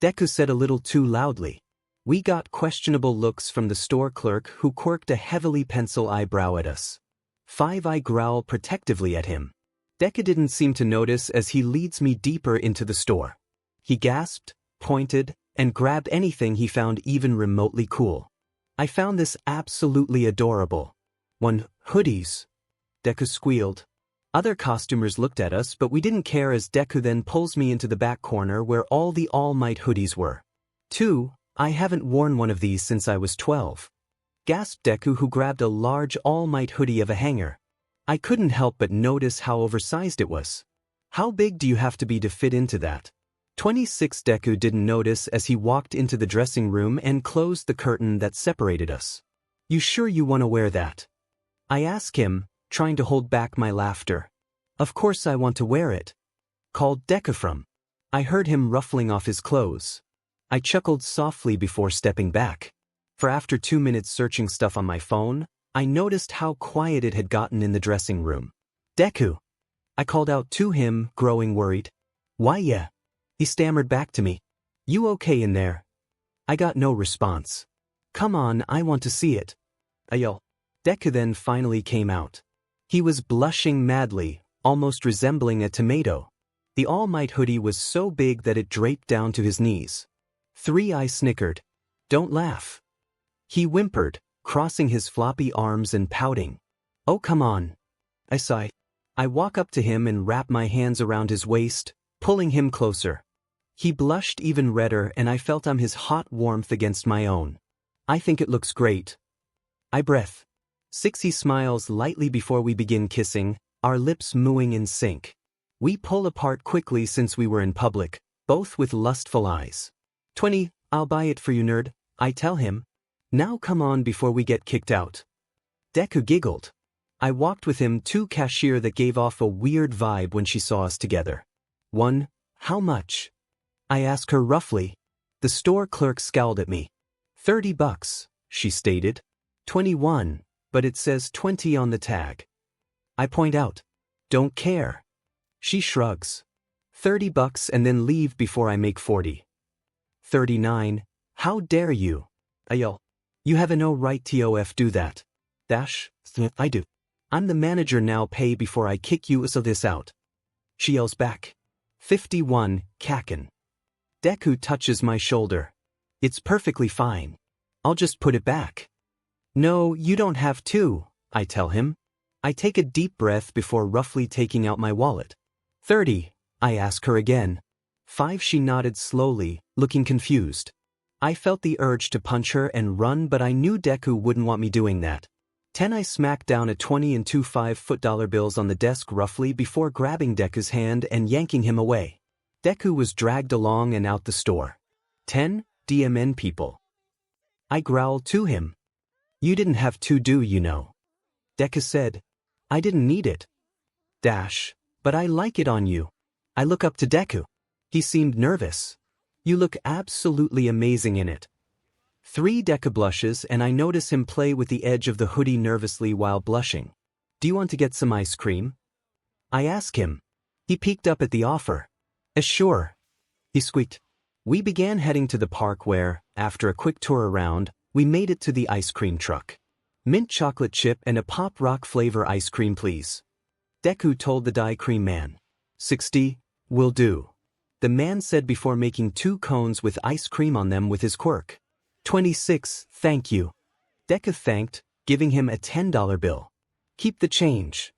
Deku said a little too loudly. We got questionable looks from the store clerk who quirked a heavily pencil eyebrow at us. 5. I growl protectively at him. Deku didn't seem to notice as he leads me deeper into the store. He gasped, pointed, and grabbed anything he found even remotely cool. I found this absolutely adorable. 1. Hoodies. Deku squealed. Other costumers looked at us, but we didn't care as Deku then pulls me into the back corner where all the All Might hoodies were. 2. I haven't worn one of these since I was 12. Gasped Deku, who grabbed a large All Might hoodie of a hanger. I couldn't help but notice how oversized it was. How big do you have to be to fit into that? 26. Deku didn't notice as he walked into the dressing room and closed the curtain that separated us. You sure you want to wear that? I ask him, trying to hold back my laughter. Of course I want to wear it. Called 𝗕𝗏𝗄. I heard him ruffling off his clothes. I chuckled softly before stepping back. For after 2 minutes searching stuff on my phone, I noticed how quiet it had gotten in the dressing room. Deku. I called out to him, growing worried. Why yeah? He stammered back to me. You okay in there? I got no response. Come on, I want to see it. I yelled. Deku then finally came out. He was blushing madly, almost resembling a tomato. The All Might hoodie was so big that it draped down to his knees. 3. I snickered. Don't laugh. He whimpered, crossing his floppy arms and pouting. Oh come on. I sighed. I walk up to him and wrap my hands around his waist, pulling him closer. He blushed even redder and I felt his hot warmth against my own. I think it looks great. I breath. 6. He smiles lightly before we begin kissing, our lips mooing in sync. We pull apart quickly since we were in public, both with lustful eyes. 20. I'll buy it for you, nerd, I tell him. Now come on before we get kicked out. Deku giggled. I walked with him to cashier that gave off a weird vibe when she saw us together. 1. How much? I asked her roughly. The store clerk scowled at me. $30, she stated. 21, but it says 20 on the tag. I point out. Don't care. She shrugs. $30 and then leave before I make 40. 39. How dare you? I yell. You have no right to do that. I do. I'm the manager now, pay before I kick you so this out. She yells back. 51. Kaken. Deku touches my shoulder. It's perfectly fine. I'll just put it back. No, you don't have to, I tell him. I take a deep breath before roughly taking out my wallet. 30, I ask her again. 5. She nodded slowly, looking confused. I felt the urge to punch her and run, but I knew Deku wouldn't want me doing that. 10. I smacked down a 20 and 2 $5 bills on the desk roughly before grabbing Deku's hand and yanking him away. Deku was dragged along and out the store. 10. DMN people. I growled to him. You didn't have to do, you know. Deku said. I didn't need it. But I like it on you. I look up to Deku. He seemed nervous. You look absolutely amazing in it. 3 Deku blushes and I notice him play with the edge of the hoodie nervously while blushing. Do you want to get some ice cream? I ask him. He peeked up at the offer. Sure. He squeaked. We began heading to the park where, after a quick tour around, we made it to the ice cream truck. Mint chocolate chip and a pop rock flavor ice cream please. Deku told the dye cream man. 60, will do. The man said before making 2 cones with ice cream on them with his quirk. 26, thank you. Deku thanked, giving him a $10 bill. Keep the change.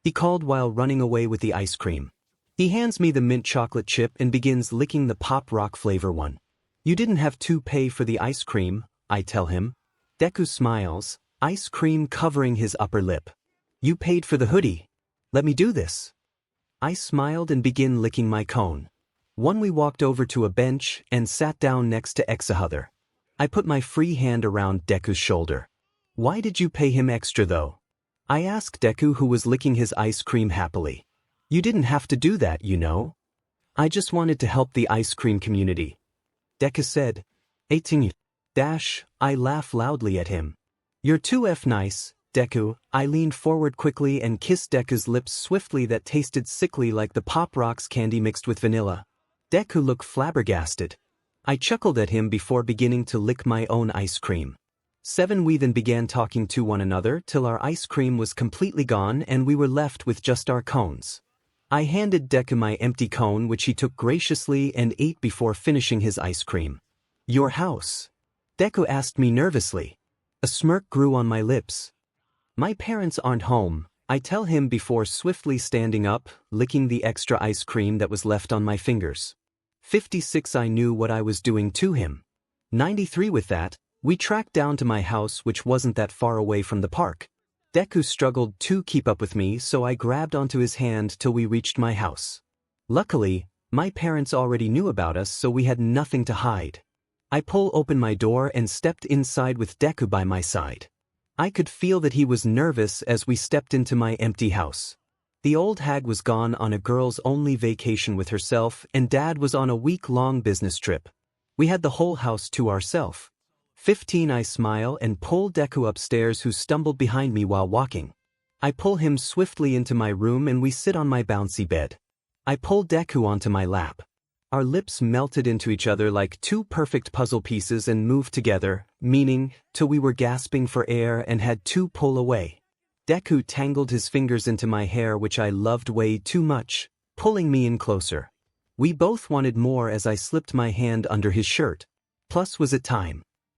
He called while running away with the ice cream. He hands me the mint chocolate chip and begins licking the pop rock flavor one. You didn't have to pay for the ice cream, I tell him. Deku smiles, ice cream covering his upper lip. You paid for the hoodie. Let me do this. I smiled and begin licking my cone. We walked over to a bench and sat down next to 𝗧𝗵𝗲. I put my free hand around Deku's shoulder. Why did you pay him extra though? I asked Deku, who was licking his ice cream happily. You didn't have to do that, you know. I just wanted to help the ice cream community. Deku said. 18. I laugh loudly at him. You're too nice, Deku. I leaned forward quickly and kissed Deku's lips swiftly that tasted sickly like the Pop Rocks candy mixed with vanilla. Deku looked flabbergasted. I chuckled at him before beginning to lick my own ice cream. 7. We then began talking to one another till our ice cream was completely gone and we were left with just our cones. I handed Deku my empty cone, which he took graciously and ate before finishing his ice cream. Your house? Deku asked me nervously. A smirk grew on my lips. My parents aren't home, I tell him before swiftly standing up, licking the extra ice cream that was left on my fingers. 56. I knew what I was doing to him. 93. With that, we tracked down to my house, which wasn't that far away from the park. Deku struggled to keep up with me, so I grabbed onto his hand till we reached my house. Luckily, my parents already knew about us, so we had nothing to hide. I pulled open my door and stepped inside with Deku by my side. I could feel that he was nervous as we stepped into my empty house. The old hag was gone on a girls-only vacation with herself, and Dad was on a week-long business trip. We had the whole house to ourselves. 15. I smile and pull Deku upstairs, who stumbled behind me while walking. I pull him swiftly into my room and we sit on my bouncy bed. I pull Deku onto my lap. Our lips melted into each other like 2 perfect puzzle pieces and moved together, meaning, till we were gasping for air and had to pull away. Deku tangled his fingers into my hair, which I loved way too much, pulling me in closer. We both wanted more as I slipped my hand under his shirt. Plus, was it time?